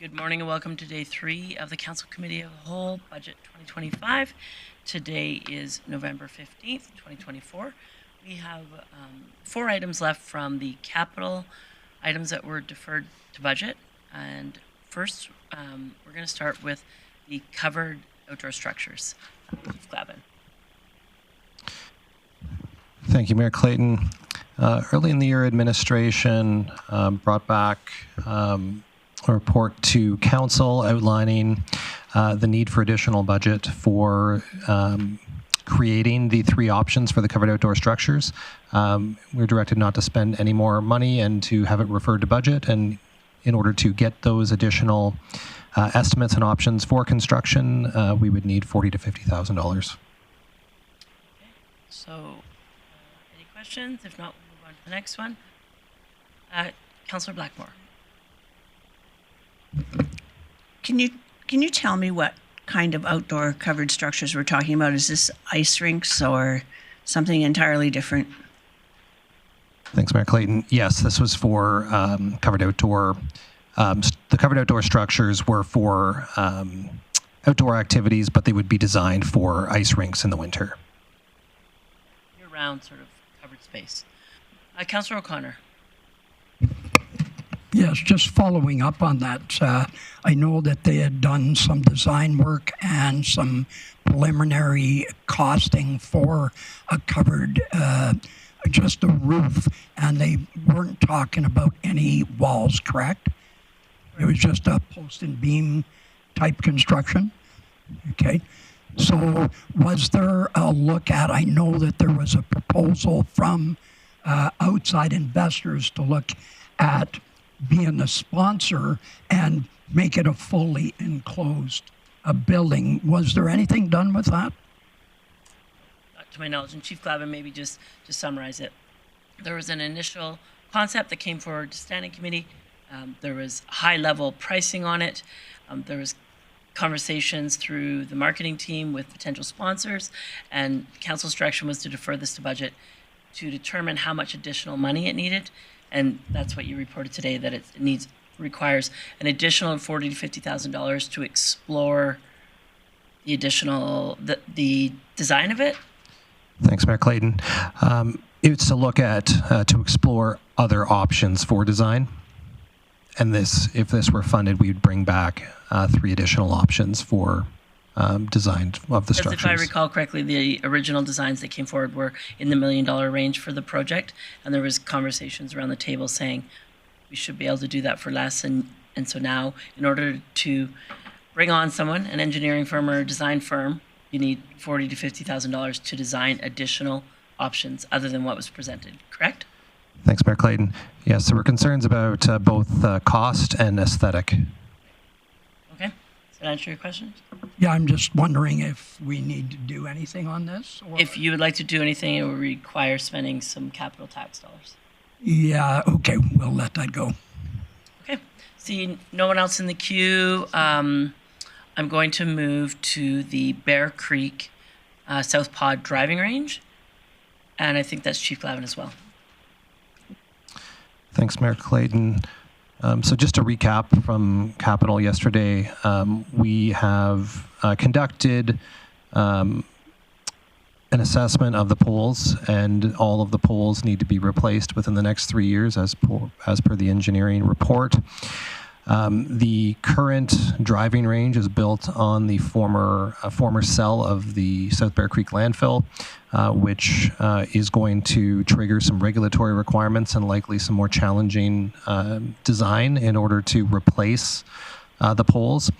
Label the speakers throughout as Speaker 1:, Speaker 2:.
Speaker 1: Good morning and welcome to day 3 of the Council Committee of the Whole Budget 2025. Today is November 15th, 2024. We have 4 items left from the capital items that were deferred to budget. And first, we're going to start with the covered outdoor structures. Chief Glavin.
Speaker 2: Thank you, Mayor Clayton. Early in the year, administration brought back a report to council outlining the need for additional budget for creating the 3 options for the covered outdoor structures. We're directed not to spend any more money and to have it referred to budget. And in order to get those additional estimates and options for construction, we would need $40,000 to $50,000.
Speaker 1: Okay. So, any questions? If not, we'll move on to the next one. Councillor Blackmore.
Speaker 3: Can you tell me what kind of outdoor covered structures we're talking about? Is this ice rinks or something entirely different?
Speaker 2: Thanks, Mayor Clayton. Yes, this was for covered outdoor. The covered outdoor structures were for outdoor activities, but they would be designed for ice rinks in the winter.
Speaker 1: Year-round sort of covered space. Councillor O'Connor.
Speaker 4: Yes, just following up on that, I know that they had done some design work and some preliminary costing for a covered, just a roof, and they weren't talking about any walls, correct? It was just a post and beam type construction? Okay. So was there a look at, I know that there was a proposal from outside investors to look at being the sponsor and make it a fully enclosed building. Was there anything done with that?
Speaker 1: Not to my knowledge, and Chief Glavin, maybe just to summarize it. There was an initial concept that came forward to standing committee. There was high-level pricing on it. There was conversations through the marketing team with potential sponsors, and council's direction was to defer this to budget to determine how much additional money it needed. And that's what you reported today, that it requires an additional $40,000 to $50,000 to explore the additional the design of it.
Speaker 2: Thanks, Mayor Clayton. It's to look at to explore other options for design. And if this were funded, we would bring back 3 additional options for design of the structures.
Speaker 1: If I recall correctly, the original designs that came forward were in the $1 million range for the project, and there was conversations around the table saying we should be able to do that for less. And so now, in order to bring on someone, an engineering firm or a design firm, you need $40,000 to $50,000 to design additional options other than what was presented. Correct?
Speaker 2: Thanks, Mayor Clayton. Yes, there were concerns about both cost and aesthetic.
Speaker 1: Okay. Does that answer your questions?
Speaker 4: Yeah, I'm just wondering if we need to do anything on this? Or?
Speaker 1: If you would like to do anything, it would require spending some capital tax dollars.
Speaker 4: Yeah, okay, we'll let that go.
Speaker 1: Okay. See no one else in the queue. I'm going to move to the Bear Creek South Pod driving range. And I think that's Chief Glavin as well.
Speaker 2: Thanks, Mayor Clayton. So just to recap from Capital yesterday, we have conducted an assessment of the poles, and all of the poles need to be replaced within the next 3 years as per the engineering report. The current driving range is built on the former cell of the South Bear Creek landfill, which is going to trigger some regulatory requirements and likely some more challenging design in order to replace the poles.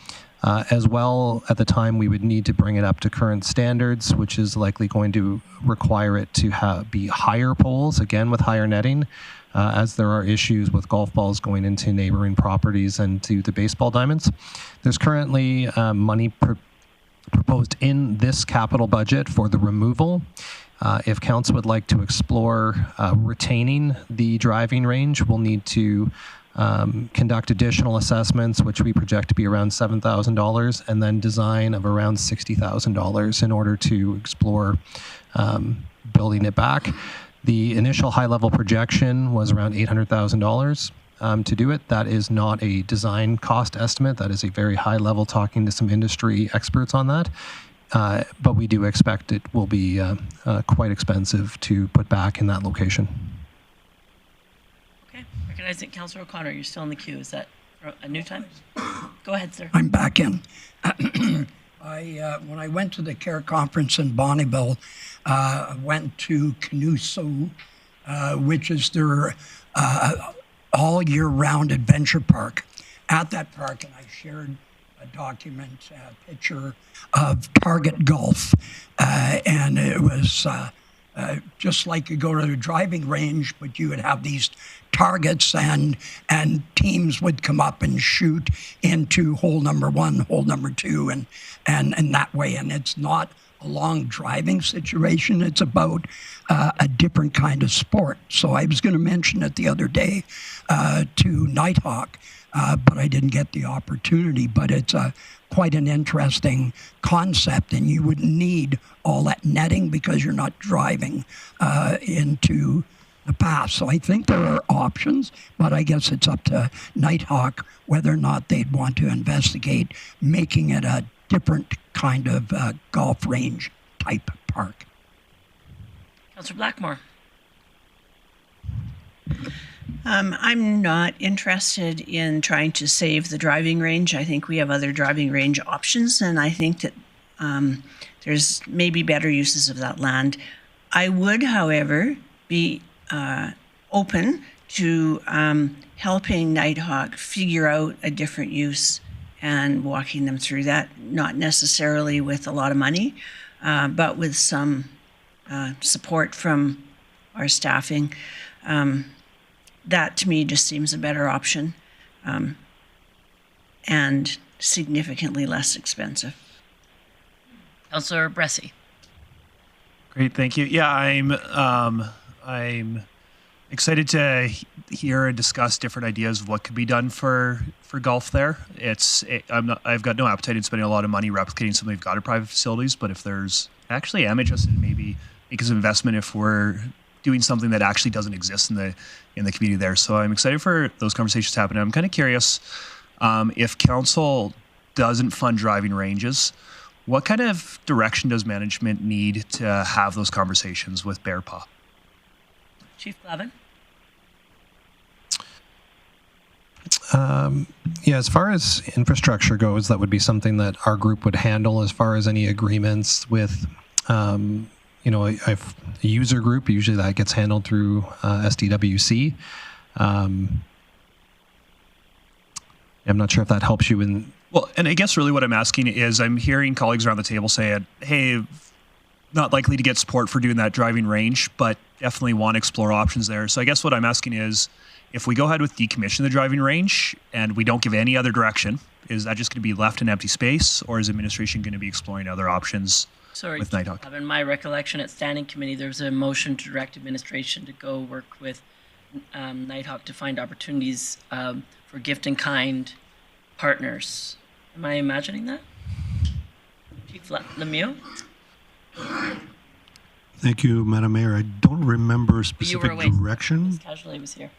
Speaker 2: As well, at the time, we would need to bring it up to current standards, which is likely going to require it to be higher poles, again with higher netting, as there are issues with golf balls going into neighboring properties and to the baseball diamonds. There's currently money proposed in this capital budget for the removal. If council would like to explore retaining the driving range, we'll need to conduct additional assessments, which we project to be around $7,000, and then design of around $60,000 in order to explore building it back. The initial high-level projection was around $800,000. to do it. That is not a design cost estimate. That is a very high level, talking to some industry experts on that. But we do expect it will be quite expensive to put back in that location.
Speaker 1: Okay. Recognizing Councillor O'Connor, you're still in the queue. Is that a new time? Go ahead, sir.
Speaker 4: I'm back in. When I went to the CARE conference in Bonneville, I went to Canuso, which is their all year round adventure park. At that park, and I shared a document, a picture of Target Golf, and it was just like you go to a driving range, but you would have these targets, and teams would come up and shoot into hole number 1, hole number 2, and that way. And it's not a long driving situation. It's about a different kind of sport. So I was going to mention it the other day to Nighthawk, but I didn't get the opportunity. But it's quite an interesting concept, and you wouldn't need all that netting because you're not driving into the path. So I think there are options, but I guess it's up to Nighthawk whether or not they'd want to investigate making it a different kind of golf range type park.
Speaker 1: Councillor Blackmore.
Speaker 3: I'm not interested in trying to save the driving range. I think we have other driving range options, and I think that there's maybe better uses of that land. I would, however, be open to helping Nighthawk figure out a different use and walking them through that, not necessarily with a lot of money, but with some support from our staffing. That to me just seems a better option and significantly less expensive.
Speaker 1: Councillor Bressie.
Speaker 5: Great, thank you. Yeah, I'm excited to hear and discuss different ideas of what could be done for golf there. I've got no appetite in spending a lot of money replicating something we've got at private facilities, but if there's actually, I'm interested in maybe making some investment if we're doing something that actually doesn't exist in the community there. So I'm excited for those conversations to happen. I'm kind of curious if council doesn't fund driving ranges, what kind of direction does management need to have those conversations with Bear Paw?
Speaker 1: Chief Glavin.
Speaker 2: Yeah, as far as infrastructure goes, that would be something that our group would handle. As far as any agreements with, a user group, usually that gets handled through SDWC. I'm not sure if that helps you in.
Speaker 5: Well, and I guess really what I'm asking is I'm hearing colleagues around the table saying, hey, not likely to get support for doing that driving range, but definitely want to explore options there. So I guess what I'm asking is, if we go ahead with decommission the driving range and we don't give any other direction, is that just going to be left in empty space, or is administration going to be exploring other options with Nighthawk?
Speaker 1: In my recollection at standing committee, there was a motion to direct administration to go work with Nighthawk to find opportunities for gift in kind partners. Am I imagining that? Chief Lemieux?
Speaker 6: Thank you, Madam Mayor. I don't remember
Speaker 1: You
Speaker 6: specific
Speaker 1: were away.
Speaker 6: direction.
Speaker 1: Casually was here.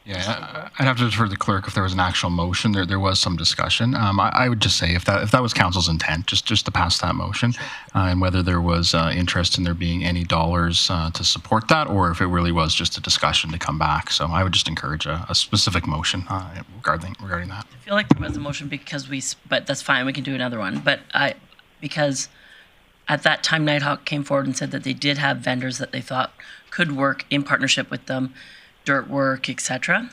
Speaker 7: Yeah, I'd have to defer to the clerk if there was an actual motion. There was some discussion. I would just say if that was council's intent, just to pass that motion, and whether there was interest in there being any dollars to support that, or if it really was just a discussion to come back. So I would just encourage a specific motion regarding that.
Speaker 1: I feel like there was a motion but that's fine. We can do another one. But because at that time, Nighthawk came forward and said that they did have vendors that they thought could work in partnership with them, dirt work, etc.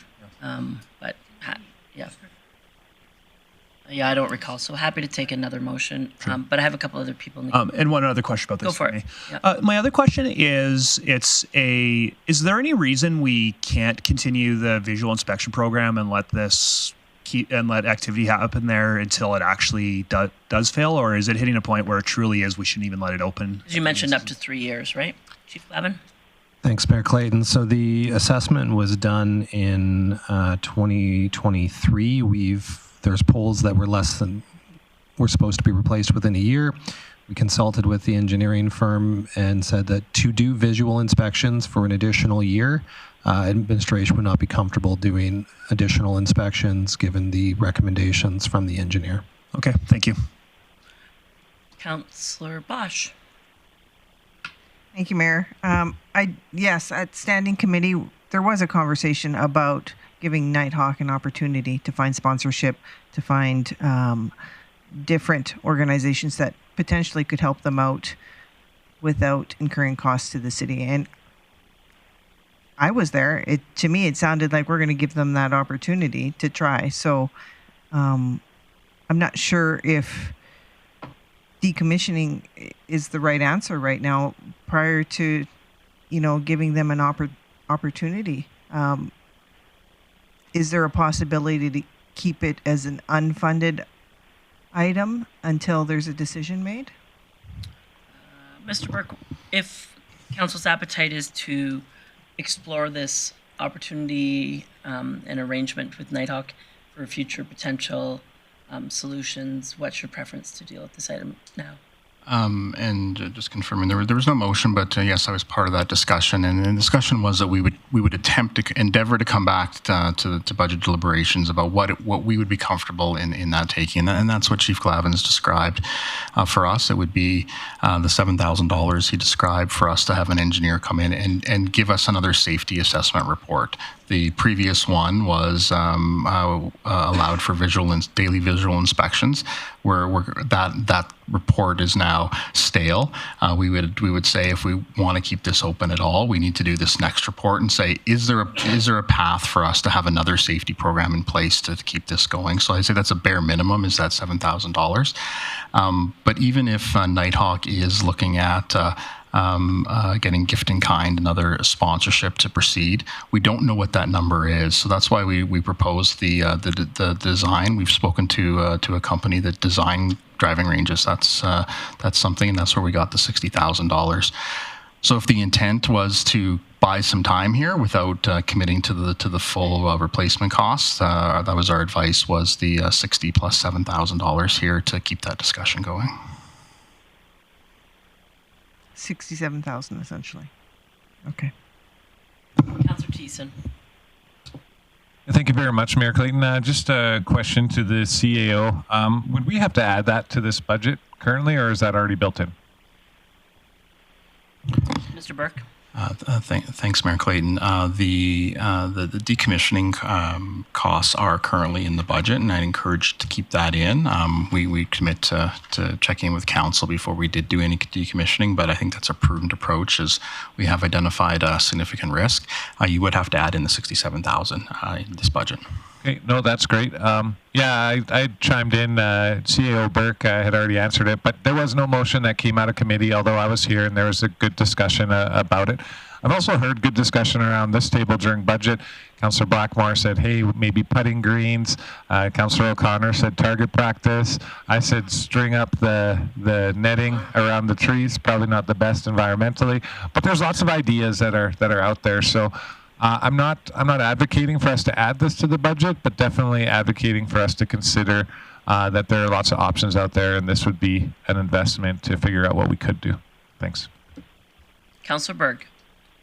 Speaker 1: Yeah, I don't recall. So happy to take another motion. Sure. But I have a couple other people in the
Speaker 5: and one other question about this.
Speaker 1: Go for it. Yeah.
Speaker 5: My other question is, is there any reason we can't continue the visual inspection program and let activity happen there until it actually does fail, or is it hitting a point where it truly is we shouldn't even let it open?
Speaker 1: You mentioned up to 3 years, right, Chief Glavin?
Speaker 2: Thanks, Mayor Clayton. So the assessment was done in 2023. There's poles that were supposed to be replaced within a year. We consulted with the engineering firm and said that to do visual inspections for an additional year administration would not be comfortable doing additional inspections given the recommendations from the engineer.
Speaker 5: Okay, thank you.
Speaker 1: Councillor Bosch.
Speaker 8: Thank you, Mayor. Yes, at standing committee, there was a conversation about giving Nighthawk an opportunity to find sponsorship, to find different organizations that potentially could help them out without incurring costs to the city. And I was there. To me, it sounded like we're going to give them that opportunity to try. So I'm not sure if decommissioning is the right answer right now prior to, giving them an opportunity. Is there a possibility to keep it as an unfunded item until there's a decision made?
Speaker 1: Mr. Burke, if council's appetite is to explore this opportunity and arrangement with Nighthawk for future potential solutions, what's your preference to deal with this item now?
Speaker 7: And just confirming, there was no motion, but yes, I was part of that discussion. And the discussion was that we would attempt to endeavor to come back to budget deliberations about what we would be comfortable in that taking, and that's what Chief Glavin's described. For us, it would be the $7,000 he described for us to have an engineer come in and give us another safety assessment report. The previous one was allowed for daily visual inspections, where that report is now stale. We would say if we want to keep this open at all, we need to do this next report and say, is there a path for us to have another safety program in place to keep this going? So I'd say that's a bare minimum, is that $7,000. But even if Nighthawk is looking at getting Gift in Kind and other sponsorship to proceed, we don't know what that number is. So that's why we proposed the design. We've spoken to a company that designed driving ranges. That's something, and that's where we got the $60,000. So if the intent was to buy some time here without committing to the full replacement costs, that was our advice, was the $60,000 plus $7,000 here to keep that discussion going.
Speaker 8: 67,000 essentially. Okay.
Speaker 1: Councillor Thiessen.
Speaker 9: Thank you very much, Mayor Clayton. Just a question to the CAO. Would we have to add that to this budget currently, or is that already built in?
Speaker 1: Mr. Burke.
Speaker 7: Thanks, Mayor Clayton. The decommissioning costs are currently in the budget, and I'd encourage to keep that in. We commit to checking with council before we did do any decommissioning, but I think that's a prudent approach, as we have identified a significant risk. You would have to add in the $67,000 in this budget.
Speaker 9: Okay, no, that's great. I chimed in. CAO Burke had already answered it, but there was no motion that came out of committee, although I was here and there was a good discussion about it. I've also heard good discussion around this table during budget. Councillor Blackmore said, hey, maybe putting greens. Councillor O'Connor said target practice. I said string up the netting around the trees. Probably not the best environmentally, but there's lots of ideas that are out there. So I'm not advocating for us to add this to the budget, but definitely advocating for us to consider that there are lots of options out there, and this would be an investment to figure out what we could do. Thanks.
Speaker 1: Councillor Berg.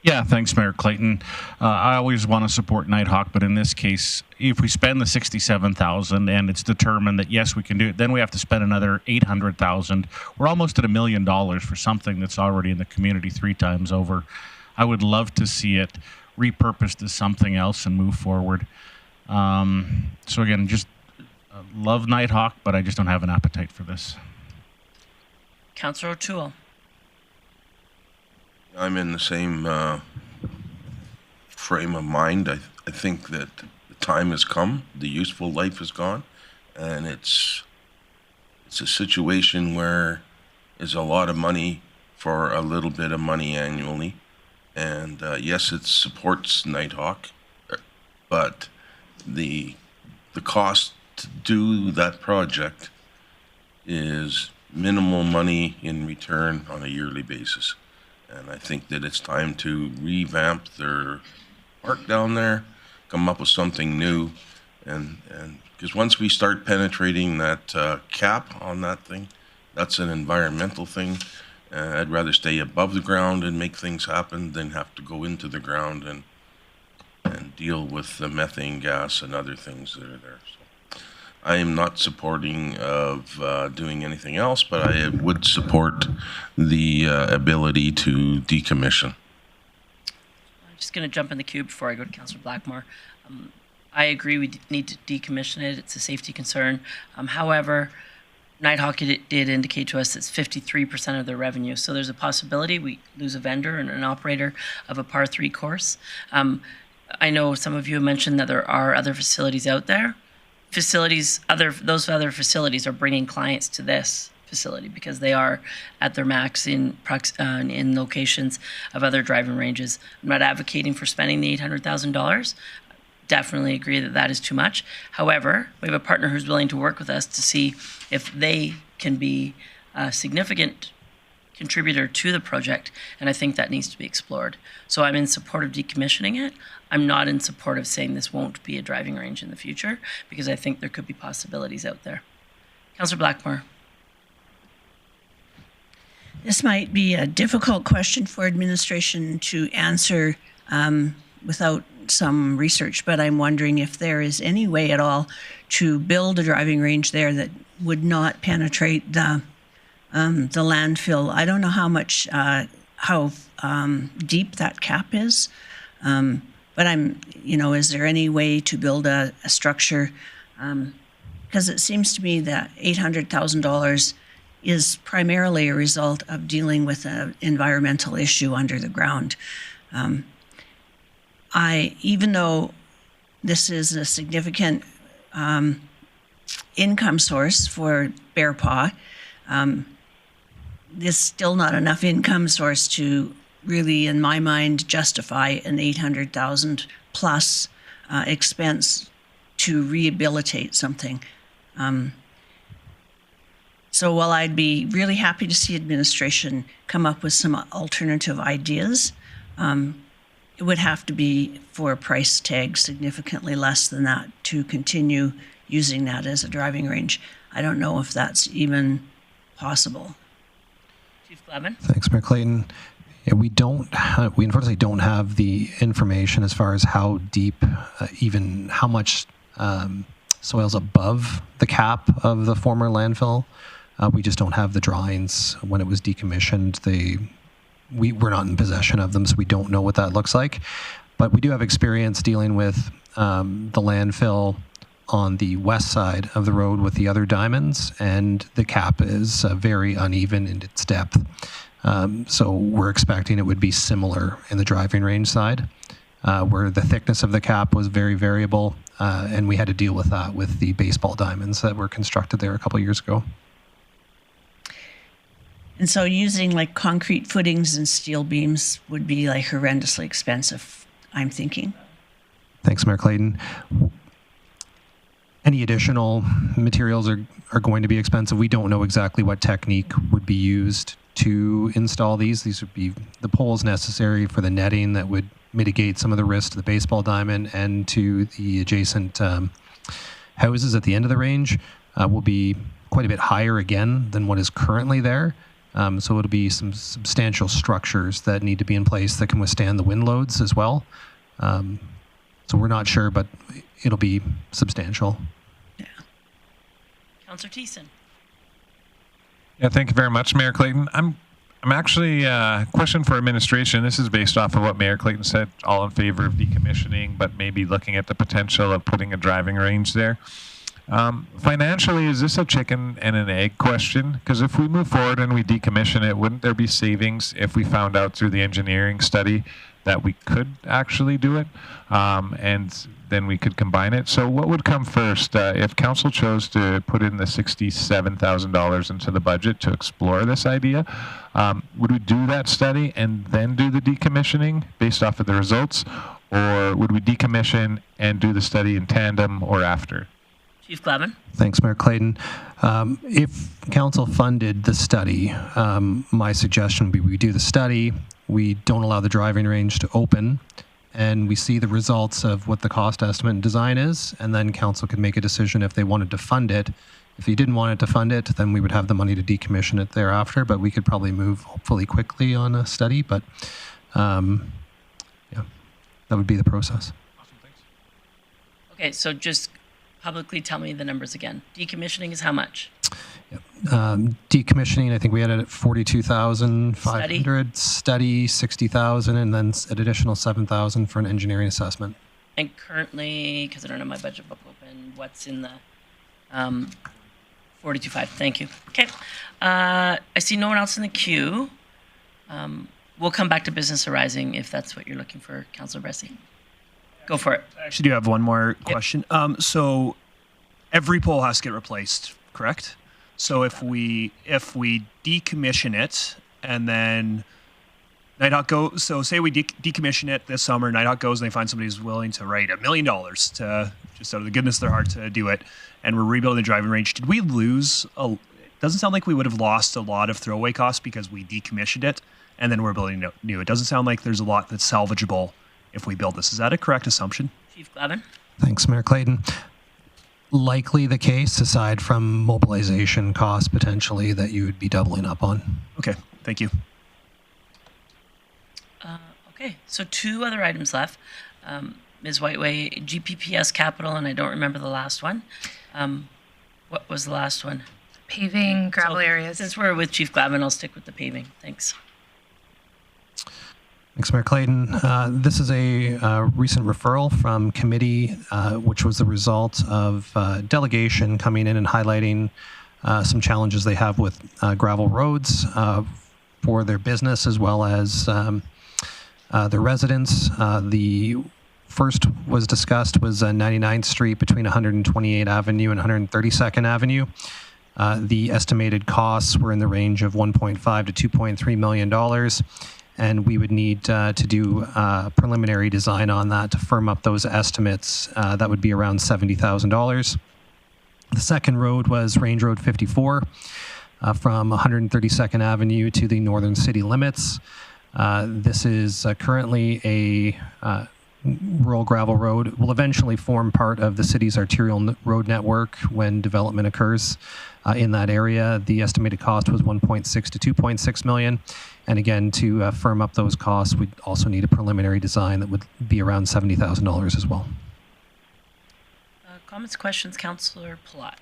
Speaker 10: Yeah, thanks, Mayor Clayton. I always want to support Nighthawk, but in this case, if we spend the $67,000 and it's determined that yes, we can do it, then we have to spend another $800,000. We're almost at $1 million for something that's already in the community 3 times over. I would love to see it repurposed as something else and move forward. So again, just love Nighthawk, but I just don't have an appetite for this.
Speaker 1: Councillor O'Toole.
Speaker 11: I'm in the same frame of mind. I think that the time has come, the useful life is gone, and it's a situation where it's a lot of money for a little bit of money annually. And yes, it supports Nighthawk, but the cost to do that project is minimal money in return on a yearly basis. And I think that it's time to revamp their park down there, come up with something new, and because once we start penetrating that cap on that thing, that's an environmental thing. I'd rather stay above the ground and make things happen than have to go into the ground and deal with the methane gas and other things that are there. So I am not supporting of doing anything else, but I would support the ability to decommission.
Speaker 1: I'm just going to jump in the queue before I go to Councillor Blackmore. I agree we need to decommission it. It's a safety concern. However, Nighthawk did indicate to us it's 53% of their revenue. So there's a possibility we lose a vendor and an operator of a par 3 course. I know some of you have mentioned that there are other facilities out there. Those other facilities are bringing clients to this facility because they are at their max in locations of other driving ranges. I'm not advocating for spending the $800,000. Definitely agree that that is too much. However, we have a partner who's willing to work with us to see if they can be a significant contributor to the project, and I think that needs to be explored. So I'm in support of decommissioning it. I'm not in support of saying this won't be a driving range in the future, because I think there could be possibilities out there. Councillor Blackmore.
Speaker 3: This might be a difficult question for administration to answer without some research, but I'm wondering if there is any way at all to build a driving range there that would not penetrate the landfill. I don't know how much, how deep that cap is, but is there any way to build a structure? Because it seems to me that $800,000 is primarily a result of dealing with an environmental issue under the ground. Even though this is a significant income source for Bear Paw, there's still not enough income source to really, in my mind, justify an $800,000 plus expense to rehabilitate something. So while I'd be really happy to see administration come up with some alternative ideas, it would have to be for a price tag significantly less than that to continue using that as a driving range. I don't know if that's even possible.
Speaker 1: Chief Glavin.
Speaker 2: Thanks, Mayor Clayton. Yeah, we unfortunately don't have the information as far as how deep, even how much soil's above the cap of the former landfill. We just don't have the drawings when it was decommissioned. We're not in possession of them, so we don't know what that looks like. But we do have experience dealing with the landfill on the west side of the road with the other diamonds, and the cap is very uneven in its depth. So we're expecting it would be similar in the driving range side, where the thickness of the cap was very variable, and we had to deal with that with the baseball diamonds that were constructed there a couple of years ago.
Speaker 3: And so using like concrete footings and steel beams would be like horrendously expensive, I'm thinking.
Speaker 2: Thanks, Mayor Clayton. Any additional materials are going to be expensive. We don't know exactly what technique would be used to install these. These would be the poles necessary for the netting that would mitigate some of the risk to the baseball diamond and to the adjacent houses at the end of the range will be quite a bit higher again than what is currently there. So it'll be some substantial structures that need to be in place that can withstand the wind loads as well. So we're not sure, but it'll be substantial.
Speaker 1: Yeah. Councillor Thiessen.
Speaker 9: Yeah, thank you very much, Mayor Clayton. I'm actually question for administration. This is based off of what Mayor Clayton said, all in favor of decommissioning, but maybe looking at the potential of putting a driving range there. Financially, is this a chicken and an egg question? Because if we move forward and we decommission it, wouldn't there be savings if we found out through the engineering study that we could actually do it? And then we could combine it. So what would come first? If council chose to put in the $67,000 into the budget to explore this idea, would we do that study and then do the decommissioning based off of the results? Or would we decommission and do the study in tandem or after?
Speaker 1: Chief Glavin.
Speaker 2: Thanks, Mayor Clayton. If council funded the study, my suggestion would be we do the study, we don't allow the driving range to open, and we see the results of what the cost estimate and design is, and then council could make a decision if they wanted to fund it. If you didn't want it to fund it, then we would have the money to decommission it thereafter, but we could probably move hopefully quickly on a study, but yeah, that would be the process.
Speaker 9: Awesome, thank
Speaker 1: Okay, so just publicly tell me the numbers again. Decommissioning is how much?
Speaker 2: Decommissioning, I think we had it at 42,500. Study 60,000, and then an additional 7,000 for an engineering assessment.
Speaker 1: And currently, because I don't have my budget book open, what's in the 42.5? Thank you. Okay. I see no one else in the queue. We'll come back to business arising if that's what you're looking for, Councillor Bressie. Go for it.
Speaker 5: I actually do have one more question. So every pole has to get replaced, correct? So if we decommission it and then Nighthawk goes, so say we decommission it this summer, Nighthawk goes and they find somebody who's willing to write $1 million to just out of the goodness of their heart to do it, and we're rebuilding the driving range. Did we lose? It doesn't sound like we would have lost a lot of throwaway costs because we decommissioned it and then we're building new. It doesn't sound like there's a lot that's salvageable if we build this. Is that a correct assumption?
Speaker 1: Chief Glavin?
Speaker 2: Thanks, Mayor Clayton. Likely the case, aside from mobilization costs potentially that you would be doubling up on.
Speaker 5: Okay, thank you.
Speaker 1: Okay, so 2 other items left. Ms. Whiteway, GPPS capital, and I don't remember the last one. What was the last one?
Speaker 12: Paving, gravel areas.
Speaker 1: Since we're with Chief Glavin, I'll stick with the paving. Thanks.
Speaker 2: Thanks, Mayor Clayton. This is a recent referral from committee, which was the result of delegation coming in and highlighting some challenges they have with gravel roads for their business as well as their residents. The first was discussed was 99th Street between 128th Avenue and 132nd Avenue. The estimated costs were in the range of $1.5 to $2.3 million. And we would need to do a preliminary design on that to firm up those estimates. That would be around $70,000. The second road was Range Road 54 from 132nd Avenue to the northern city limits. This is currently a rural gravel road. It will eventually form part of the city's arterial road network when development occurs in that area. The estimated cost was 1.6 to 2.6 million. And again, to firm up those costs, we'd also need a preliminary design that would be around $70,000 as well.
Speaker 1: Comments, questions, Councillor Palat?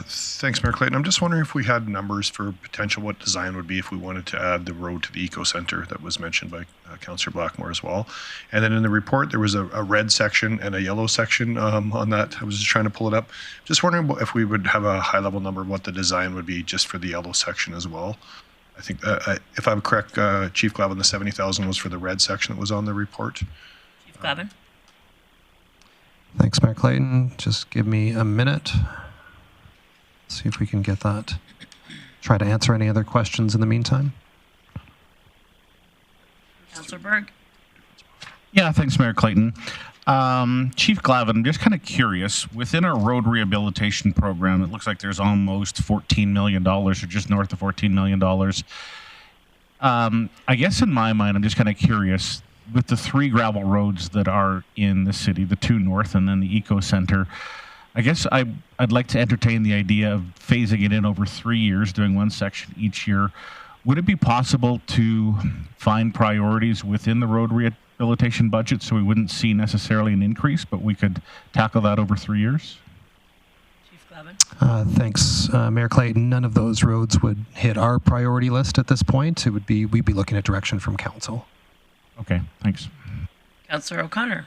Speaker 13: Thanks, Mayor Clayton. I'm just wondering if we had numbers for potential what design would be if we wanted to add the road to the Eco Center that was mentioned by Councillor Blackmore as well. And then in the report, there was a red section and a yellow section on that. I was just trying to pull it up. Just wondering if we would have a high-level number of what the design would be just for the yellow section as well. I think, if I'm correct, Chief Glavin, the 70,000 was for the red section that was on the report.
Speaker 1: Chief Glavin?
Speaker 2: Thanks, Mayor Clayton. Just give me a minute. See if we can get that. Try to answer any other questions in the meantime.
Speaker 1: Councillor Berg?
Speaker 10: Yeah, thanks, Mayor Clayton. Chief Glavin, I'm just kind of curious. Within our road rehabilitation program, it looks like there's almost $14 million, or just north of $14 million. I guess in my mind, I'm just kind of curious. With the 3 gravel roads that are in the city, the 2 north and then the Eco Center, I guess I'd like to entertain the idea of phasing it in over 3 years, doing one section each year. Would it be possible to find priorities within the road rehabilitation budget so we wouldn't see necessarily an increase, but we could tackle that over 3 years?
Speaker 1: Chief Glavin?
Speaker 2: Thanks, Mayor Clayton. None of those roads would hit our priority list at this point. We'd be looking at direction from council.
Speaker 10: Okay, thanks.
Speaker 1: Councillor O'Connor?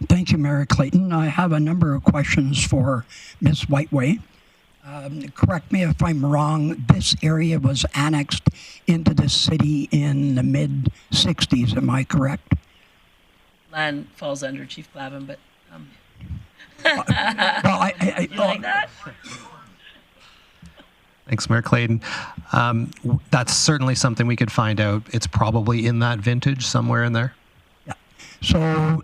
Speaker 4: Thank you, Mayor Clayton. I have a number of questions for Ms. Whiteway. Correct me if I'm wrong, this area was annexed into the city in the mid-60s, am I correct?
Speaker 1: Land falls under Chief Glavin, but...
Speaker 4: Well,
Speaker 1: you like that?
Speaker 2: Thanks, Mayor Clayton. That's certainly something we could find out. It's probably in that vintage somewhere in there.
Speaker 4: So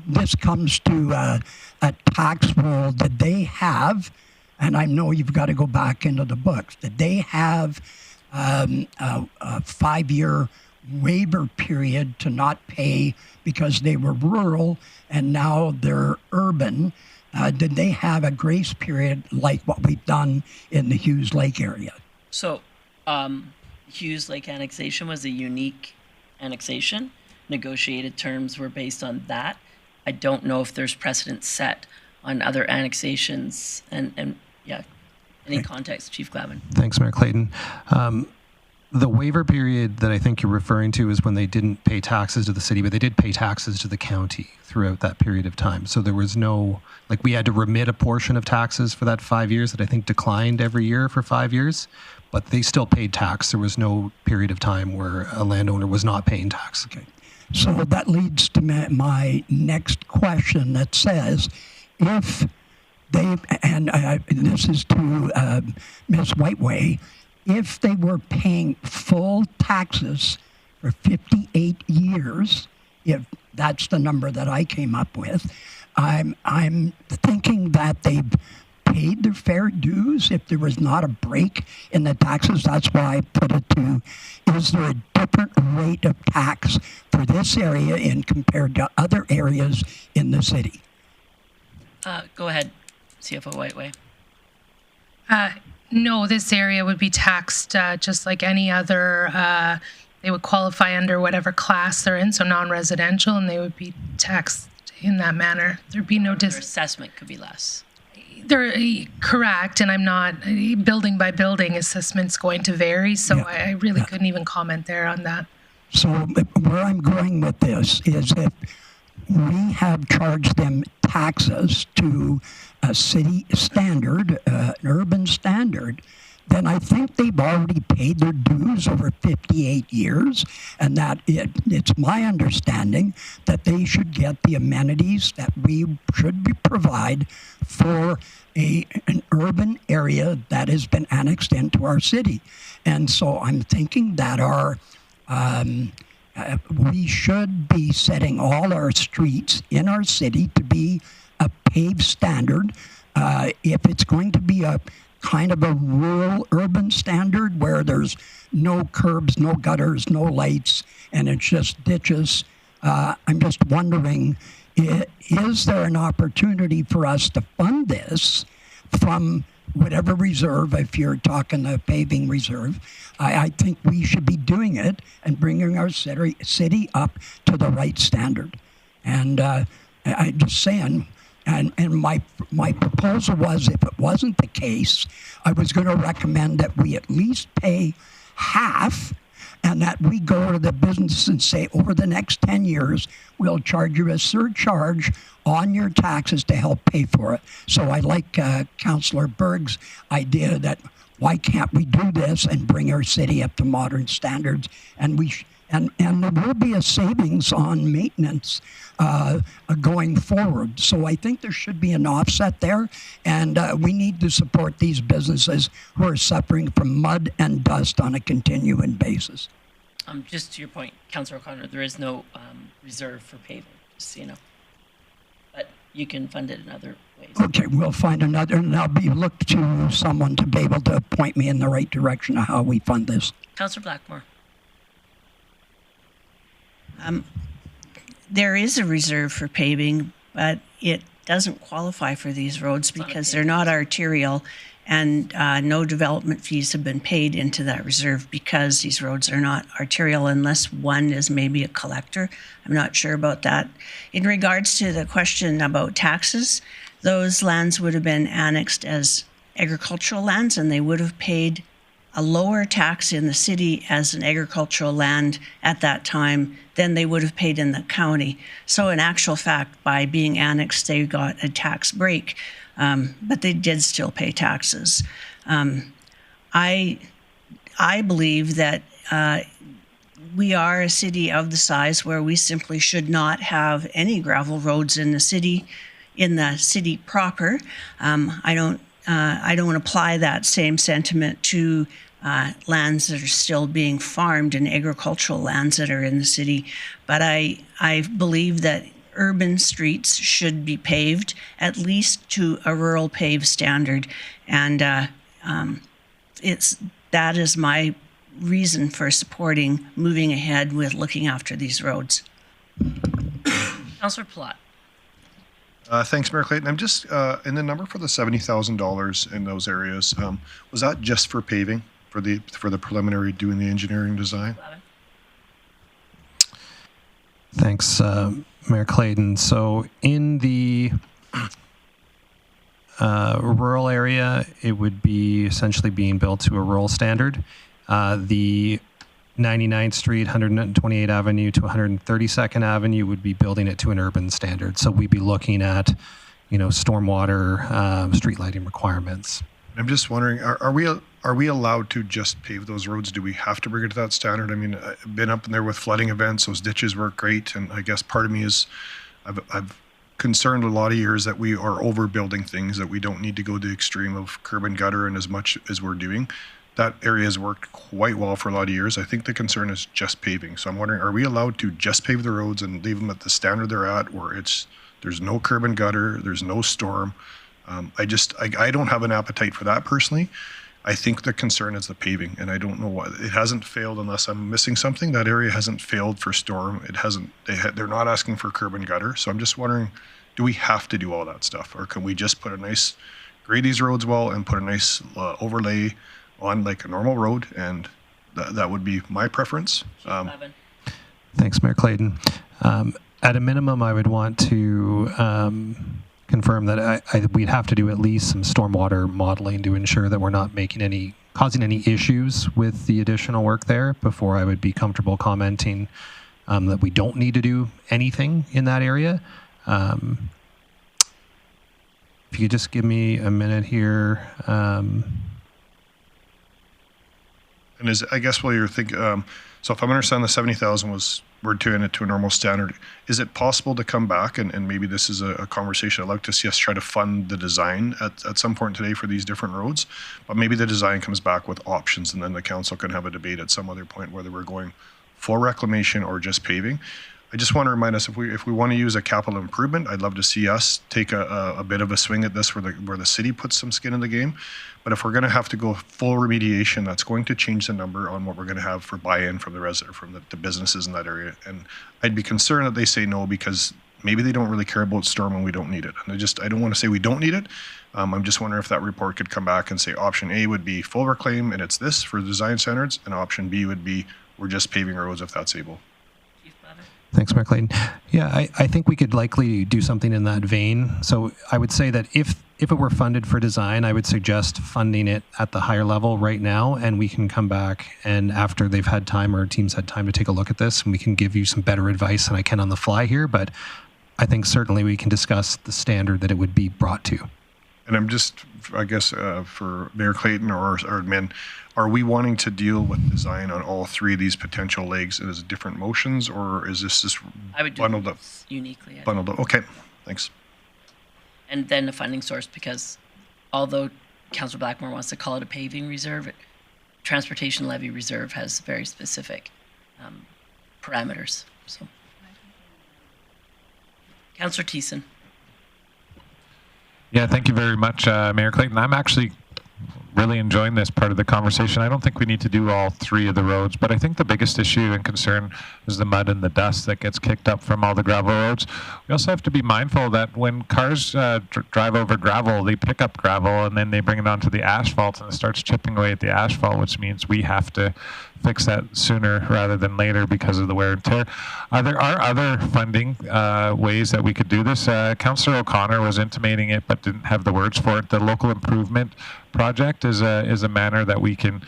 Speaker 4: this comes to a tax roll that they have, and I know you've got to go back into the books, that they have a 5-year waiver period to not pay because they were rural and now they're urban. Did they have a grace period like what we've done in the Hughes Lake area?
Speaker 1: So Hughes Lake annexation was a unique annexation. negotiated terms were based on that. I don't know if there's precedent set on other annexations and yeah, any context, Chief Glavin.
Speaker 2: Thanks, Mayor Clayton. The waiver period that I think you're referring to is when they didn't pay taxes to the city, but they did pay taxes to the county throughout that period of time. So there was no, like, we had to remit a portion of taxes for that 5 years that I think declined every year for 5 years, but they still paid tax. There was no period of time where a landowner was not paying tax.
Speaker 4: Okay. So that leads to my next question that says, if they, and this is to Ms. Whiteway, if they were paying full taxes for 58 years, if that's the number that I came up with, I'm thinking that they've paid their fair dues if there was not a break in the taxes. That's why I put it to, is there a different rate of tax for this area in compared to other areas in the city?
Speaker 1: Go ahead, CFO Whiteway.
Speaker 12: No, this area would be taxed just like any other. They would qualify under whatever class they're in, so non-residential, and they would be taxed in that manner. There'd be no
Speaker 1: Their assessment could be less.
Speaker 12: They're correct, and I'm not building by building assessment's going to vary, so
Speaker 4: Yeah.
Speaker 12: I really couldn't even comment there on that.
Speaker 4: So where I'm going with this is if we have charged them taxes to a city standard, an urban standard, then I think they've already paid their dues over 58 years, and that it's my understanding that they should get the amenities that we should provide for an urban area that has been annexed into our city. And so I'm thinking that we should be setting all our streets in our city to be a paved standard. If it's going to be a kind of a rural urban standard where there's no curbs, no gutters, no lights, and it's just ditches, I'm just wondering, is there an opportunity for us to fund this from whatever reserve, if you're talking the paving reserve? I think we should be doing it and bringing our city up to the right standard. And I'm just saying, and my proposal was, if it wasn't the case, I was going to recommend that we at least pay half, and that we go to the business and say, over the next 10 years, we'll charge you a surcharge on your taxes to help pay for it. So I like Councillor Berg's idea that why can't we do this and bring our city up to modern standards? And and there will be a savings on maintenance going forward. So I think there should be an offset there, and we need to support these businesses who are suffering from mud and dust on a continuing basis.
Speaker 1: Just to your point, Councillor O'Connor, there is no reserve for paving, just so you know. But you can fund it in other ways.
Speaker 4: Okay, we'll find another, and I'll be look to someone to be able to point me in the right direction of how we fund this.
Speaker 1: Councillor Blackmore.
Speaker 3: There is a reserve for paving, but it doesn't qualify for these roads because they're not arterial, and no development fees have been paid into that reserve because these roads are not arterial unless one is maybe a collector. I'm not sure about that. In regards to the question about taxes, those lands would have been annexed as agricultural lands, and they would have paid a lower tax in the city as an agricultural land at that time than they would have paid in the county. So in actual fact, by being annexed, they got a tax break, but they did still pay taxes. I believe that we are a city of the size where we simply should not have any gravel roads in the city proper. I don't apply that same sentiment to lands that are still being farmed and agricultural lands that are in the city. But I believe that urban streets should be paved at least to a rural paved standard. And that is my reason for supporting moving ahead with looking after these roads.
Speaker 1: Councillor Plott.
Speaker 13: Thanks, Mayor Clayton. I'm just, in the number for the $70,000 in those areas, was that just for paving, for the preliminary doing the engineering design?
Speaker 2: Thanks, Mayor Clayton. So in the rural area, it would be essentially being built to a rural standard. The 99th Street, 128th Avenue to 132nd Avenue would be building it to an urban standard. So we'd be looking at, stormwater, street lighting requirements.
Speaker 13: I'm just wondering, are we allowed to just pave those roads? Do we have to bring it to that standard? I mean, I've been up in there with flooding events. Those ditches work great, and I guess part of me is, I've concerned a lot of years that we are overbuilding things, that we don't need to go to the extreme of curb and gutter and as much as we're doing. That area has worked quite well for a lot of years. I think the concern is just paving. So I'm wondering, are we allowed to just pave the roads and leave them at the standard they're at, where there's no curb and gutter, there's no storm? I don't have an appetite for that personally. I think the concern is the paving, and I don't know why it hasn't failed unless I'm missing something. That area hasn't failed for storm. It hasn't. They're not asking for curb and gutter. So I'm just wondering, do we have to do all that stuff, or can we just put a nice grade these roads well and put a nice overlay on like a normal road, and that would be my preference.
Speaker 2: Thanks, Mayor Clayton. At a minimum, I would want to confirm that we'd have to do at least some stormwater modeling to ensure that we're not causing any issues with the additional work there before I would be comfortable commenting that we don't need to do anything in that area. If you could just give me a minute here.
Speaker 13: And I guess while you're thinking, so if I'm understanding the 70,000 we're doing it to a normal standard, is it possible to come back, and maybe this is a conversation I'd like to see us try to fund the design at some point today for these different roads, but maybe the design comes back with options, and then the council can have a debate at some other point whether we're going full reclamation or just paving. I just want to remind us, if we want to use a capital improvement, I'd love to see us take a bit of a swing at this where the city puts some skin in the game. But if we're going to have to go full remediation, that's going to change the number on what we're going to have for buy-in from the resident, from the businesses in that area. And I'd be concerned that they say no because maybe they don't really care about storm and we don't need it. And I don't want to say we don't need it. I'm just wondering if that report could come back and say option A would be full reclaim and it's this for design standards, and option B would be we're just paving roads if that's able.
Speaker 2: Thanks, Mayor Clayton. Yeah, I think we could likely do something in that vein. So I would say that if it were funded for design, I would suggest funding it at the higher level right now, and we can come back and after they've had time, or our team's had time to take a look at this, and we can give you some better advice than I can on the fly here. But I think certainly we can discuss the standard that it would be brought to.
Speaker 13: And I'm just, I guess, for Mayor Clayton or admin, are we wanting to deal with design on all three of these potential legs as different motions, or is this just
Speaker 1: I would do
Speaker 13: bundled up?
Speaker 1: Uniquely.
Speaker 13: Bundled up. Okay, thanks.
Speaker 1: And then a funding source, because although Councillor Blackmore wants to call it a paving reserve, transportation levy reserve has very specific parameters. So, Councillor Thiessen.
Speaker 9: Yeah, thank you very much, Mayor Clayton. I'm actually really enjoying this part of the conversation. I don't think we need to do all three of the roads, but I think the biggest issue and concern is the mud and the dust that gets kicked up from all the gravel roads. We also have to be mindful that when cars drive over gravel, they pick up gravel and then they bring it onto the asphalt and it starts chipping away at the asphalt, which means we have to fix that sooner rather than later because of the wear and tear. There are other funding ways that we could do this. Councillor O'Connor was intimating it but didn't have the words for it. The local improvement project is a manner that we can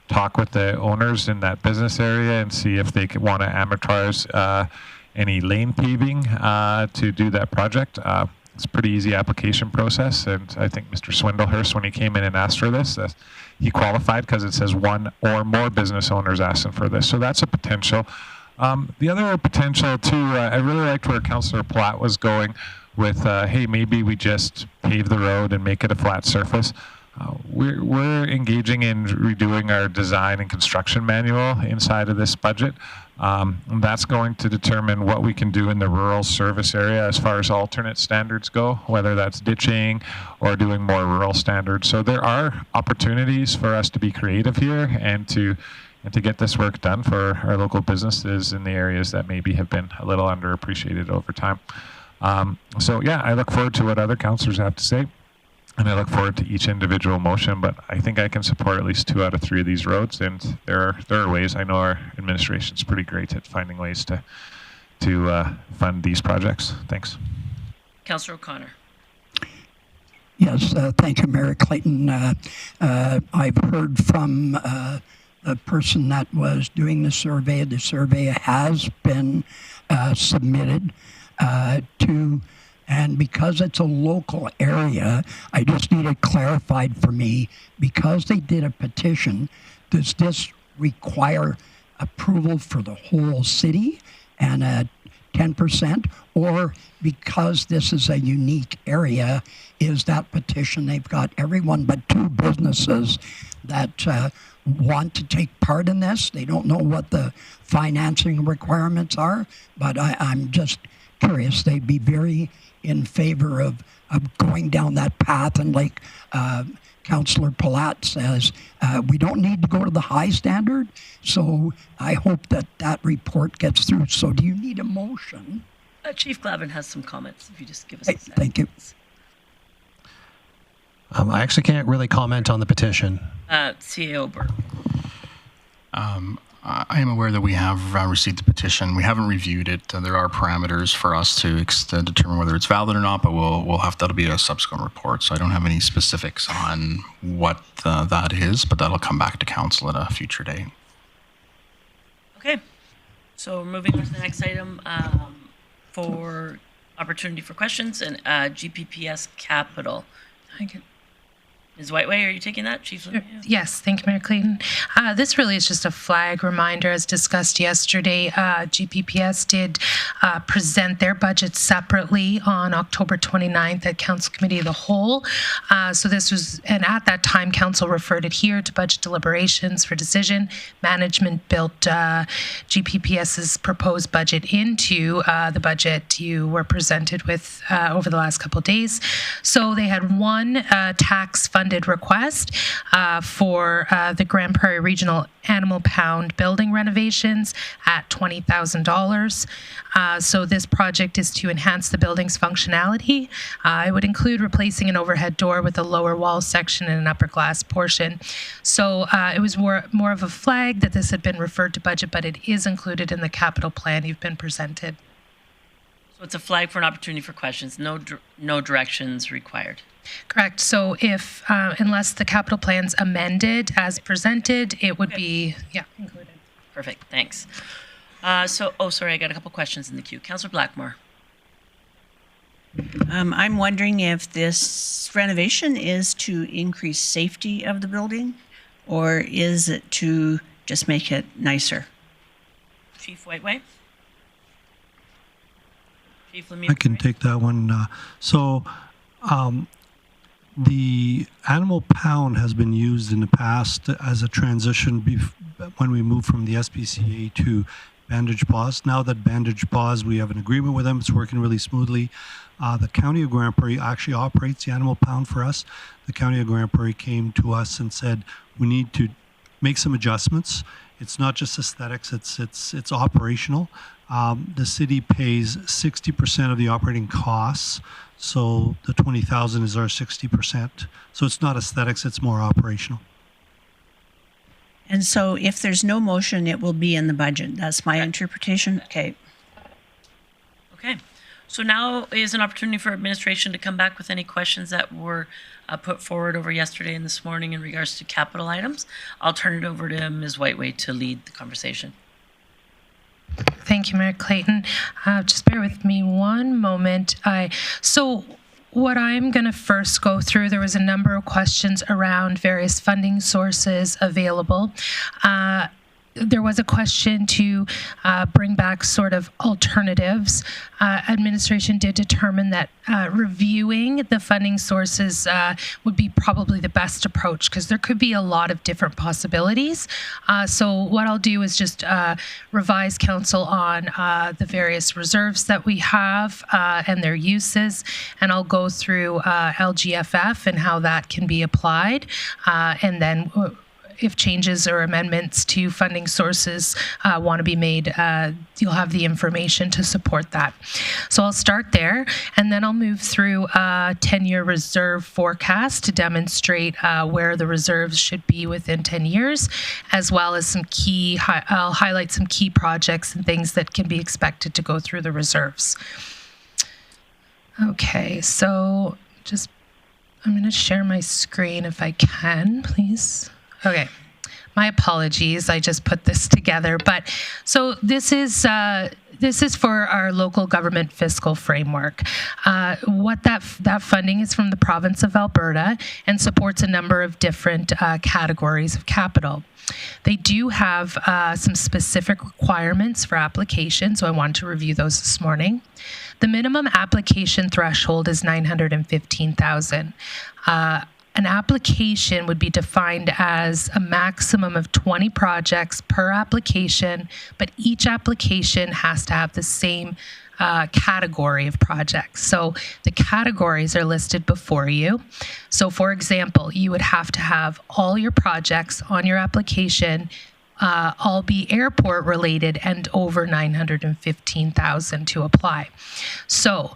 Speaker 9: talk with the owners in that business area and see if they want to amortize any lane paving to do that project. It's a pretty easy application process, and I think Mr. Swindlehurst, when he came in and asked for this, he qualified because it says one or more business owners asking for this. So that's a potential. The other potential too, I really liked where Councillor Platt was going with, hey, maybe we just pave the road and make it a flat surface. We're engaging in redoing our design and construction manual inside of this budget. That's going to determine what we can do in the rural service area as far as alternate standards go, whether that's ditching or doing more rural standards. So there are opportunities for us to be creative here and to get this work done for our local businesses in the areas that maybe have been a little underappreciated over time. So yeah, I look forward to what other councillors have to say. And I look forward to each individual motion, but I think I can support at least 2 out of 3 of these roads. And there are ways. I know our administration is pretty great at finding ways to to fund these projects. Thanks.
Speaker 1: Councillor O'Connor.
Speaker 4: Yes, thank you, Mayor Clayton. I've heard from the person that was doing the survey. The survey has been submitted to, and because it's a local area, I just need it clarified for me. Because they did a petition, does this require approval for the whole city and 10%, or because this is a unique area, is that petition, they've got everyone but 2 businesses that want to take part in this. They don't know what the financing requirements are, but I'm just curious. They'd be very in favor of going down that path, and like Councillor Palat says, we don't need to go to the high standard, so I hope that that report gets through. So do you need a motion?
Speaker 1: Chief Glavin has some comments, if you just give us a second.
Speaker 4: Thank you.
Speaker 2: I actually can't really comment on the petition.
Speaker 1: CAO Burke.
Speaker 7: I am aware that we have received the petition. We haven't reviewed it. There are parameters for us to determine whether it's valid or not, but that'll be a subsequent report. So I don't have any specifics on what that is, but that'll come back to council at a future date.
Speaker 1: Okay, so moving on to the next item for opportunity for questions and GPPS Capital. Ms. Whiteway, are you taking that? Chief?
Speaker 12: Yes, thank you, Mayor Clayton. This really is just a flag reminder. As discussed yesterday, GPPS did present their budget separately on October 29th at Council Committee of the Whole. So this was, and at that time, Council referred it here to budget deliberations for decision. Management built GPPS's proposed budget into the budget you were presented with over the last couple of days. So they had one tax-funded request for the Grande Prairie Regional Animal Pound building renovations at $20,000. So this project is to enhance the building's functionality. It would include replacing an overhead door with a lower wall section and an upper glass portion. So it was more of a flag that this had been referred to budget, but it is included in the capital plan you've been presented.
Speaker 1: So it's a flag for an opportunity for questions. No directions required.
Speaker 12: Correct. So if, unless the capital plan's amended as presented, it would be, included.
Speaker 1: Perfect, thanks. Sorry, I got a couple questions in the queue. Councillor Blackmore.
Speaker 3: I'm wondering if this renovation is to increase safety of the building, or is it to just make it nicer?
Speaker 1: Chief Whiteway? Chief Lemieux?
Speaker 6: I can take that one. The animal pound has been used in the past as a transition when we moved from the SPCA to Bandage Paws. Now that Bandage Paws, we have an agreement with them. It's working really smoothly. The County of Grande Prairie actually operates the animal pound for us. The County of Grande Prairie came to us and said, we need to make some adjustments. It's not just aesthetics, it's operational. The city pays 60% of the operating costs. So the 20,000 is our 60%. So it's not aesthetics, it's more operational.
Speaker 3: And so if there's no motion, it will be in the budget. That's my interpretation. Okay.
Speaker 1: Okay. So now is an opportunity for administration to come back with any questions that were put forward over yesterday and this morning in regards to capital items. I'll turn it over to Ms. Whiteway to lead the conversation.
Speaker 12: Thank you, Mayor Clayton. Just bear with me one moment. So what I'm going to first go through, there was a number of questions around various funding sources available. There was a question to bring back sort of alternatives. Administration did determine that reviewing the funding sources would be probably the best approach because there could be a lot of different possibilities. So what I'll do is just revise council on the various reserves that we have and their uses, and I'll go through LGFF and how that can be applied, and then if changes or amendments to funding sources want to be made, you'll have the information to support that. So I'll start there, and then I'll move through a 10-year reserve forecast to demonstrate where the reserves should be within 10 years, as well as some key, I'll highlight some key projects and things that can be expected to go through the reserves. Okay, so I'm going to share my screen if I can, please. Okay, my apologies. I just put this together, but so this is for our local government fiscal framework. What that funding is from the province of Alberta and supports a number of different categories of capital. They do have some specific requirements for application, so I wanted to review those this morning. The minimum application threshold is $915,000. An application would be defined as a maximum of 20 projects per application, but each application has to have the same category of projects. So the categories are listed before you. So for example, you would have to have all your projects on your application all be airport related and over $915,000 to apply. So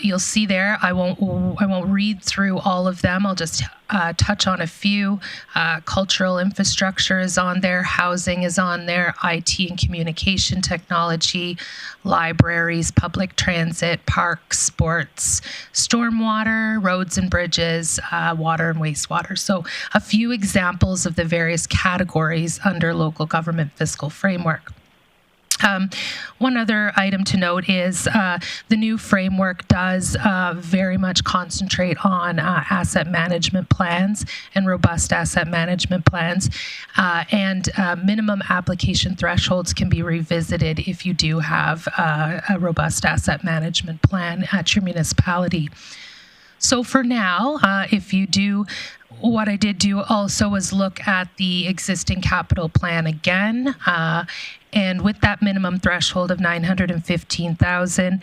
Speaker 12: you'll see there, I won't read through all of them. I'll just touch on a few. Cultural infrastructure is on there, housing is on there, IT and communication technology, libraries, public transit, parks, sports, stormwater, roads and bridges, water and wastewater. So a few examples of the various categories under local government fiscal framework. One other item to note is the new framework does very much concentrate on asset management plans and robust asset management plans, and minimum application thresholds can be revisited if you do have a robust asset management plan at your municipality. So for now, if you do, what I did do also was look at the existing capital plan again, and with that minimum threshold of $915,000,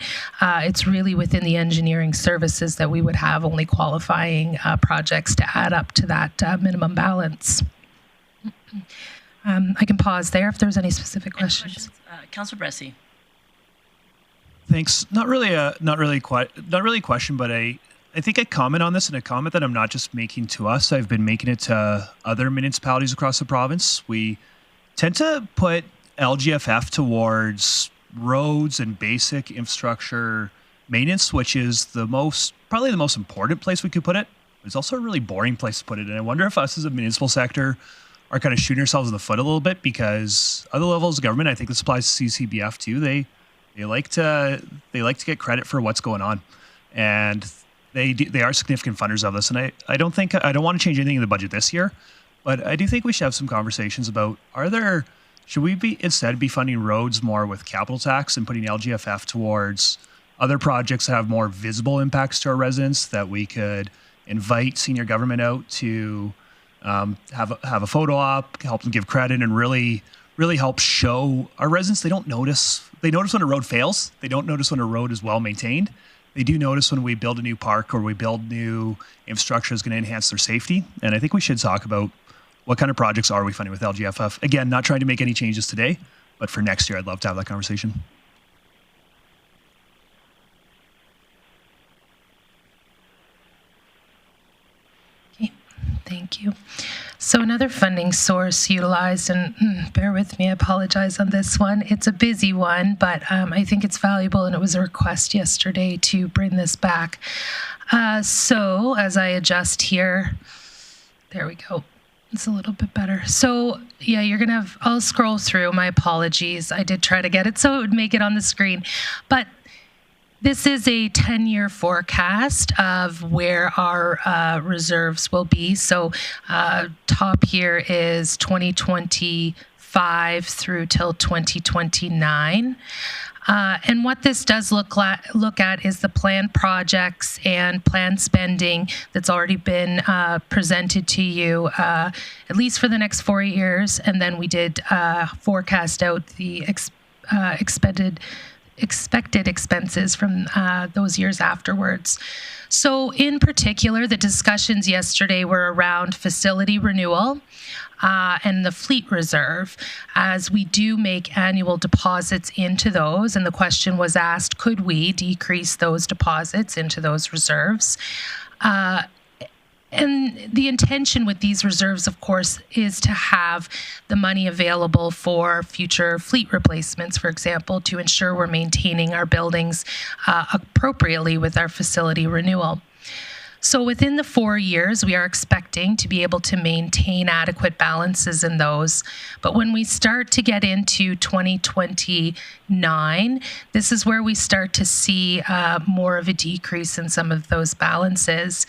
Speaker 12: it's really within the engineering services that we would have only qualifying projects to add up to that minimum balance. I can pause there if there's any specific questions.
Speaker 1: Councillor Bressie.
Speaker 5: Thanks. Not really a question, but I think I comment on this, and a comment that I'm not just making to us. I've been making it to other municipalities across the province. We tend to put LGFF towards roads and basic infrastructure maintenance, which is probably the most important place we could put it. It's also a really boring place to put it. And I wonder if us as a municipal sector are kind of shooting ourselves in the foot a little bit, because other levels of government, I think this applies to CCBF too, they like to get credit for what's going on. And they are significant funders of this, and I don't want to change anything in the budget this year, but I do think we should have some conversations about should we instead be funding roads more with capital tax and putting LGFF towards other projects that have more visible impacts to our residents, that we could invite senior government out to have a photo op, help them give credit, and really help show our residents. They notice when a road fails. They don't notice when a road is well maintained. They do notice when we build a new park or we build new infrastructure that's going to enhance their safety. And I think we should talk about what kind of projects are we funding with LGFF. Again, not trying to make any changes today, but for next year, I'd love to have that conversation.
Speaker 12: Okay, thank you. So another funding source utilized, and bear with me, I apologize on this one. It's a busy one, but I think it's valuable, and it was a request yesterday to bring this back. So as I adjust here, there we go. It's a little bit better. So yeah, I'll scroll through. My apologies. I did try to get it so it would make it on the screen. But this is a 10-year forecast of where our reserves will be. So top here is 2025 through till 2029. And what this does look at is the planned projects and planned spending that's already been presented to you, at least for the next 4 years. And then we did forecast out the expected expenses from those years afterwards. So in particular, the discussions yesterday were around facility renewal and the fleet reserve, as we do make annual deposits into those. And the question was asked, could we decrease those deposits into those reserves? And the intention with these reserves, of course, is to have the money available for future fleet replacements, for example, to ensure we're maintaining our buildings appropriately with our facility renewal. So within the 4 years, we are expecting to be able to maintain adequate balances in those. But when we start to get into 2029, this is where we start to see more of a decrease in some of those balances.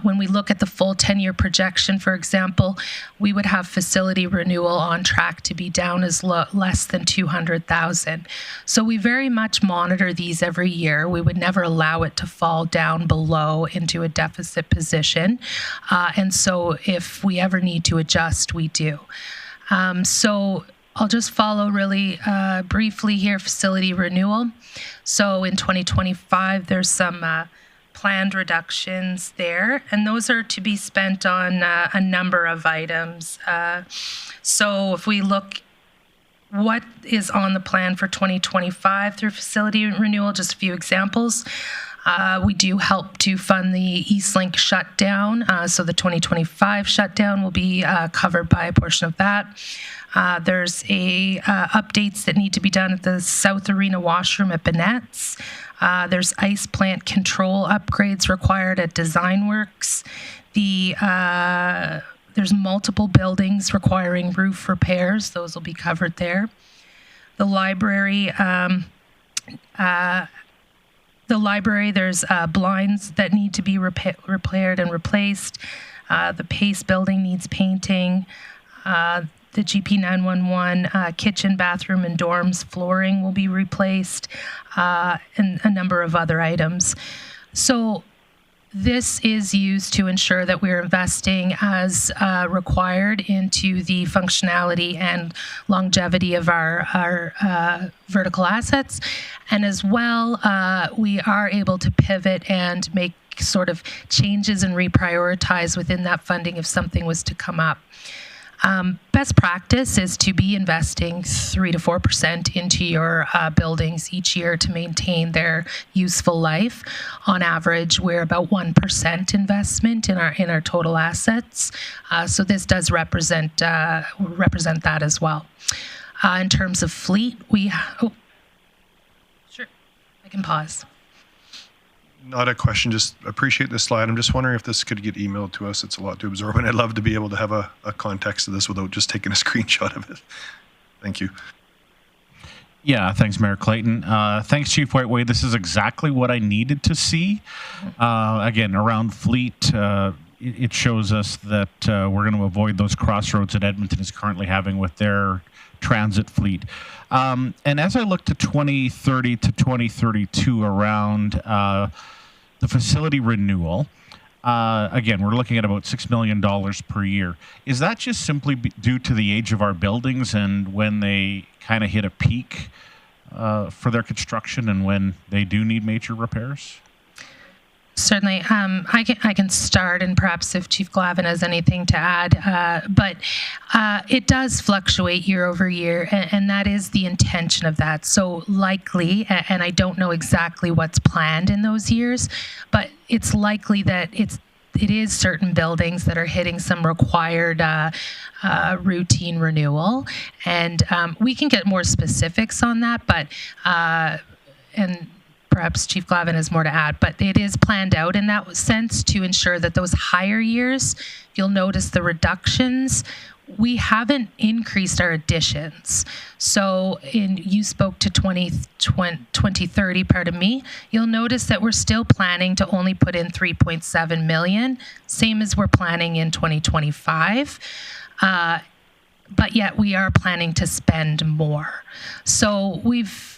Speaker 12: When we look at the full 10-year projection, for example, we would have facility renewal on track to be down as less than 200,000. So we very much monitor these every year. We would never allow it to fall down below into a deficit position. And so if we ever need to adjust, we do. So I'll just follow really briefly here, facility renewal. So in 2025, there's some planned reductions there, and those are to be spent on a number of items. So if we look what is on the plan for 2025 through facility renewal, just a few examples. We do help to fund the Eastlink shutdown, so the 2025 shutdown will be covered by a portion of that. There's updates that need to be done at the South Arena washroom at Bennett's. There's ice plant control upgrades required at Design Works. There's multiple buildings requiring roof repairs. Those will be covered there. The library, there's blinds that need to be repaired and replaced. The Pace building needs painting. The GP 911 kitchen, bathroom, and dorms flooring will be replaced, and a number of other items. So this is used to ensure that we're investing as required into the functionality and longevity of our vertical assets. And as well, we are able to pivot and make sort of changes and reprioritize within that funding if something was to come up. Best practice is to be investing 3 to 4% into your buildings each year to maintain their useful life. On average, we're about 1% investment in our total assets. So this does represent that as well. In terms of fleet, sure, I can pause.
Speaker 13: Not a question, just appreciate this slide. I'm just wondering if this could get emailed to us. It's a lot to absorb, and I'd love to be able to have a context of this without just taking a screenshot of it. Thank you.
Speaker 10: Yeah, thanks, Mayor Clayton. Thanks, Chief Whiteway. This is exactly what I needed to see. Again, around fleet, it shows us that we're going to avoid those crossroads that Edmonton is currently having with their transit fleet. And as I look to 2030 to 2032 around the facility renewal, again, we're looking at about $6 million per year. Is that just simply due to the age of our buildings and when they kind of hit a peak for their construction and when they do need major repairs?
Speaker 12: Certainly. I can start, and perhaps if Chief Glavin has anything to add, but it does fluctuate year over year, and that is the intention of that. So likely, and I don't know exactly what's planned in those years, but it's likely that it is certain buildings that are hitting some required routine renewal, and we can get more specifics on that, but and perhaps Chief Glavin has more to add, but it is planned out in that sense to ensure that those higher years, you'll notice the reductions, we haven't increased our additions. So you spoke to 2030, pardon me, you'll notice that we're still planning to only put in 3.7 million, same as we're planning in 2025. But yet we are planning to spend more. So we've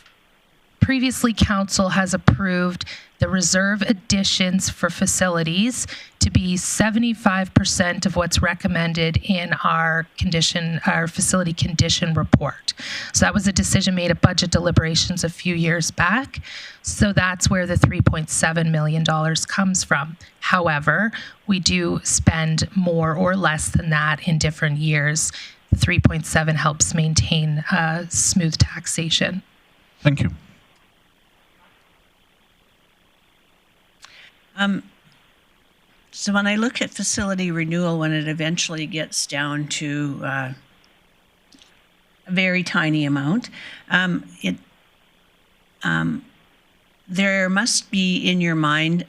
Speaker 12: previously, council has approved the reserve additions for facilities to be 75% of what's recommended in our facility condition report. So that was a decision made at budget deliberations a few years back. So that's where the $3.7 million comes from. However, we do spend more or less than that in different years. The 3.7 helps maintain smooth taxation.
Speaker 10: Thank you.
Speaker 3: So when I look at facility renewal, when it eventually gets down to a very tiny amount, there must be in your mind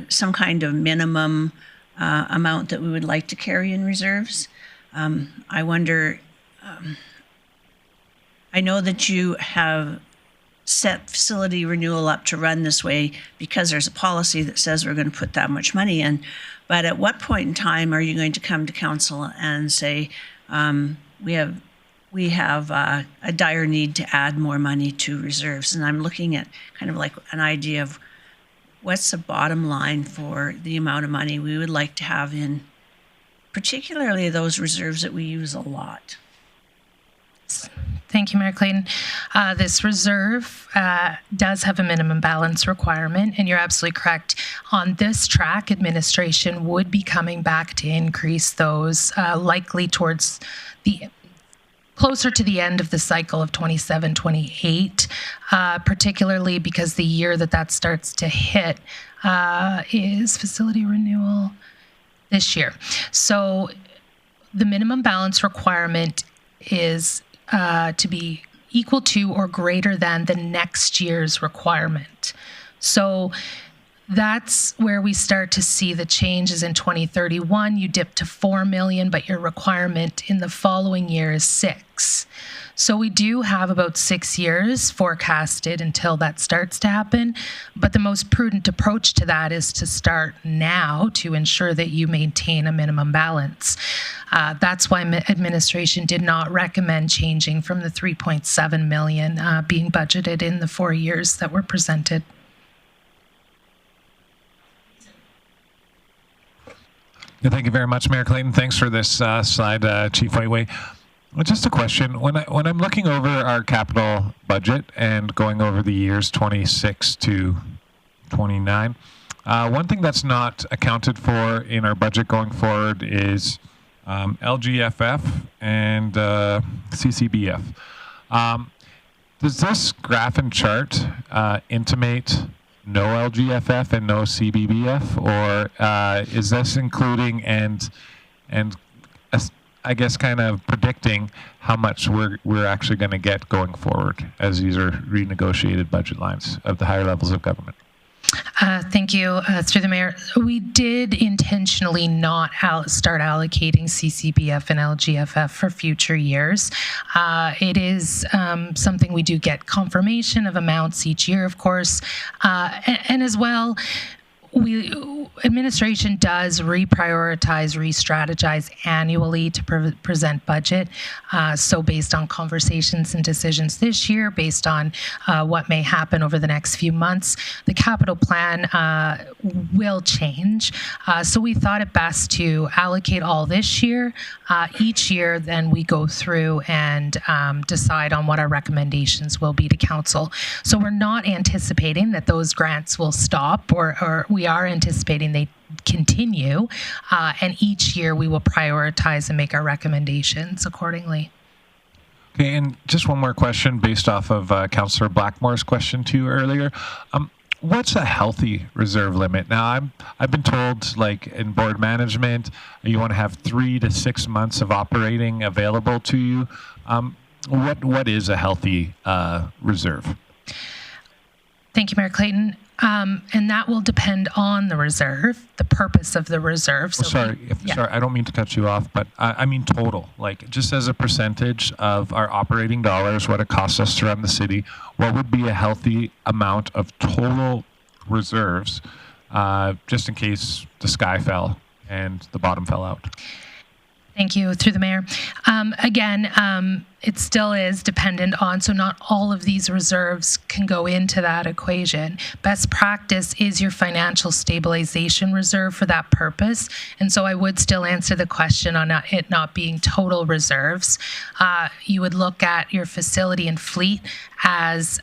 Speaker 3: some kind of minimum amount that we would like to carry in reserves. I wonder, I know that you have set facility renewal up to run this way because there's a policy that says we're going to put that much money in. But at what point in time are you going to come to council and say, we have a dire need to add more money to reserves? And I'm looking at kind of like an idea of what's the bottom line for the amount of money we would like to have in, particularly those reserves that we use a lot.
Speaker 12: Thank you, Mayor Clayton. This reserve does have a minimum balance requirement, and you're absolutely correct. On this track, administration would be coming back to increase those likely towards the closer to the end of the cycle of 27, 28, particularly because the year that starts to hit is facility renewal this year. So the minimum balance requirement is to be equal to or greater than the next year's requirement. So that's where we start to see the changes in 2031. You dip to 4 million, but your requirement in the following year is 6. So we do have about 6 years forecasted until that starts to happen. But the most prudent approach to that is to start now to ensure that you maintain a minimum balance. That's why administration did not recommend changing from the 3.7 million being budgeted in the 4 years that were presented.
Speaker 9: Yeah, thank you very much, Mayor Clayton. Thanks for this slide, Chief Whiteway. Well, just a question. When I'm looking over our capital budget and going over the years 26 to 29, one thing that's not accounted for in our budget going forward is LGFF and CCBF. Does this graph and chart intimate no LGFF and no CBBF, or is this including and I guess kind of predicting how much we're actually going to get going forward as these are renegotiated budget lines of the higher levels of government?
Speaker 12: Thank you. Through the mayor, we did intentionally not start allocating CCBF and LGFF for future years. It is something we do get confirmation of amounts each year, of course, and as well, administration does reprioritize, re-strategize annually to present budget. So based on conversations and decisions this year, based on what may happen over the next few months, the capital plan will change. So we thought it best to allocate all this year. Each year, then we go through and decide on what our recommendations will be to council. So we're not anticipating that those grants will stop, or we are anticipating they continue, and each year we will prioritize and make our recommendations accordingly.
Speaker 9: Okay, and just one more question based off of Councillor Blackmore's question to you earlier. What's a healthy reserve limit? Now, I've been told, like in board management, you want to have 3 to 6 months of operating available to you. What is a healthy reserve?
Speaker 12: Thank you, Mayor Clayton. And that will depend on the reserve, the purpose of the reserve. So
Speaker 9: sorry, I don't mean to cut you off, but I mean total, like just as a percentage of our operating dollars, what it costs us to run the city, what would be a healthy amount of total reserves, just in case the sky fell and the bottom fell out?
Speaker 12: Thank you, through the mayor. Again, it still is dependent on, so not all of these reserves can go into that equation. Best practice is your financial stabilization reserve for that purpose. And so I would still answer the question on it not being total reserves. You would look at your facility and fleet as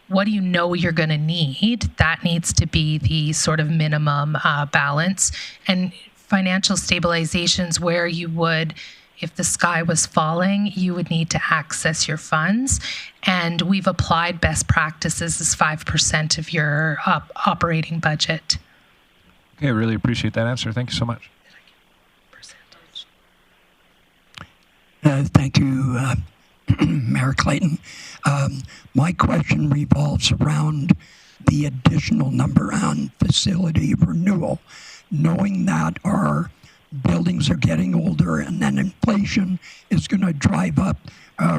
Speaker 12: what do you know you're going to need? That needs to be the sort of minimum balance. And financial stabilizations where you would, if the sky was falling, you would need to access your funds. And we've applied best practices as 5% of your operating budget.
Speaker 9: Okay, I really appreciate that answer. Thank you so much.
Speaker 4: Thank you, Mayor Clayton. My question revolves around the additional number on facility renewal. Knowing that our buildings are getting older and then inflation is going to drive up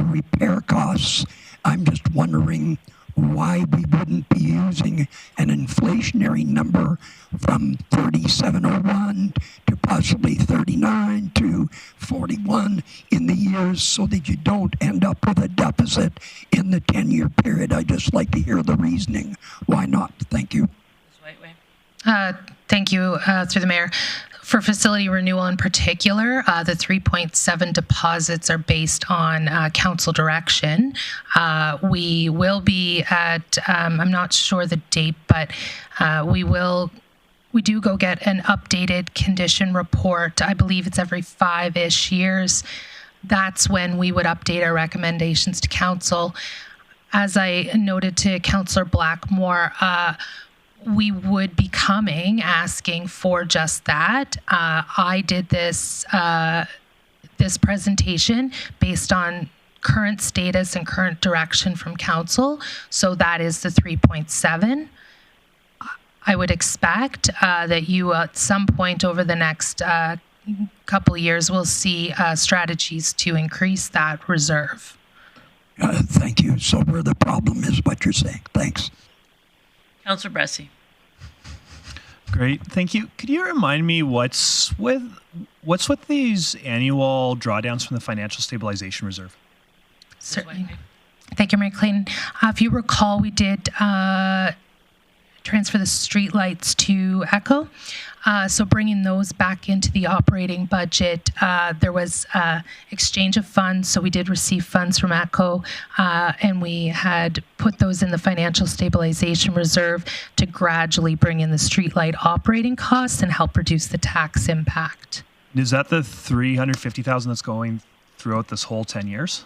Speaker 4: repair costs, I'm just wondering why we wouldn't be using an inflationary number from 3701 to possibly 39 to 41 in the years so that you don't end up with a deficit in the 10-year period. I'd just like to hear the reasoning. Why not? Thank you.
Speaker 12: Thank you, through the mayor. For facility renewal in particular, the 3.7 deposits are based on council direction. We will be at, I'm not sure the date, but we do go get an updated condition report. I believe it's every 5-ish years. That's when we would update our recommendations to council. As I noted to Councillor Blackmore, we would be asking for just that. I did this presentation based on current status and current direction from council. So that is the 3.7. I would expect that you at some point over the next couple of years will see strategies to increase that reserve.
Speaker 4: Thank you. So where the problem is what you're saying. Thanks.
Speaker 1: Councillor Bressie.
Speaker 5: Great, thank you. Could you remind me what's with these annual drawdowns from the Financial Stabilization Reserve?
Speaker 12: Certainly. Thank you, Mayor Clayton. If you recall, we did transfer the street lights to ECHO. So bringing those back into the operating budget, there was exchange of funds. So we did receive funds from ECHO, and we had put those in the Financial Stabilization Reserve to gradually bring in the streetlight operating costs and help reduce the tax impact.
Speaker 5: Is that the $350,000 that's going throughout this whole 10 years?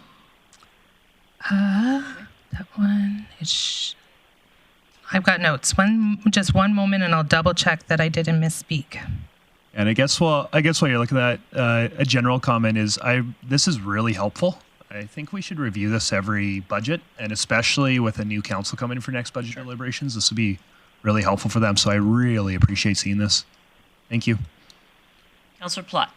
Speaker 12: That one is. I've got notes. Just one moment, and I'll double check that I didn't misspeak.
Speaker 5: And I guess while you're looking at a general comment is, this is really helpful. I think we should review this every budget, and especially with a new council coming in for next budget deliberations, this would be really helpful for them. So I really appreciate seeing this. Thank you.
Speaker 1: Councillor Plott.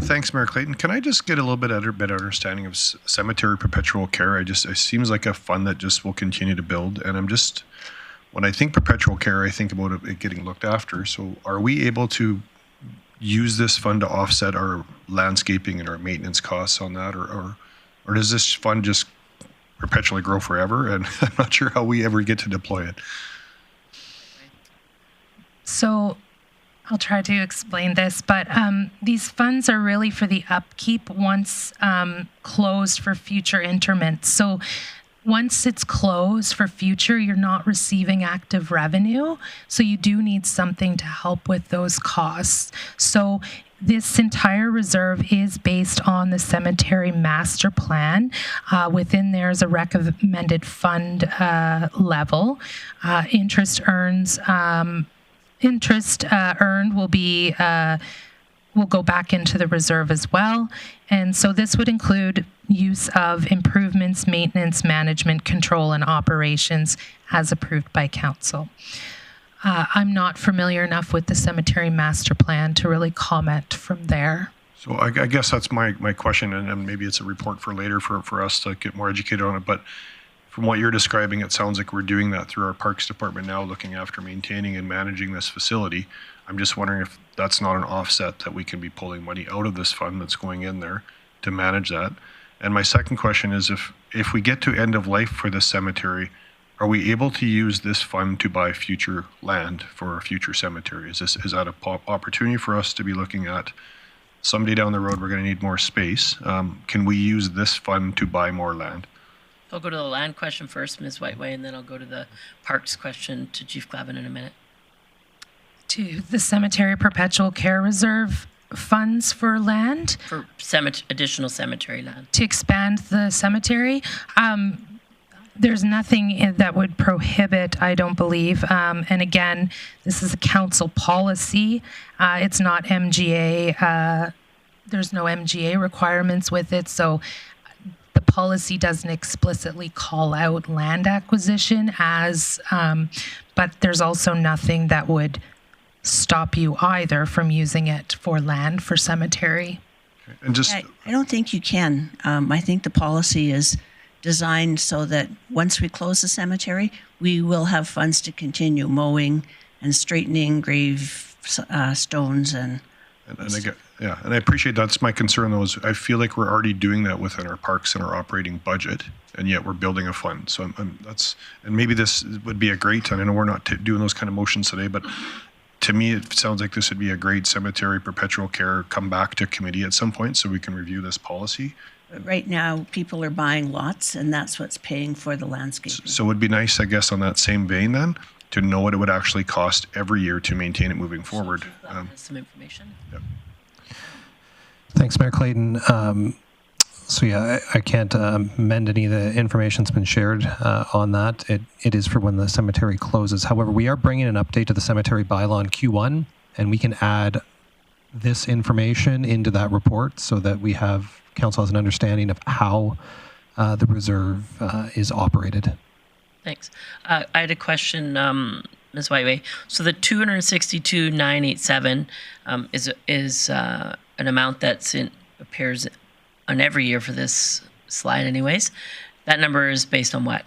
Speaker 13: Thanks, Mayor Clayton. Can I just get a little bit better understanding of cemetery perpetual care? It seems like a fund that just will continue to build. And when I think perpetual care, I think about it getting looked after. So are we able to use this fund to offset our landscaping and our maintenance costs on that? Or does this fund just perpetually grow forever? And I'm not sure how we ever get to deploy it.
Speaker 12: So I'll try to explain this, but these funds are really for the upkeep once closed for future interments. So once it's closed for future, you're not receiving active revenue. So you do need something to help with those costs. So this entire reserve is based on the cemetery master plan. Within there is a recommended fund level. Interest earned will go back into the reserve as well. And so this would include use of improvements, maintenance, management, control, and operations as approved by council. I'm not familiar enough with the cemetery master plan to really comment from there.
Speaker 13: So I guess that's my question, and maybe it's a report for later for us to get more educated on it. But from what you're describing, it sounds like we're doing that through our Parks Department now, looking after maintaining and managing this facility. I'm just wondering if that's not an offset that we can be pulling money out of this fund that's going in there to manage that. And my second question is, if we get to end of life for this cemetery, are we able to use this fund to buy future land for a future cemetery? Is that a opportunity for us to be looking at someday down the road, we're going to need more space. Can we use this fund to buy more land?
Speaker 1: I'll go to the land question first, Ms. Whiteway, and then I'll go to the parks question to Chief Glavin in a minute.
Speaker 12: To the Cemetery Perpetual Care Reserve funds for land?
Speaker 1: For additional cemetery land.
Speaker 12: To expand the cemetery? There's nothing that would prohibit, I don't believe. And again, this is a council policy. It's not MGA. There's no MGA requirements with it. So the policy doesn't explicitly call out land acquisition as, but there's also nothing that would stop you either from using it for land for cemetery.
Speaker 13: And just,
Speaker 3: I don't think you can. I think the policy is designed so that once we close the cemetery, we will have funds to continue mowing and straightening grave stones and
Speaker 13: I get, yeah, and I appreciate that's my concern though, is I feel like we're already doing that within our parks and our operating budget, and yet we're building a fund. So that's, and maybe this would be a great, and I know we're not doing those kind of motions today, but to me, it sounds like this would be a great cemetery perpetual care come back to committee at some point so we can review this policy.
Speaker 3: But right now, people are buying lots, and that's what's paying for the landscaping.
Speaker 13: So it would be nice, I guess, on that same vein then, to know what it would actually cost every year to maintain it moving forward.
Speaker 1: Some information.
Speaker 13: Yep.
Speaker 2: Thanks, Mayor Clayton. So yeah, I can't amend any of the information that's been shared on that. It is for when the cemetery closes. However, we are bringing an update to the cemetery bylaw in Q1, and we can add this information into that report so that we have council has an understanding of how the reserve is operated.
Speaker 1: Thanks. I had a question, Ms. Whiteway. So the 262,987 is an amount that's appears on every year for this slide, anyways. That number is based on what?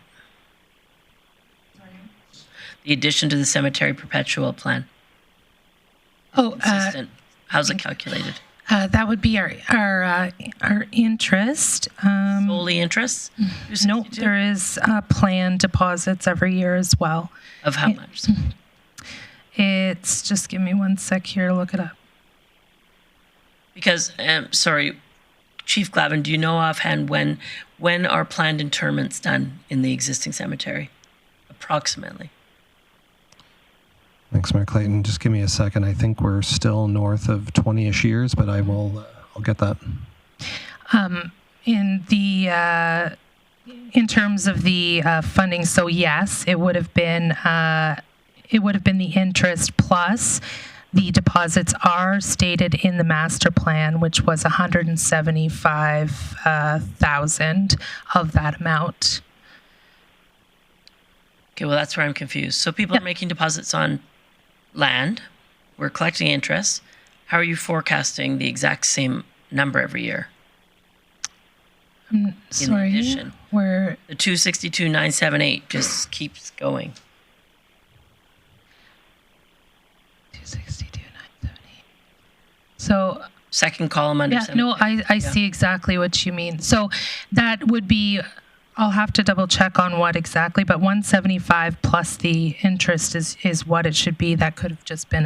Speaker 1: The addition to the cemetery perpetual plan.
Speaker 12: Oh,
Speaker 1: consistent. How's it calculated?
Speaker 12: That would be our interest.
Speaker 1: Solely interest?
Speaker 12: No, there is planned deposits every year as well.
Speaker 1: Of how much?
Speaker 12: It's, just give me 1 sec here to look it up.
Speaker 1: Because, sorry, Chief Glavin, do you know offhand when are planned interments done in the existing cemetery? Approximately.
Speaker 2: Thanks, Mayor Clayton. Just give me a second. I think we're still north of 20-ish years, but I'll get that.
Speaker 12: In terms of the funding, so yes, it would have been the interest plus the deposits are stated in the master plan, which was 175,000 of that amount.
Speaker 1: Okay, well, that's where I'm confused. So people are making deposits on land. We're collecting interest. How are you forecasting the exact same number every year?
Speaker 12: Sorry,
Speaker 1: in addition,
Speaker 12: where
Speaker 1: the 262,978 just keeps going.
Speaker 12: 262,978. So
Speaker 1: second column under.
Speaker 12: Yeah, no, I see exactly what you mean. So that would be. I'll have to double check on what exactly, but 175 plus the interest is what it should be. That could have just been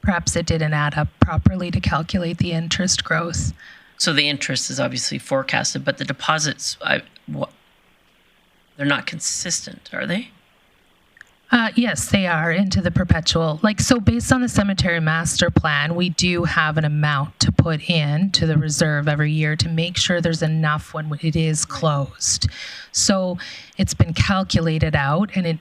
Speaker 12: perhaps it didn't add up properly to calculate the interest growth.
Speaker 1: So the interest is obviously forecasted, but the deposits, they're not consistent, are they?
Speaker 12: Yes, they are into the perpetual. So based on the cemetery master plan, we do have an amount to put in to the reserve every year to make sure there's enough when it is closed. So it's been calculated out, and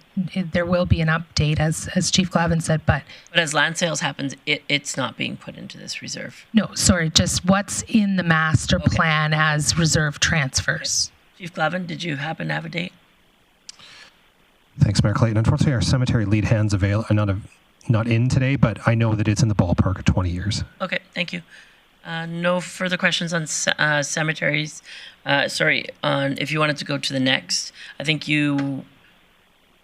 Speaker 12: there will be an update, as Chief Glavin said, but
Speaker 1: as land sales happens, it's not being put into this reserve.
Speaker 12: No, sorry, just what's in the master plan as reserve transfers.
Speaker 1: Okay. Chief Glavin, did you happen to have a date?
Speaker 2: Thanks, Mayor Clayton. Unfortunately, our cemetery lead hands are not in today, but I know that it's in the ballpark of 20 years.
Speaker 1: Okay, thank you. No further questions on cemeteries. If you wanted to go to the next. I think you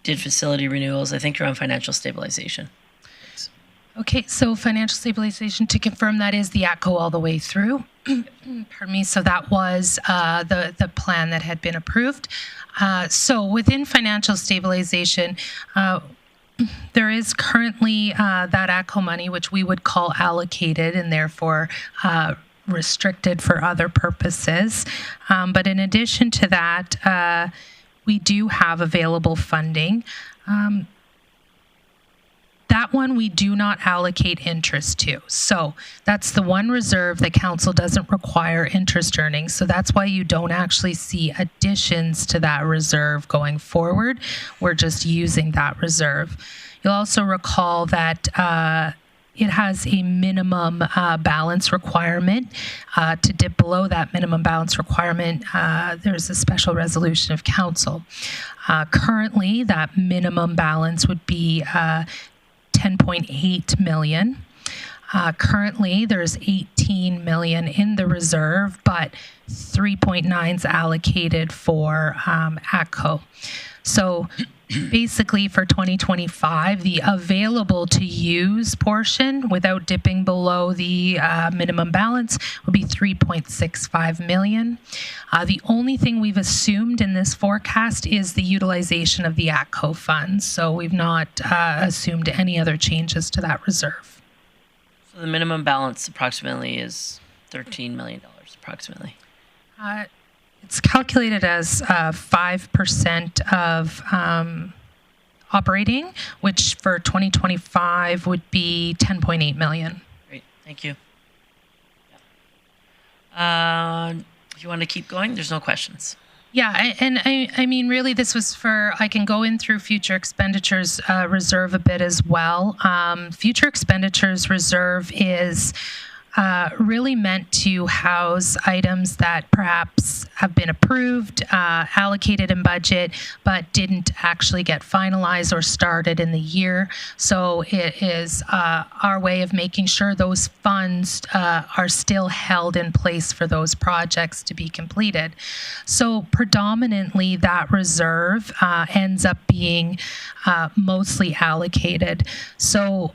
Speaker 1: did facility renewals. I think you're on financial stabilization.
Speaker 12: Okay, so financial stabilization, to confirm, that is the ATCO all the way through. Pardon me. So that was the plan that had been approved. So within financial stabilization, there is currently that ATCO money, which we would call allocated and therefore restricted for other purposes. But in addition to that, we do have available funding. That one we do not allocate interest to. So that's the one reserve that council doesn't require interest earnings. So that's why you don't actually see additions to that reserve going forward. We're just using that reserve. You'll also recall that it has a minimum balance requirement. To dip below that minimum balance requirement, there's a special resolution of council. Currently, that minimum balance would be 10.8 million. Currently, there's 18 million in the reserve, but 3.9 is allocated for ATCO. So basically for 2025, the available to use portion without dipping below the minimum balance would be 3.65 million. The only thing we've assumed in this forecast is the utilization of the ATCO funds. So we've not assumed any other changes to that reserve.
Speaker 1: So the minimum balance approximately is $13 million, approximately.
Speaker 12: It's calculated as 5% of operating, which for 2025 would be 10.8 million.
Speaker 1: Great, thank you. If you want to keep going, there's no questions.
Speaker 12: Yeah, and I mean, really, this was for, I can go in through Future Expenditures Reserve a bit as well. Future Expenditures Reserve is really meant to house items that perhaps have been approved, allocated in budget, but didn't actually get finalized or started in the year. So it is our way of making sure those funds are still held in place for those projects to be completed. So predominantly that reserve ends up being mostly allocated. So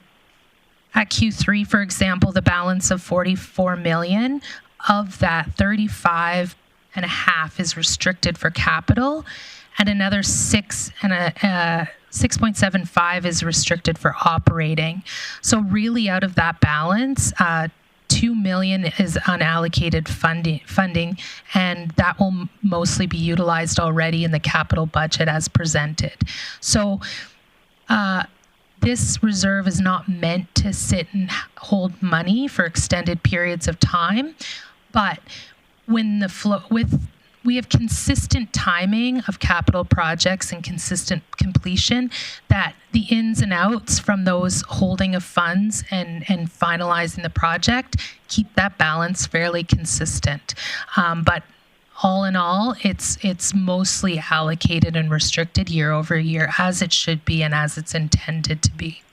Speaker 12: at Q3, for example, the balance of 44 million, of that 35.5 is restricted for capital, and another 6.75 is restricted for operating. So really out of that balance, 2 million is unallocated funding, and that will mostly be utilized already in the capital budget as presented. So this reserve is not meant to sit and hold money for extended periods of time, but when we have consistent timing of capital projects and consistent completion, that the ins and outs from those holding of funds and finalizing the project keep that balance fairly consistent. But all in all, it's mostly allocated and restricted year over year, as it should be and as it's intended to be.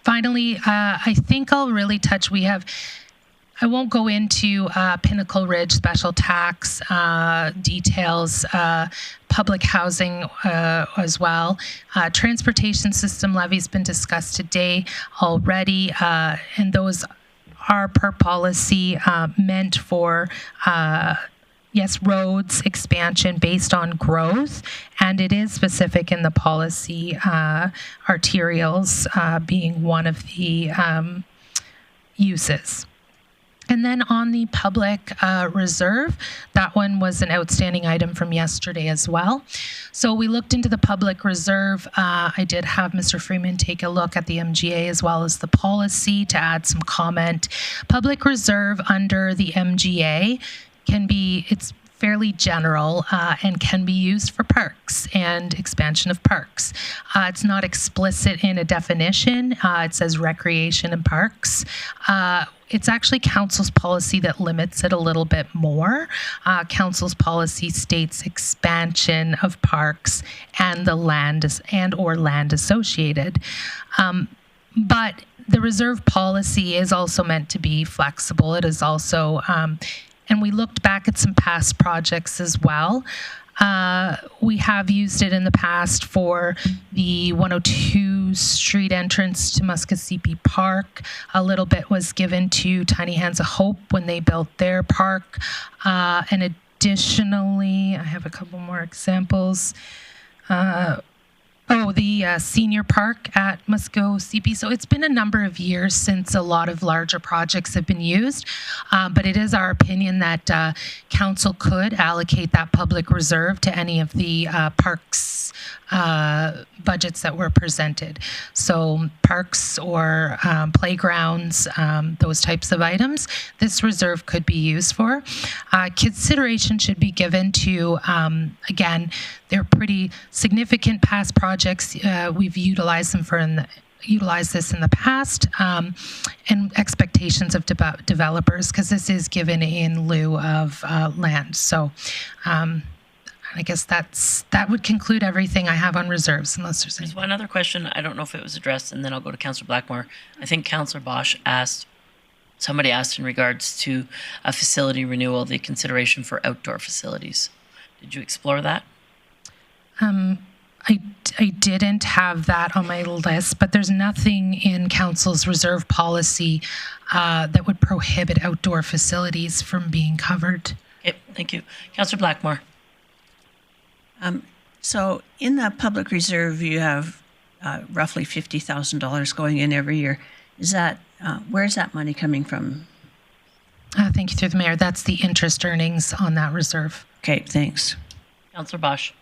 Speaker 12: Finally, I think I'll really touch, I won't go into Pinnacle Ridge special tax details, public housing as well. Transportation system levy's been discussed today already, and those are per policy meant for, yes, roads expansion based on growth, and it is specific in the policy, arterials being one of the uses. And then on the public reserve, that one was an outstanding item from yesterday as well. So we looked into the public reserve. I did have Mr. Freeman take a look at the MGA as well as the policy to add some comment. Public reserve under the MGA it's fairly general and can be used for parks and expansion of parks. It's not explicit in a definition. It says recreation and parks. It's actually council's policy that limits it a little bit more. Council's policy states expansion of parks and the land or land associated. But the reserve policy is also meant to be flexible. It is also, and we looked back at some past projects as well. We have used it in the past for the 102 street entrance to Muskogee Park. A little bit was given to Tiny Hands of Hope when they built their park. And additionally, I have a couple more examples. The senior park at Muskogee. So it's been a number of years since a lot of larger projects have been used, but it is our opinion that council could allocate that public reserve to any of the parks budgets that were presented. So parks or playgrounds, those types of items, this reserve could be used for. Consideration should be given to, again, they're pretty significant past projects. We've utilized them utilized this in the past, and expectations of developers, because this is given in lieu of land. So I guess that would conclude everything I have on reserves, unless there's
Speaker 1: There's one other question. I don't know if it was addressed, and then I'll go to Councillor Blackmore. I think Councillor Bosch somebody asked in regards to a facility renewal, the consideration for outdoor facilities. Did you explore that?
Speaker 12: I didn't have that on my list, but there's nothing in council's reserve policy that would prohibit outdoor facilities from being covered.
Speaker 1: Okay, thank you. Councillor Blackmore.
Speaker 3: So in the public reserve, you have roughly $50,000 going in every year. Is that where's that money coming from?
Speaker 12: Thank you, through the mayor. That's the interest earnings on that reserve.
Speaker 3: Okay, thanks.
Speaker 1: Councillor Bosch.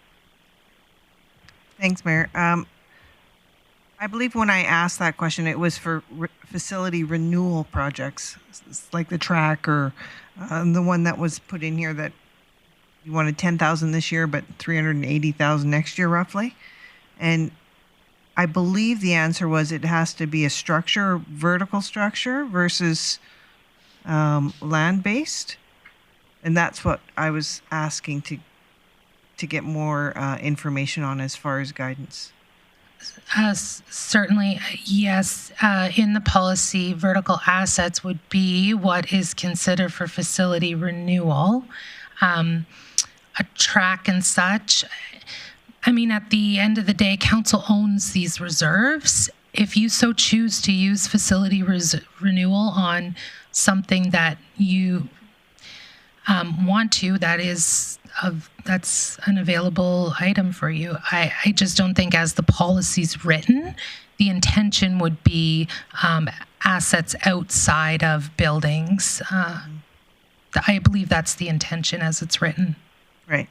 Speaker 8: Thanks, Mayor. I believe when I asked that question, it was for facility renewal projects, it's like the track or the one that was put in here that you wanted 10,000 this year, but 380,000 next year, roughly. And I believe the answer was it has to be a structure, vertical structure versus land-based. And that's what I was asking to get more information on as far as guidance.
Speaker 12: Certainly, yes. In the policy, vertical assets would be what is considered for facility renewal. A track and such. I mean, at the end of the day, council owns these reserves. If you so choose to use facility renewal on something that you want to, that's an available item for you. I just don't think, as the policy's written, the intention would be assets outside of buildings. I believe that's the intention as it's written.
Speaker 8: Right.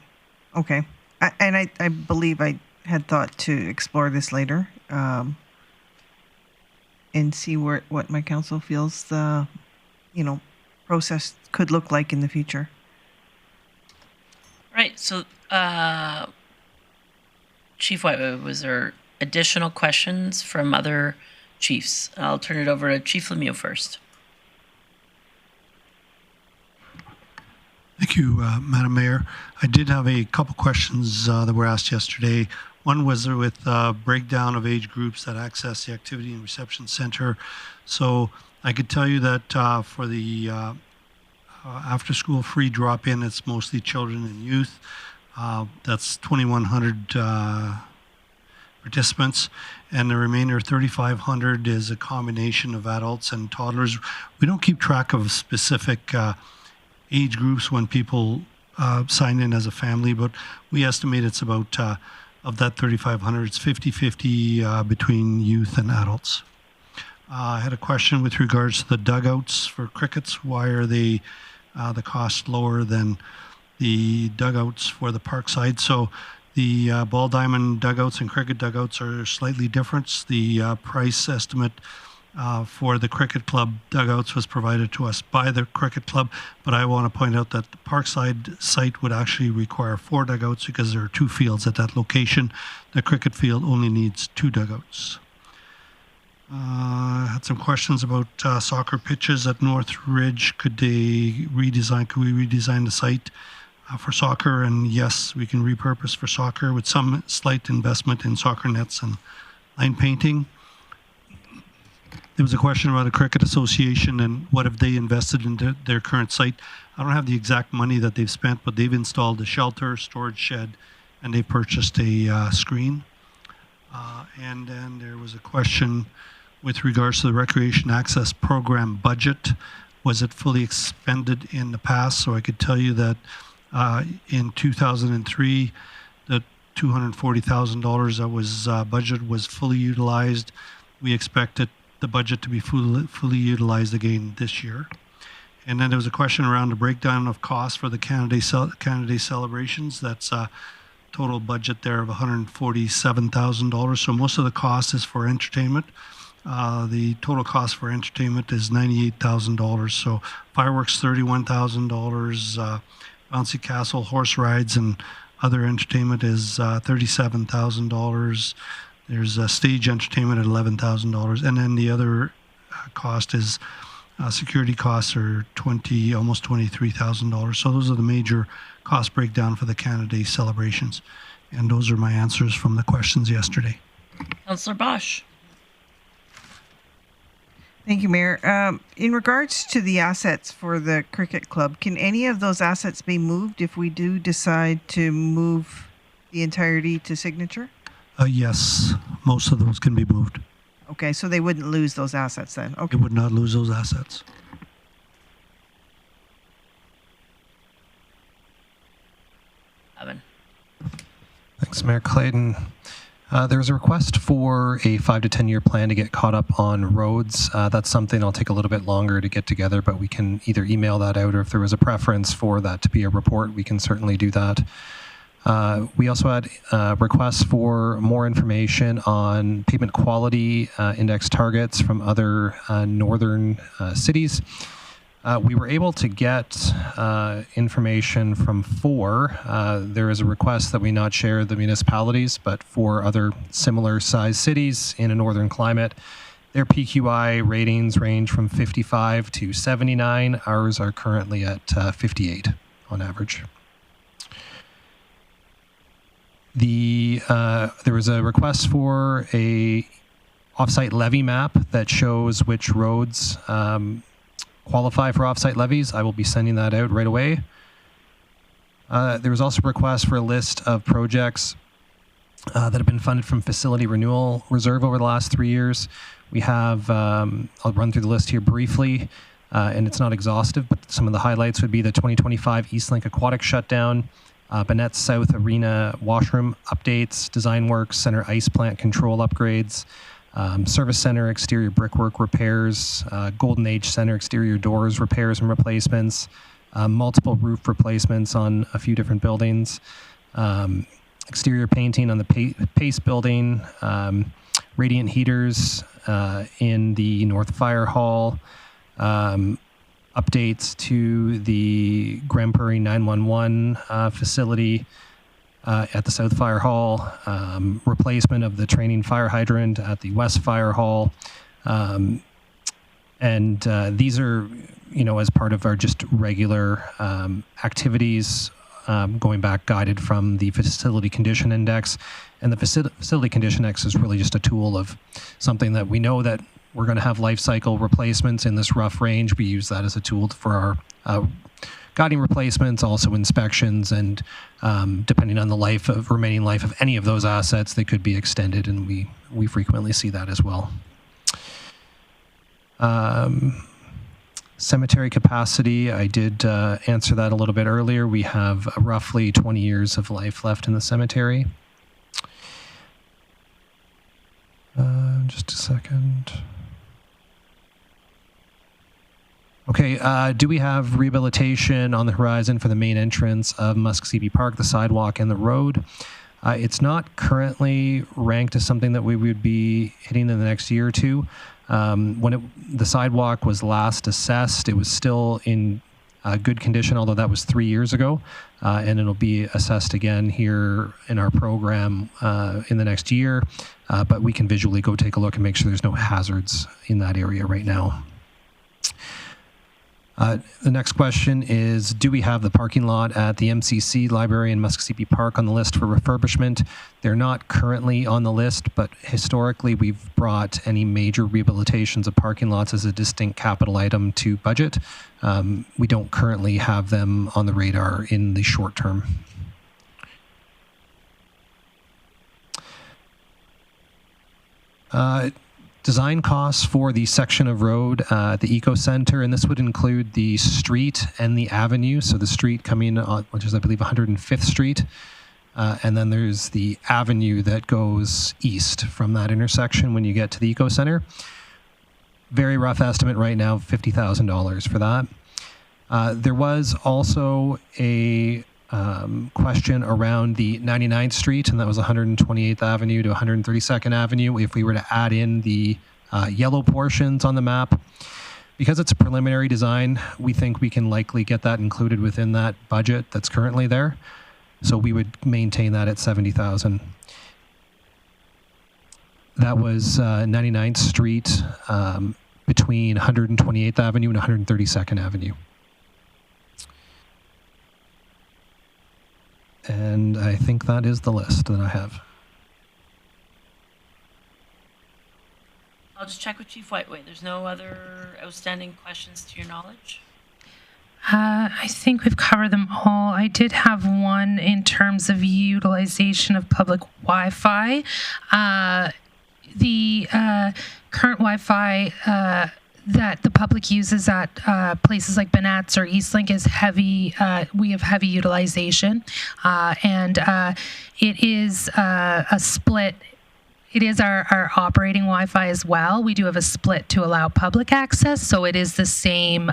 Speaker 8: Okay. I believe I had thought to explore this later and see what my council feels the process could look like in the future.
Speaker 1: Right. So, Chief Whitewood, was there additional questions from other chiefs? I'll turn it over to Chief Lemieux first.
Speaker 6: Thank you, Madam Mayor. I did have a couple questions that were asked yesterday. One was with breakdown of age groups that access the Activity and Reception Center. So I could tell you that for the after-school free drop-in, it's mostly children and youth. That's 2,100 participants, and the remainder 3,500 is a combination of adults and toddlers. We don't keep track of specific age groups when people sign in as a family, but we estimate it's about, of that 3,500, it's 50-50 between youth and adults. I had a question with regards to the dugouts for crickets. Why are they the cost lower than the dugouts for the Parkside? So the ball diamond dugouts and cricket dugouts are slightly different. The price estimate for the cricket club dugouts was provided to us by the cricket club, but I want to point out that the Parkside site would actually require 4 dugouts because there are 2 fields at that location. The cricket field only needs 2 dugouts. I had some questions about soccer pitches at North Ridge. Could we redesign the site for soccer? And yes, we can repurpose for soccer with some slight investment in soccer nets and line painting. There was a question about a cricket association and what have they invested in their current site. I don't have the exact money that they've spent, but they've installed a shelter, storage shed, and they've purchased a screen. And then there was a question with regards to the Recreation Access Program budget. Was it fully expended in the past? So I could tell you that in 2003, the $240,000 that was budgeted was fully utilized. We expect the budget to be fully utilized again this year. And then there was a question around the breakdown of costs for the Canada Day celebrations. That's a total budget there of $147,000. So most of the cost is for entertainment. The total cost for entertainment is $98,000. So fireworks, $31,000. Bouncy castle, horse rides, and other entertainment is $37,000. There's stage entertainment at $11,000, and then the other cost is security costs are almost $23,000. So those are the major cost breakdown for the Canada Day celebrations, and those are my answers from the questions yesterday.
Speaker 1: Councillor Bosch.
Speaker 8: Thank you, Mayor. In regards to the assets for the cricket club, can any of those assets be moved if we do decide to move the entirety to Signature?
Speaker 6: Yes, most of those can be moved.
Speaker 8: Okay, so they wouldn't lose those assets then. Okay.
Speaker 6: It would not lose those assets.
Speaker 1: Evan.
Speaker 2: Thanks, Mayor Clayton. There was a request for a 5 to 10 year plan to get caught up on roads. That's something I'll take a little bit longer to get together, but we can either email that out, or if there was a preference for that to be a report, we can certainly do that. We also had requests for more information on pavement quality index targets from other northern cities. We were able to get information from 4. There is a request that we not share the municipalities, but for other similar sized cities in a northern climate, their PQI ratings range from 55 to 79. Ours are currently at 58 on average. There was a request for a offsite levy map that shows which roads qualify for offsite levies. I will be sending that out right away. There was also a request for a list of projects that have been funded from Facility Renewal Reserve over the last 3 years. We have, I'll run through the list here briefly, and it's not exhaustive, but some of the highlights would be the 2025 Eastlink Aquatic shutdown, Bennett South Arena washroom updates, design works, center ice plant control upgrades, Service Center exterior brickwork repairs, Golden Age Center exterior doors repairs and replacements, multiple roof replacements on a few different buildings, exterior painting on the Pace building, radiant heaters in the North Fire Hall, updates to the Grande Prairie 911 facility at the South Fire Hall, replacement of the training fire hydrant at the West Fire Hall. And these are, as part of our just regular activities, going back guided from the Facility Condition Index. And the Facility Condition Index is really just a tool of something that we know that we're going to have life cycle replacements in this rough range. We use that as a tool for our guiding replacements, also inspections, and depending on the remaining life of any of those assets, they could be extended, and we frequently see that as well. Cemetery capacity, I did answer that a little bit earlier. We have roughly 20 years of life left in the cemetery. Just a second. Okay, do we have rehabilitation on the horizon for the main entrance of Muscogee Park, the sidewalk and the road? It's not currently ranked as something that we would be hitting in the next year or two. When the sidewalk was last assessed, it was still in good condition, although that was 3 years ago, and it'll be assessed again here in our program in the next year, but we can visually go take a look and make sure there's no hazards in that area right now. The next question is, do we have the parking lot at the MCC Library and Muscogee Park on the list for refurbishment? They're not currently on the list, but historically we've brought any major rehabilitations of parking lots as a distinct capital item to budget. We don't currently have them on the radar in the short term. Design costs for the section of road at the Eco Center, and this would include the street and the avenue. So the street coming on, which is I believe 105th Street, and then there's the avenue that goes east from that intersection when you get to the Eco Center. Very rough estimate right now, $50,000 for that. There was also a question around the 99th Street, and that was 128th Avenue to 132nd Avenue. If we were to add in the yellow portions on the map, because it's a preliminary design, we think we can likely get that included within that budget that's currently there. So we would maintain that at $70,000. That was 99th Street between 128th Avenue and 132nd Avenue. And I think that is the list that I have.
Speaker 1: I'll just check with Chief Whiteway. There's no other outstanding questions to your knowledge?
Speaker 12: I think we've covered them all. I did have one in terms of utilization of public Wi-Fi. The current Wi-Fi that the public uses at places like Banats or Eastlink is heavy. We have heavy utilization, and it is a split. It is our operating Wi-Fi as well. We do have a split to allow public access, so it is the same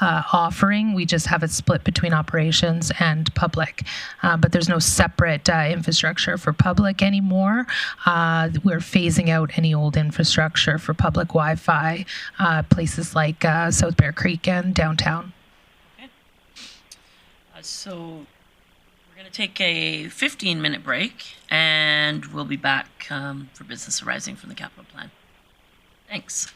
Speaker 12: offering. We just have it split between operations and public, but there's no separate infrastructure for public anymore. We're phasing out any old infrastructure for public Wi-Fi, places like South Bear Creek and downtown.
Speaker 1: Okay. So we're going to take a 15-minute break, and we'll be back for business arising from the capital plan. Thanks.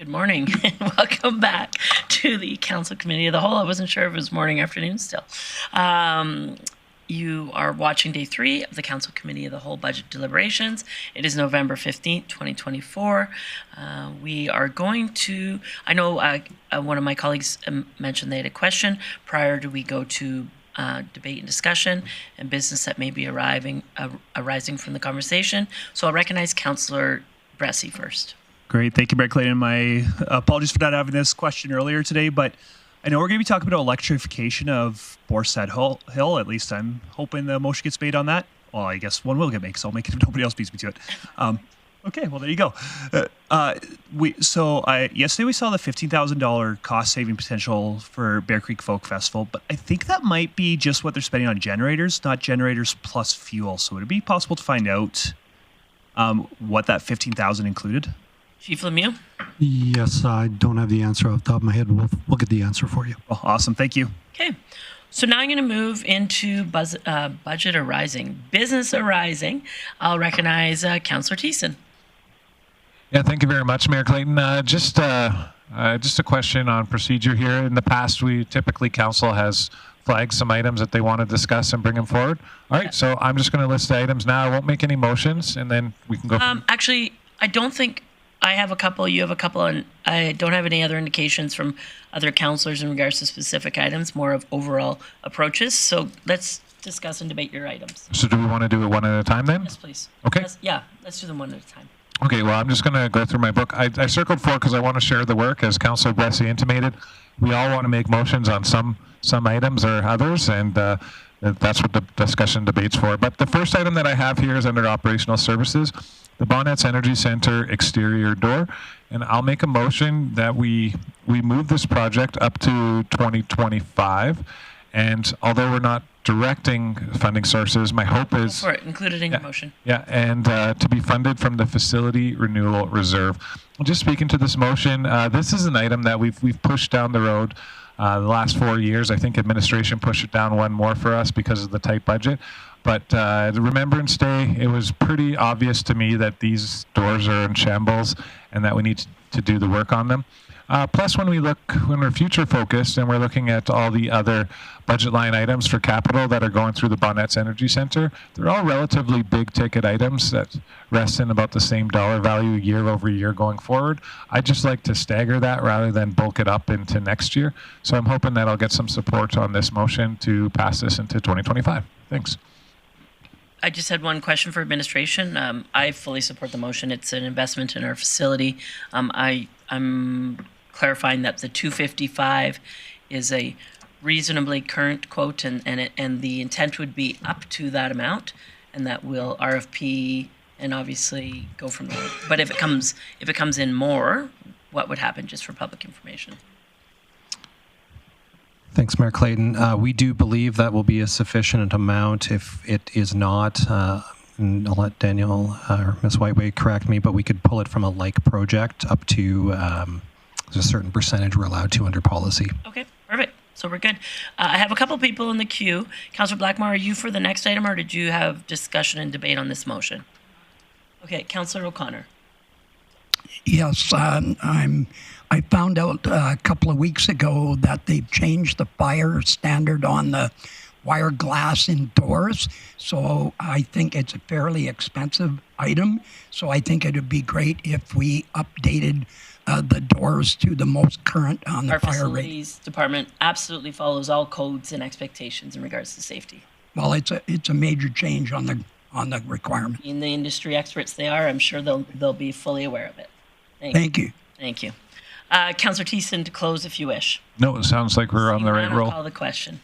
Speaker 1: morning and welcome back to the Council Committee of the Whole. I wasn't sure if it was morning, afternoon still. You are watching day 3 of the Council Committee of the Whole budget deliberations. It is November 15th, 2024. We are going to, I know one of my colleagues mentioned they had a question prior to we go to debate and discussion and business that may be arising from the conversation. So I'll recognize Councillor Bressie first.
Speaker 5: Great. Thank you, Mayor Clayton. My apologies for not having this question earlier today, but I know we're going to be talking about electrification of Borstaad Hill. At least I'm hoping the motion gets made on that. Well, I guess one will get made, so I'll make it if nobody else beats me to it. Okay, well, there you go. Yesterday we saw the $15,000 cost-saving potential for Bear Creek Folk Festival, but I think that might be just what they're spending on generators, not generators plus fuel. So would it be possible to find out what that $15,000 included?
Speaker 1: Chief Lemieux?
Speaker 6: Yes, I don't have the answer off the top of my head. We'll get the answer for you.
Speaker 5: Well, awesome. Thank you.
Speaker 1: Okay. So now I'm going to move into budget arising, business arising. I'll recognize Councillor Thiessen.
Speaker 9: Yeah, thank you very much, Mayor Clayton. Just a question on procedure here. In the past, council has flagged some items that they want to discuss and bring them forward. All right, so I'm just going to list the items now. I won't make any motions, and then we can go.
Speaker 1: Actually, I don't think I have a couple, you have a couple, and I don't have any other indications from other councillors in regards to specific items, more of overall approaches. So let's discuss and debate your items.
Speaker 9: So do we want to do it one at a time then?
Speaker 1: Yes, please.
Speaker 9: Okay.
Speaker 1: Let's do them one at a time.
Speaker 9: Okay, well, I'm just going to go through my book. I circled 4 because I want to share the work. As Councillor Bressie intimated, we all want to make motions on some items or others, and that's what the discussion debate's for. But the first item that I have here is under operational services, the Bonnets Energy Center exterior door. And I'll make a motion that we move this project up to 2025. And although we're not directing funding sources, my hope is...
Speaker 1: Go for it. Include it in your motion.
Speaker 9: Yeah, and to be funded from the Facility Renewal Reserve. Just speaking to this motion, this is an item that we've pushed down the road the last 4 years. I think administration pushed it down one more for us because of the tight budget. But the Remembrance Day, it was pretty obvious to me that these doors are in shambles and that we need to do the work on them. Plus, when we're future focused and we're looking at all the other budget line items for capital that are going through the Bonnets Energy Center, they're all relatively big ticket items that rest in about the same dollar value year over year going forward. I just like to stagger that rather than bulk it up into next year. So I'm hoping that I'll get some support on this motion to pass this into 2025. Thanks.
Speaker 1: I just had one question for administration. I fully support the motion. It's an investment in our facility. I'm clarifying that the 255 is a reasonably current quote, and the intent would be up to that amount, and that will RFP and obviously go from there. But if it comes in more, what would happen, just for public information?
Speaker 2: Thanks, Mayor Clayton. We do believe that will be a sufficient amount. If it is not, and I'll let Daniel or Ms. Whiteway correct me, but we could pull it from a like project up to there's a certain percentage we're allowed to under policy.
Speaker 1: Okay, perfect. So we're good. I have a couple people in the queue. Councillor Blackmore, are you for the next item, or did you have discussion and debate on this motion? Okay, Councillor O'Connor.
Speaker 4: Yes, I found out a couple of weeks ago that they've changed the fire standard on the wire glass indoors. So I think it's a fairly expensive item. So I think it would be great if we updated the doors to the most current on the
Speaker 1: Our
Speaker 4: fire rate.
Speaker 1: facilities department absolutely follows all codes and expectations in regards to safety.
Speaker 4: Well, it's a major change on the requirement.
Speaker 1: In the industry experts they are, I'm sure they'll be fully aware of it.
Speaker 4: Thank you.
Speaker 1: Thank you. Councillor Thiessen, to close if you wish.
Speaker 9: No, it sounds like we're on the right roll.
Speaker 1: I'll call the question.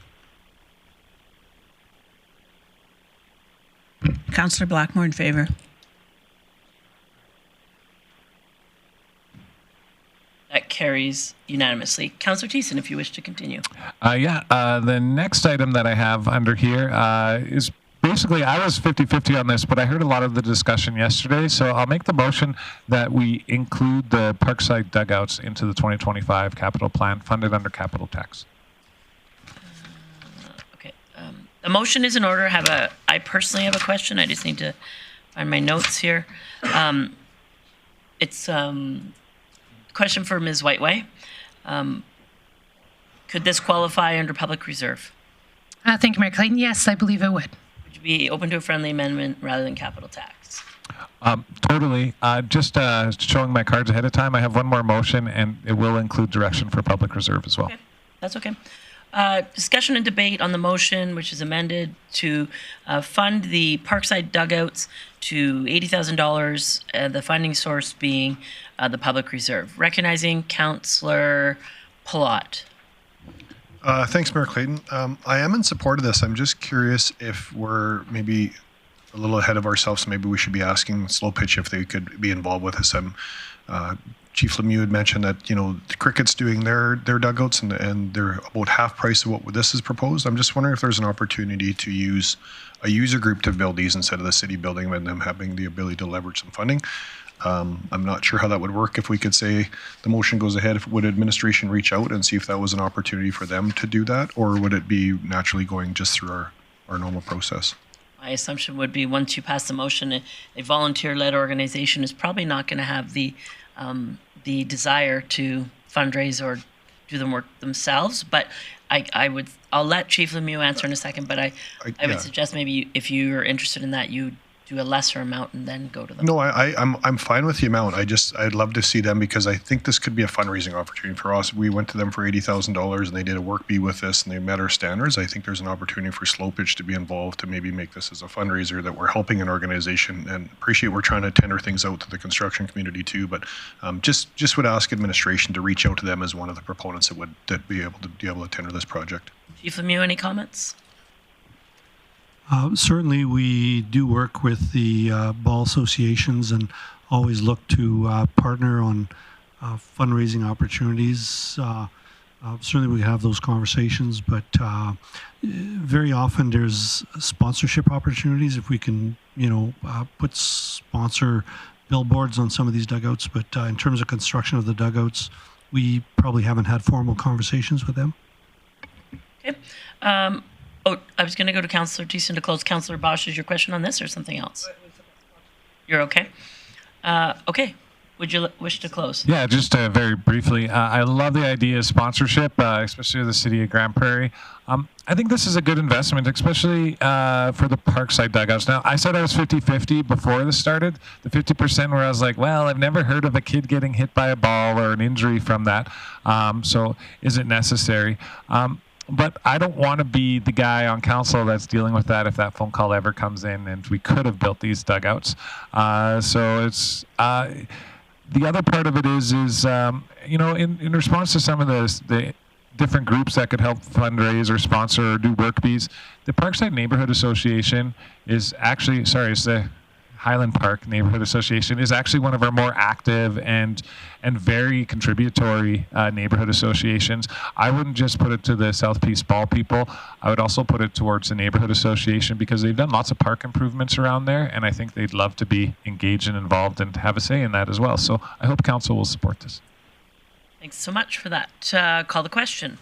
Speaker 3: Councillor Blackmore in favour.
Speaker 1: That carries unanimously. Councillor Thiessen, if you wish to continue.
Speaker 9: The next item that I have under here is basically, I was 50-50 on this, but I heard a lot of the discussion yesterday, so I'll make the motion that we include the Parkside Dugouts into the 2025 capital plan, funded under capital tax.
Speaker 1: Okay. The motion is in order. I personally have a question. I just need to find my notes here. It's question for Ms. Whiteway. Could this qualify under public reserve?
Speaker 12: Thank you, Mayor Clayton. Yes, I believe it would.
Speaker 1: Would you be open to a friendly amendment rather than capital tax?
Speaker 9: Totally. Just showing my cards ahead of time, I have one more motion, and it will include direction for public reserve as well.
Speaker 1: Okay, that's okay. Discussion and debate on the motion, which is amended to fund the Parkside Dugouts to $80,000, the funding source being the public reserve. Recognizing Councillor Palat.
Speaker 13: Thanks, Mayor Clayton. I am in support of this. I'm just curious if we're maybe a little ahead of ourselves. Maybe we should be asking Slow Pitch if they could be involved with us. Chief Lemieux had mentioned that, you know, the Cricket's doing their dugouts and they're about half price of what this is proposed. I'm just wondering if there's an opportunity to use a user group to build these instead of the city building and them having the ability to leverage some funding. I'm not sure how that would work. If we could say the motion goes ahead, would administration reach out and see if that was an opportunity for them to do that, or would it be naturally going just through our normal process?
Speaker 1: My assumption would be once you pass the motion, a volunteer-led organization is probably not going to have the desire to fundraise or do the work themselves. But I'll let Chief Lemieux answer in a second. But I would suggest maybe if you're interested in that, you do a lesser amount and then go to them.
Speaker 13: No, I'm fine with the amount. I'd love to see them because I think this could be a fundraising opportunity for us. We went to them for $80,000 and they did a work bee with this and they met our standards. I think there's an opportunity for Slow Pitch to be involved to maybe make this as a fundraiser that we're helping an organization, and appreciate we're trying to tender things out to the construction community too. But just would ask administration to reach out to them as one of the proponents that would be able to tender this project.
Speaker 1: Chief Lemieux, any comments?
Speaker 6: Certainly, we do work with the ball associations and always look to partner on fundraising opportunities. Certainly, we have those conversations, but very often there's sponsorship opportunities if we can, put sponsor billboards on some of these dugouts. But in terms of construction of the dugouts, we probably haven't had formal conversations with them.
Speaker 1: Okay. I was going to go to Councillor Thiessen to close. Councillor Bosch, is your question on this or something else? You're okay? Okay. Would you wish to close?
Speaker 9: Yeah, just very briefly. I love the idea of sponsorship, especially the city of Grande Prairie. I think this is a good investment, especially for the Parkside Dugouts. Now, I said I was 50-50 before this started. The 50% where I was like, well, I've never heard of a kid getting hit by a ball or an injury from that. So is it necessary? But I don't want to be the guy on council that's dealing with that if that phone call ever comes in and we could have built these dugouts. So it's the other part of it is in response to some of the different groups that could help fundraise or sponsor or do work bees, the Parkside Neighborhood Association is actually, it's the Highland Park Neighborhood Association is actually one of our more active and very contributory neighborhood associations. I wouldn't just put it to the South Peace Ball people. I would also put it towards the neighborhood association because they've done lots of park improvements around there, and I think they'd love to be engaged and involved and have a say in that as well. So I hope council will support this.
Speaker 1: Thanks so much for that. Call the question.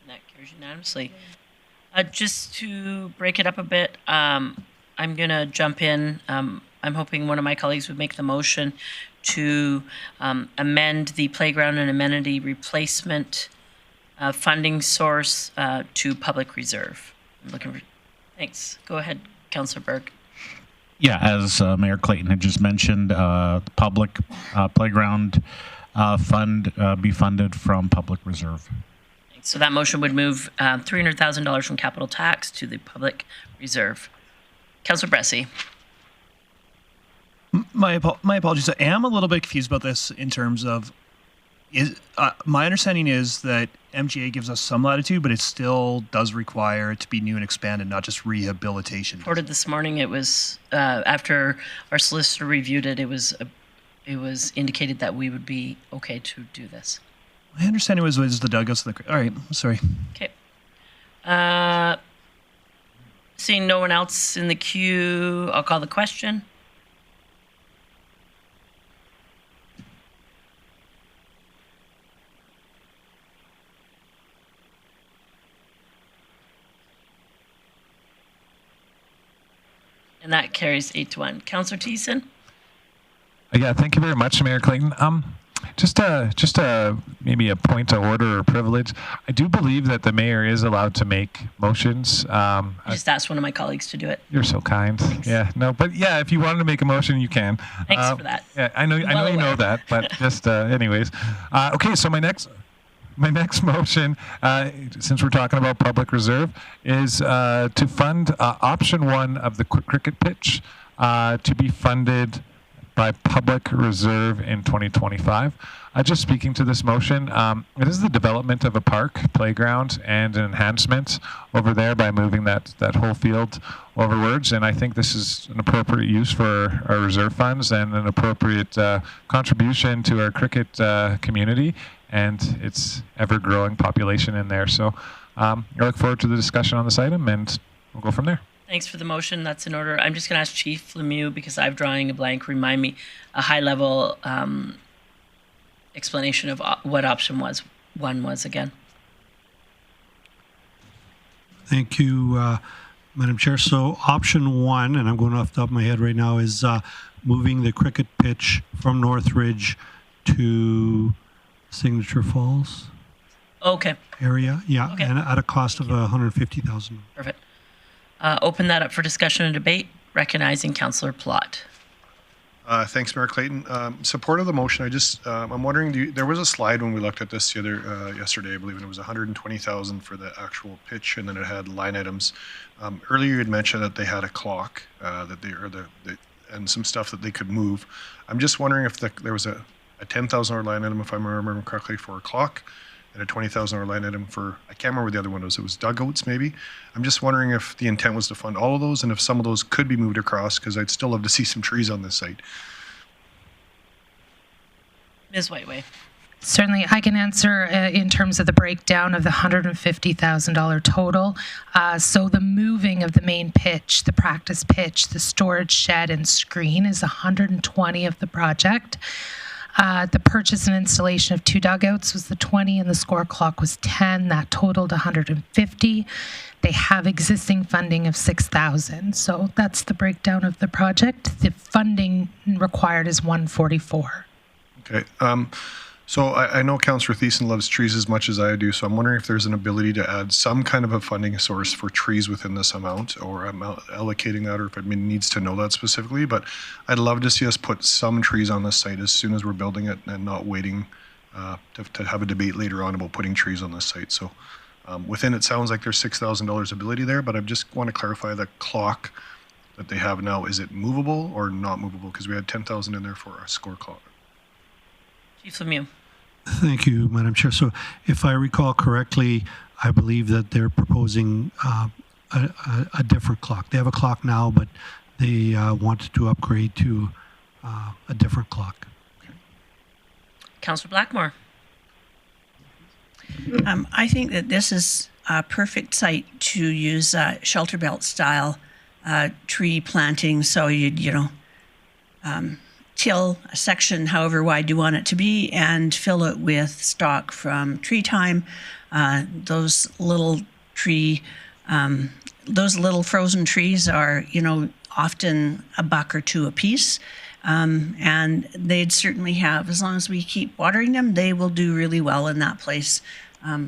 Speaker 1: That carries unanimously. Just to break it up a bit, I'm going to jump in. I'm hoping one of my colleagues would make the motion to amend the playground and amenity replacement funding source to public reserve. I'm looking for. Thanks. Go ahead, Councillor Berg.
Speaker 10: Yeah, as Mayor Clayton had just mentioned, the public playground fund be funded from public reserve.
Speaker 1: So that motion would move $300,000 from capital tax to the public reserve. Councillor Bressie.
Speaker 5: My apologies. I am a little bit confused about this in terms of my understanding is that MGA gives us some latitude, but it still does require it to be new and expanded, not just rehabilitation.
Speaker 1: Reported this morning, it was after our solicitor reviewed it. It was indicated that we would be okay to do this.
Speaker 5: My understanding was the dugouts. All right, sorry.
Speaker 1: Okay. Seeing no one else in the queue, I'll call the question. And that carries 8-1. Councillor Thiessen?
Speaker 9: Yeah, thank you very much, Mayor Clayton. Just maybe a point of order or privilege. I do believe that the mayor is allowed to make motions.
Speaker 1: I just asked one of my colleagues to do it.
Speaker 9: You're so kind.
Speaker 1: Thanks.
Speaker 9: Yeah, no, but yeah, if you wanted to make a motion, you can.
Speaker 1: Thanks for that.
Speaker 9: Yeah, I know you know that, but just anyways. Okay, so my next motion, since we're talking about public reserve, is to fund option 1 of the cricket pitch to be funded by public reserve in 2025. Just speaking to this motion, it is the development of a park, playground, and an enhancement over there by moving that whole field overwards. And I think this is an appropriate use for our reserve funds and an appropriate contribution to our cricket community and its ever-growing population in there. So I look forward to the discussion on this item, and we'll go from there.
Speaker 1: Thanks for the motion. That's in order. I'm just going to ask Chief Lemieux, because I'm drawing a blank, remind me a high-level explanation of what option 1 was again.
Speaker 6: Thank you, Madam Chair. So option 1, and I'm going off the top of my head right now, is moving the cricket pitch from Northridge to Signature Falls
Speaker 1: Okay,
Speaker 6: area. Yeah,
Speaker 1: Okay.
Speaker 6: and at a cost of $150,000.
Speaker 1: perfect. Open that up for discussion and debate, recognizing Councillor Plott.
Speaker 13: Thanks, Mayor Clayton. Support of the motion. I'm wondering, there was a slide when we looked at this yesterday, I believe, and it was $120,000 for the actual pitch, and then it had line items. Earlier, you had mentioned that they had a clock and some stuff that they could move. I'm just wondering if there was a $10,000 line item, if I remember correctly, for a clock, and a $20,000 line item for, I can't remember what the other one was. It was dugouts, maybe. I'm just wondering if the intent was to fund all of those, and if some of those could be moved across, because I'd still love to see some trees on this site.
Speaker 1: Ms. Whiteway.
Speaker 12: Certainly, I can answer in terms of the breakdown of the $150,000 total. So the moving of the main pitch, the practice pitch, the storage shed and screen is $120 of the project. The purchase and installation of 2 dugouts was the 20, and the score clock was 10. That totaled 150. They have existing funding of 6,000. So that's the breakdown of the project. The funding required is 144.
Speaker 13: Okay. So I know Councillor Thiessen loves trees as much as I do, so I'm wondering if there's an ability to add some kind of a funding source for trees within this amount, or allocating that, or if it needs to know that specifically. But I'd love to see us put some trees on this site as soon as we're building it, and not waiting to have a debate later on about putting trees on this site. So within it sounds like there's $6,000 ability there, but I just want to clarify the clock that they have now. Is it movable or not movable? Because we had 10,000 in there for a score clock.
Speaker 1: Chief Lemieux.
Speaker 6: Thank you, Madam Chair. So if I recall correctly, I believe that they're proposing a different clock. They have a clock now, but they wanted to upgrade to a different clock.
Speaker 1: Councillor Blackmore.
Speaker 3: I think that this is a perfect site to use shelter belt style tree planting. So till a section however wide you want it to be and fill it with stock from tree time. Those little frozen trees are, often $1 or $2 a piece. And they'd certainly have, as long as we keep watering them, they will do really well in that place.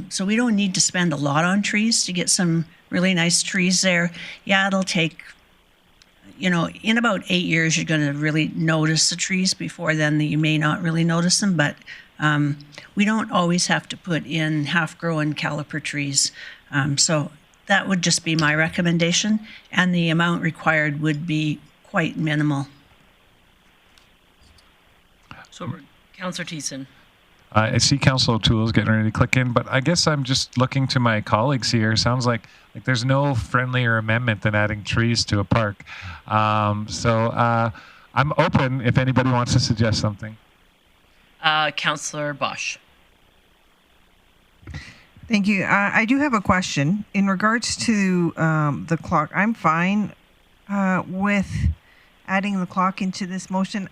Speaker 3: So we don't need to spend a lot on trees to get some really nice trees there. Yeah, it'll take, in about 8 years, you're going to really notice the trees. Before then, you may not really notice them, but we don't always have to put in half-grown caliper trees. So that would just be my recommendation, and the amount required would be quite minimal.
Speaker 1: So, Councillor Thiessen.
Speaker 9: I see Councillor O'Toole's getting ready to click in, but I guess I'm just looking to my colleagues here. Sounds like there's no friendlier amendment than adding trees to a park. So I'm open if anybody wants to suggest something.
Speaker 1: Councillor Bosch.
Speaker 8: Thank you. I do have a question in regards to the clock. I'm fine with adding the clock into this motion.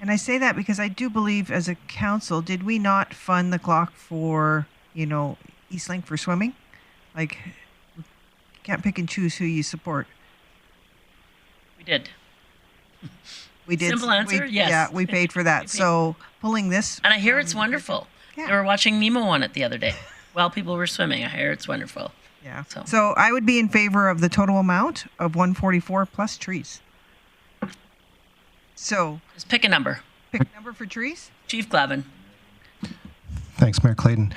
Speaker 8: And I say that because I do believe as a council, did we not fund the clock for, Eastlink for swimming? You can't pick and choose who you support.
Speaker 1: We did.
Speaker 8: We did.
Speaker 1: Simple answer, yes.
Speaker 8: Yeah, we paid for that. So pulling this.
Speaker 1: And I hear it's wonderful.
Speaker 8: Yeah.
Speaker 1: They were watching Nemo on it the other day while people were swimming. I hear it's wonderful.
Speaker 8: Yeah.
Speaker 1: So.
Speaker 8: So I would be in favor of the total amount of 144 plus trees. So
Speaker 1: Just pick a number.
Speaker 8: pick a number for trees.
Speaker 1: Chief Glavin.
Speaker 2: Thanks, Mayor Clayton.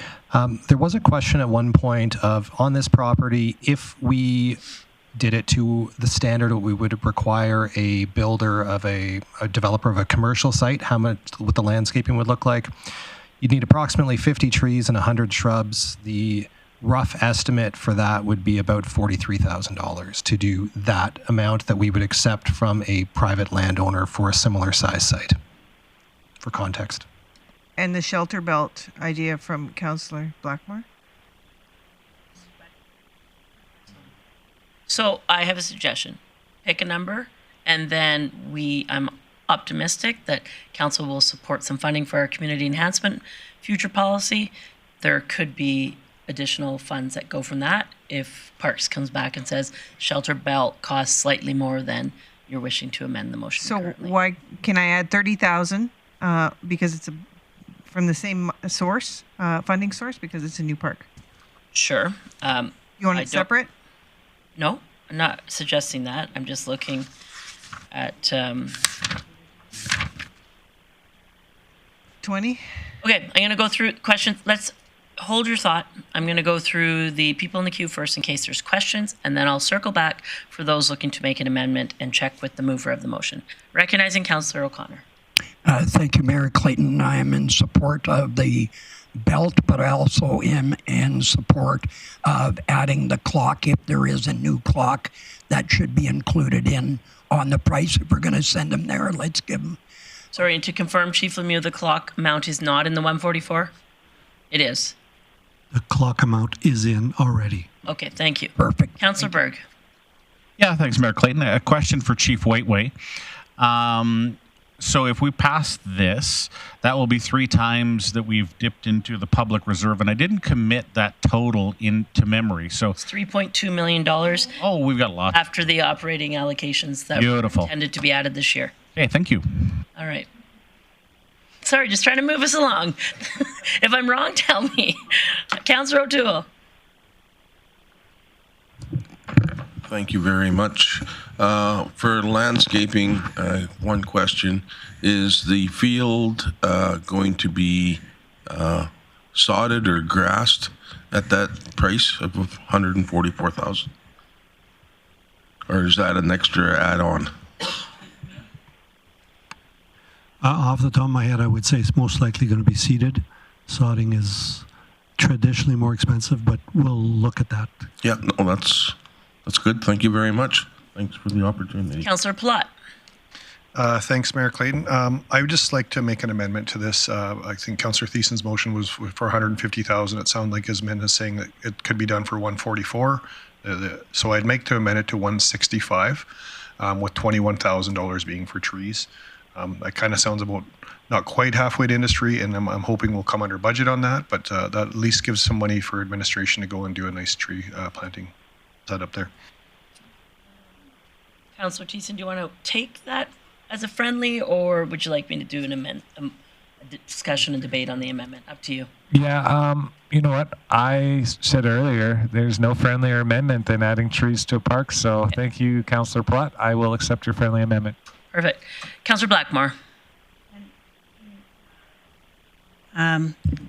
Speaker 2: There was a question at one point of, on this property, if we did it to the standard we would require a builder of a developer of a commercial site, how much what the landscaping would look like. You'd need approximately 50 trees and 100 shrubs. The rough estimate for that would be about $43,000 to do that amount that we would accept from a private landowner for a similar size site, for context.
Speaker 8: And the shelter belt idea from Councillor Blackmore.
Speaker 1: So I have a suggestion. Pick a number, and then I'm optimistic that council will support some funding for our community enhancement future policy. There could be additional funds that go from that if Parks comes back and says shelter belt costs slightly more than you're wishing to amend the motion.
Speaker 8: So
Speaker 1: currently.
Speaker 8: why can I add 30,000 because it's from the same source, funding source, because it's a new park?
Speaker 1: Sure.
Speaker 8: You want
Speaker 1: I
Speaker 8: it
Speaker 1: don't-
Speaker 8: separate?
Speaker 1: No, I'm not suggesting that. I'm just looking at.
Speaker 8: 20?
Speaker 1: Okay, I'm going to go through questions. Let's hold your thought. I'm going to go through the people in the queue first in case there's questions, and then I'll circle back for those looking to make an amendment and check with the mover of the motion. Recognizing Councillor O'Connor.
Speaker 4: Thank you, Mayor Clayton. I am in support of the belt, but I also am in support of adding the clock. If there is a new clock, that should be included in on the price. If we're going to send them there, let's give them.
Speaker 1: Sorry, and to confirm, Chief Lemieux, the clock amount is not in the 144? It is.
Speaker 6: The clock amount is in already.
Speaker 1: Okay, thank you.
Speaker 4: Perfect.
Speaker 1: Councillor Berg.
Speaker 10: Yeah, thanks, Mayor Clayton. A question for Chief Waitway. So if we pass this, that will be 3 times that we've dipped into the public reserve, and I didn't commit that total into memory. So
Speaker 1: It's $3.2 million
Speaker 10: oh, we've got lots.
Speaker 1: after the operating allocations that
Speaker 10: Beautiful.
Speaker 1: were intended to be added this year.
Speaker 10: Okay, thank you.
Speaker 1: All right. Sorry, just trying to move us along. If I'm wrong, tell me. Councillor O'Toole.
Speaker 11: Thank you very much. For landscaping, one question. Is the field going to be sodded or grassed at that price of $144,000? Or is that an extra add-on?
Speaker 6: Off the top of my head, I would say it's most likely going to be seeded. Sodding is traditionally more expensive, but we'll look at that.
Speaker 11: Yeah, no, that's good. Thank you very much. Thanks for the opportunity.
Speaker 1: Councillor Palat.
Speaker 13: Thanks, Mayor Clayton. I would just like to make an amendment to this. I think Councillor Thiessen's motion was for $150,000. It sounded like his amendment is saying that it could be done for $144. So I'd make to amend it to $165, with $21,000 being for trees. That kind of sounds about not quite halfway to industry, and I'm hoping we'll come under budget on that, but that at least gives some money for administration to go and do a nice tree planting setup there.
Speaker 1: Councillor Thiessen, do you want to take that as a friendly, or would you like me to do a discussion and debate on the amendment? Up to you.
Speaker 9: Yeah, you know what? I said earlier, there's no friendlier amendment than adding trees to a park. So thank you, Councillor Platt. I will accept your friendly amendment.
Speaker 1: Perfect. Councillor Blackmore.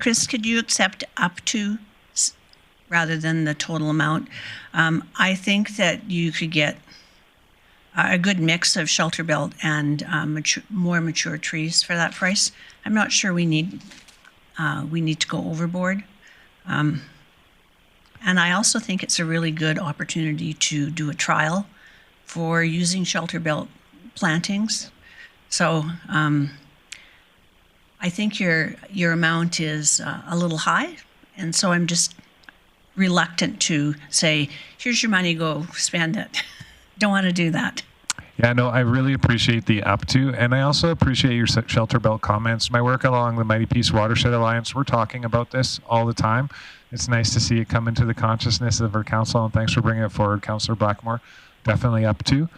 Speaker 3: Chris, could you accept up to rather than the total amount? I think that you could get a good mix of shelter belt and more mature trees for that price. I'm not sure we need to go overboard. And I also think it's a really good opportunity to do a trial for using shelter belt plantings. So I think your amount is a little high, and so I'm just reluctant to say, here's your money, go spend it. Don't want to do that.
Speaker 9: Yeah, no, I really appreciate the up to, and I also appreciate your shelter belt comments. My work along the Mighty Peace Watershed Alliance, we're talking about this all the time. It's nice to see it come into the consciousness of our council, and thanks for bringing it forward, Councillor Blackmore. Definitely up to.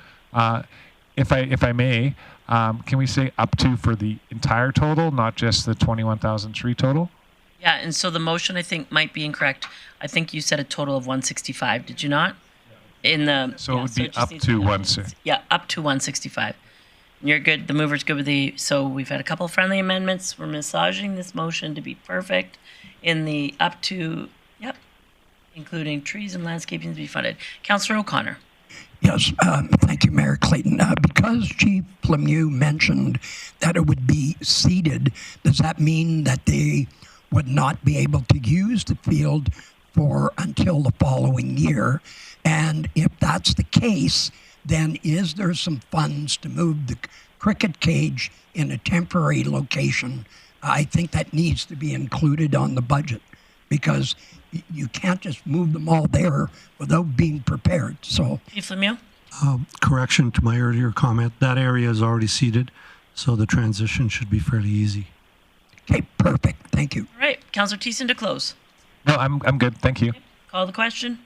Speaker 9: if I may, can we say up to for the entire total, not just the 21,003 total?
Speaker 1: Yeah, and so the motion, I think, might be incorrect. I think you said a total of 165, did you not? In the
Speaker 9: So it would be
Speaker 1: just
Speaker 9: up
Speaker 1: needs
Speaker 9: to
Speaker 1: be
Speaker 9: one.
Speaker 1: Yeah, up to 165. You're good. The mover's good with the. So we've had a couple of friendly amendments. We're massaging this motion to be perfect in the up to, yep, including trees and landscaping to be funded. Councillor O'Connor.
Speaker 4: Yes, thank you, Mayor Clayton. Because Chief Lemieux mentioned that it would be seeded, does that mean that they would not be able to use the field for until the following year? And if that's the case, then is there some funds to move the cricket cage in a temporary location? I think that needs to be included on the budget, because you can't just move them all there without being prepared. So,
Speaker 1: Chief Lemieux.
Speaker 6: Correction to my earlier comment, that area is already seeded, so the transition should be fairly easy.
Speaker 4: okay, perfect. Thank you.
Speaker 1: All right, Councillor Thiessen to close.
Speaker 9: No, I'm good. Thank you.
Speaker 1: Call the question.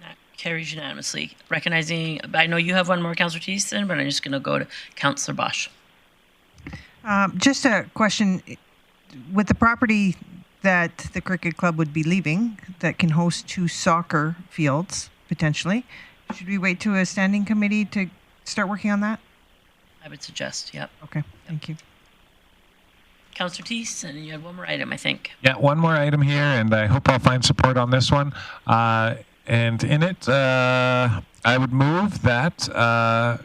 Speaker 1: That carries unanimously. Recognizing, I know you have one more, Councillor Thiessen, but I'm just going to go to Councillor Bosch.
Speaker 8: Just a question. With the property that the cricket club would be leaving, that can host 2 soccer fields, potentially, should we wait to a standing committee to start working on that?
Speaker 1: I would suggest, yep.
Speaker 8: Okay, thank you.
Speaker 1: Councillor Thiessen, you had one more item, I think.
Speaker 9: Yeah, one more item here, and I hope I'll find support on this one. And in it, I would move that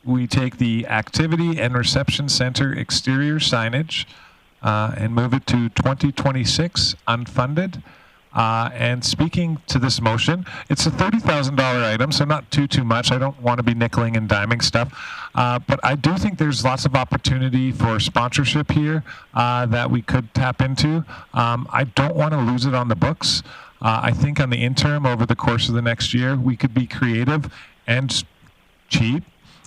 Speaker 9: we take the Activity and Reception Center exterior signage and move it to 2026 unfunded. And speaking to this motion, it's a $30,000 item, so not too much. I don't want to be nickeling and diming stuff. But I do think there's lots of opportunity for sponsorship here that we could tap into. I don't want to lose it on the books. I think on the interim, over the course of the next year, we could be creative and cheap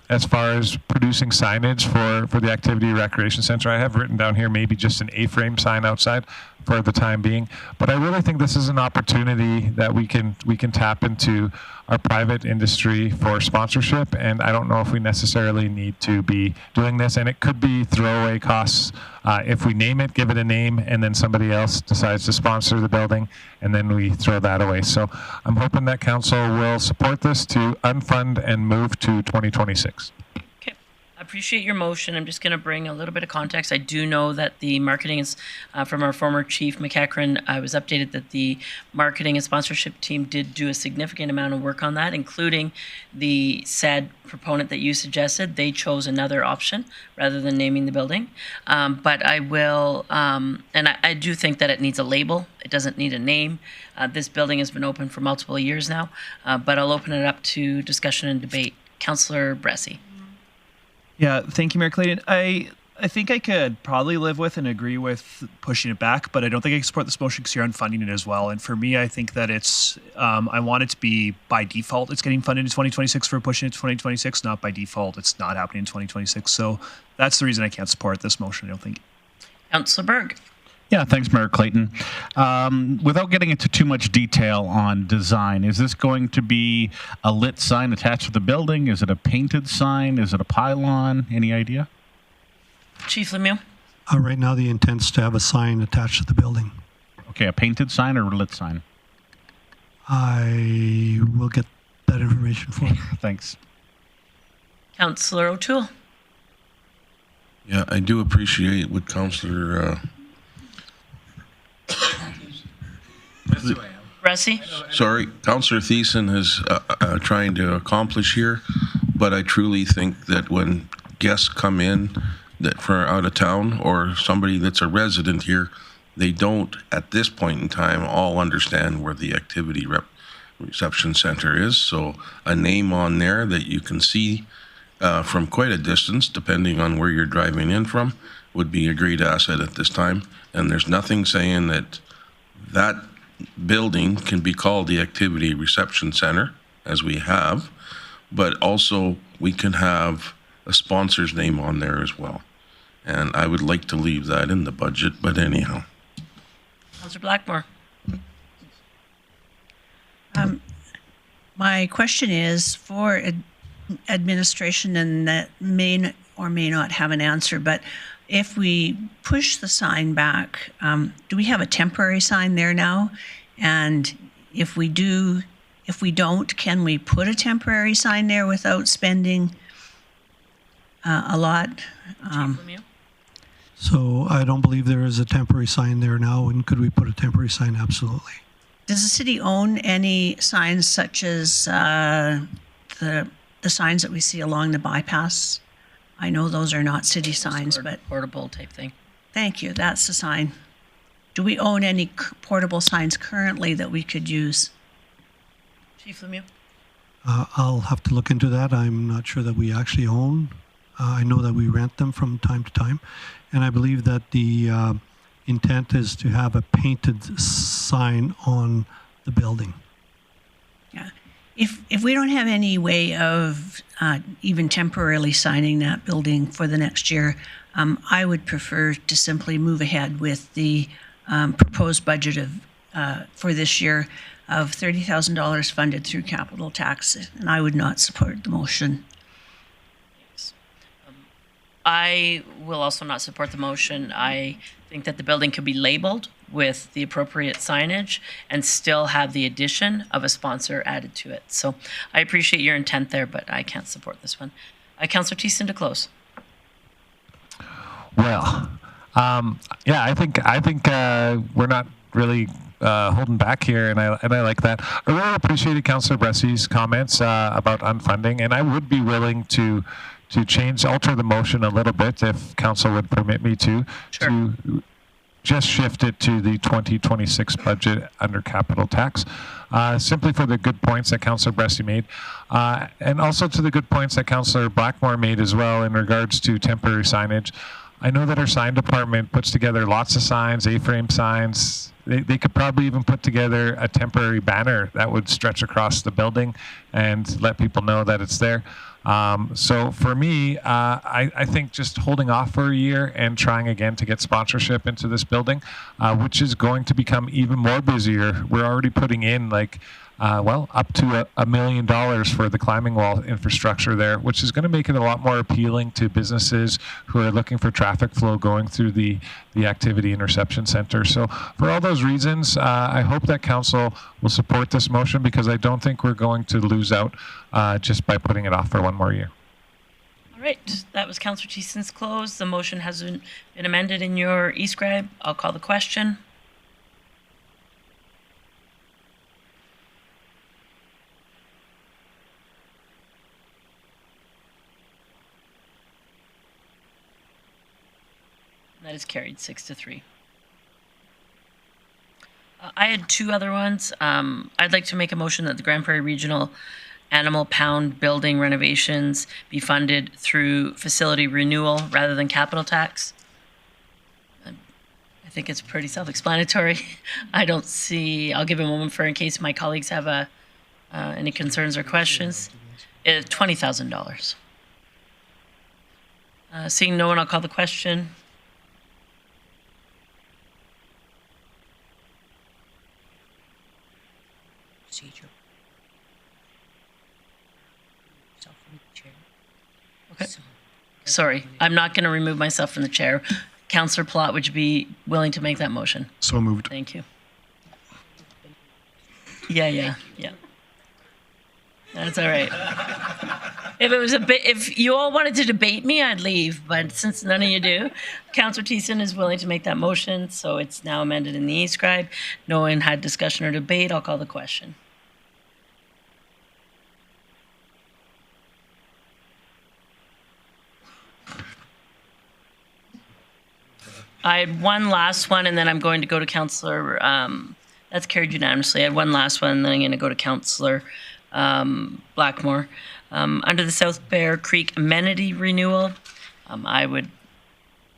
Speaker 9: as far as producing signage for the Activity Recreation Center. I have written down here maybe just an A-frame sign outside for the time being. But I really think this is an opportunity that we can tap into our private industry for sponsorship, and I don't know if we necessarily need to be doing this, and it could be throwaway costs if we name it, give it a name, and then somebody else decides to sponsor the building, and then we throw that away. So I'm hoping that council will support this to unfund and move to 2026.
Speaker 1: Okay, I appreciate your motion. I'm just going to bring a little bit of context. I do know that the marketing is from our former chief, McEachran. I was updated that the marketing and sponsorship team did do a significant amount of work on that, including the said proponent that you suggested. They chose another option rather than naming the building. But I will, and I do think that it needs a label. It doesn't need a name. This building has been open for multiple years now, but I'll open it up to discussion and debate. Councillor Bressie.
Speaker 5: Yeah, thank you, Mayor Clayton. I think I could probably live with and agree with pushing it back, but I don't think I can support this motion because you're unfunding it as well. And for me, I think that it's, I want it to be by default, it's getting funded in 2026 for pushing it to 2026, not by default, it's not happening in 2026. So that's the reason I can't support this motion, I don't think.
Speaker 1: Councillor Berg.
Speaker 10: Yeah, thanks, Mayor Clayton. Without getting into too much detail on design, is this going to be a lit sign attached to the building? Is it a painted sign? Is it a pylon? Any idea?
Speaker 1: Chief Lemieux.
Speaker 6: Right now, the intent is to have a sign attached to the building.
Speaker 10: Okay, a painted sign or a lit sign?
Speaker 6: I will get that information for you.
Speaker 10: Thanks.
Speaker 1: Councillor O'Toole.
Speaker 11: Yeah, I do appreciate what Councillor
Speaker 1: Bressie.
Speaker 11: Councillor Thiessen is trying to accomplish here, but I truly think that when guests come in that for out of town or somebody that's a resident here, they don't at this point in time all understand where the Activity Reception Center is. So a name on there that you can see from quite a distance, depending on where you're driving in from, would be a great asset at this time. And there's nothing saying that that building can be called the Activity Reception Center, as we have, but also we can have a sponsor's name on there as well. And I would like to leave that in the budget, but anyhow.
Speaker 1: Councillor Blackmore.
Speaker 3: My question is for administration, and that may or may not have an answer, but if we push the sign back, do we have a temporary sign there now? And if we don't, can we put a temporary sign there without spending a lot?
Speaker 1: Chief Lemieux?
Speaker 6: So I don't believe there is a temporary sign there now. And could we put a temporary sign? Absolutely.
Speaker 3: Does the city own any signs such as the signs that we see along the bypass? I know those are not city signs, but
Speaker 1: Portable type thing.
Speaker 3: thank you. That's the sign. Do we own any portable signs currently that we could use?
Speaker 1: Chief Lemieux?
Speaker 6: I'll have to look into that. I'm not sure that we actually own. I know that we rent them from time to time. And I believe that the intent is to have a painted sign on the building.
Speaker 3: Yeah. If we don't have any way of even temporarily signing that building for the next year, I would prefer to simply move ahead with the proposed budget of for this year of $30,000 funded through capital tax, and I would not support the motion.
Speaker 1: I will also not support the motion. I think that the building could be labeled with the appropriate signage and still have the addition of a sponsor added to it. So I appreciate your intent there, but I can't support this one. Councillor Thiessen to close.
Speaker 9: Well, yeah, I think we're not really holding back here, and I like that. I really appreciated Councillor Bressy's comments about unfunding, and I would be willing to alter the motion a little bit if council would permit me to just shift it to the 2026 budget under capital tax, simply for the good points that Councillor Bressy made, and also to the good points that Councillor Blackmore made as well in regards to temporary signage. I know that our sign department puts together lots of signs, A-frame signs. They could probably even put together a temporary banner that would stretch across the building and let people know that it's there. So for me, I think just holding off for a year and trying again to get sponsorship into this building, which is going to become even more busier. We're already putting in up to $1 million for the climbing wall infrastructure there, which is going to make it a lot more appealing to businesses who are looking for traffic flow going through the activity and reception center. So for all those reasons, I hope that council will support this motion, because I don't think we're going to lose out just by putting it off for one more year.
Speaker 1: All right, that was Councillor Thiessen's close. The motion has been amended in your e-scribe. I'll call the question. That is carried 6-3. I had two other ones. I'd like to make a motion that the Grande Prairie Regional Animal Pound building renovations be funded through facility renewal rather than capital tax. I think it's pretty self-explanatory. I don't see, I'll give a moment in case my colleagues have any concerns or questions. $20,000. Seeing no one, I'll call the question. Okay. Sorry, I'm not going to remove myself from the chair. Councillor Plott, would you be willing to make that motion?
Speaker 13: So moved.
Speaker 1: Thank you. Yeah. That's all right. If you all wanted to debate me, I'd leave. But since none of you do, Councillor Thiessen is willing to make that motion, so it's now amended in the e-scribe. No one had discussion or debate. I'll call the question. I had one last one, and then I'm going to go to Councillor. That's carried unanimously. I had one last one, and then I'm going to go to Councillor Blackmore. Under the South Bear Creek Amenity Renewal, I would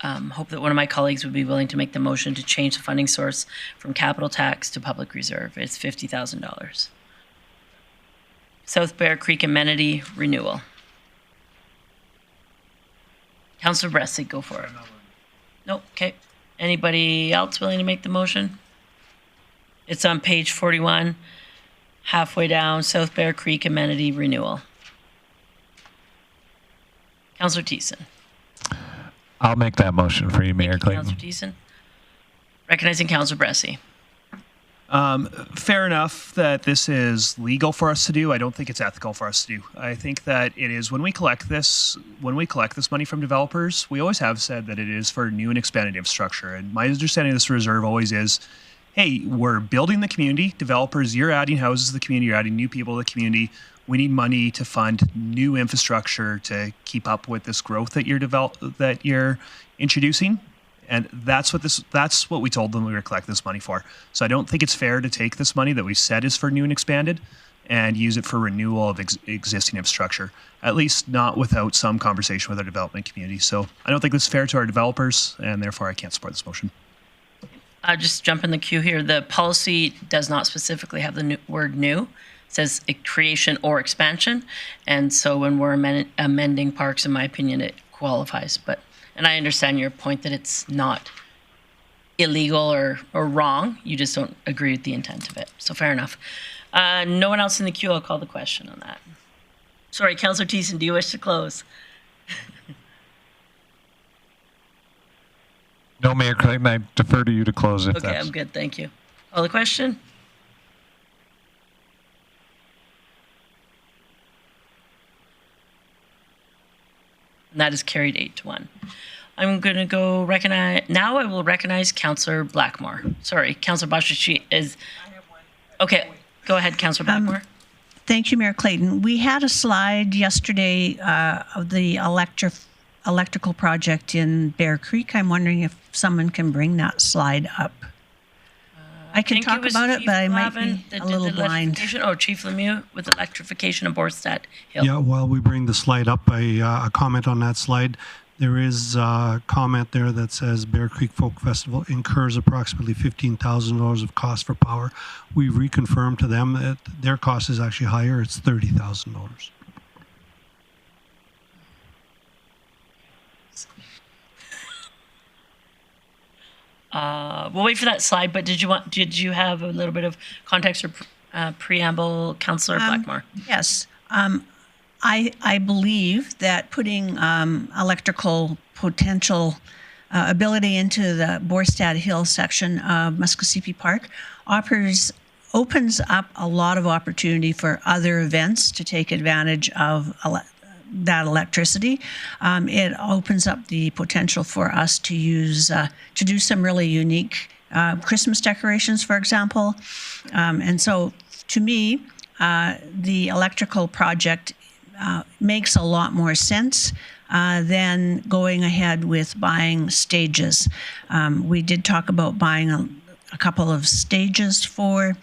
Speaker 1: hope that one of my colleagues would be willing to make the motion to change the funding source from capital tax to public reserve. It's $50,000. South Bear Creek Amenity Renewal. Councillor Bressy, go for it. Nope, okay. Anybody else willing to make the motion? It's on page 41, halfway down, South Bear Creek Amenity Renewal. Councillor Thiessen.
Speaker 9: I'll make that motion for you, Mayor Clayton.
Speaker 1: Councillor Thiessen. Recognizing Councillor Bressy.
Speaker 5: Fair enough that this is legal for us to do. I don't think it's ethical for us to do. I think that it is when we collect this money from developers, we always have said that it is for new and expanded infrastructure. And my understanding of this reserve always is, hey, we're building the community. Developers, you're adding houses to the community, you're adding new people to the community. We need money to fund new infrastructure to keep up with this growth that you're introducing. And that's what we told them we were collecting this money for. So I don't think it's fair to take this money that we said is for new and expanded and use it for renewal of existing infrastructure, at least not without some conversation with our development community. So I don't think this is fair to our developers, and therefore I can't support this motion.
Speaker 1: I'll just jump in the queue here. The policy does not specifically have the word new. It says creation or expansion. And so when we're amending parks, in my opinion, it qualifies. And I understand your point that it's not illegal or wrong. You just don't agree with the intent of it. So fair enough. No one else in the queue. I'll call the question on that. Sorry, Councillor Thiessen, do you wish to close?
Speaker 9: No, Mayor Clayton, I defer to you to close it.
Speaker 1: Okay, I'm good. Thank you. Call the question. And that is carried 8-1. I'm going to go recognize, now I will recognize Councillor Blackmore. Sorry, Councillor Bosch, she is, okay, go ahead, Councillor Blackmore.
Speaker 3: Thank you, Mayor Clayton. We had a slide yesterday of the electrical project in Bear Creek. I'm wondering if someone can bring that slide up. I can talk about it, but I might be a little blind.
Speaker 1: Oh, Chief Lemieux with electrification of Borstaad Hill.
Speaker 6: Yeah, while we bring the slide up, a comment on that slide. There is a comment there that says Bear Creek Folk Festival incurs approximately $15,000 of cost for power. We reconfirmed to them that their cost is actually higher. It's $30,000.
Speaker 1: We'll wait for that slide, but did you have a little bit of context or preamble, Councillor Blackmore?
Speaker 3: Yes. I believe that putting electrical potential ability into the Borstaad Hill section of Muskosipi Park opens up a lot of opportunity for other events to take advantage of that electricity. It opens up the potential for us to use to do some really unique Christmas decorations, for example. And so, to me, the electrical project makes a lot more sense than going ahead with buying stages. We did talk about buying a couple of stages for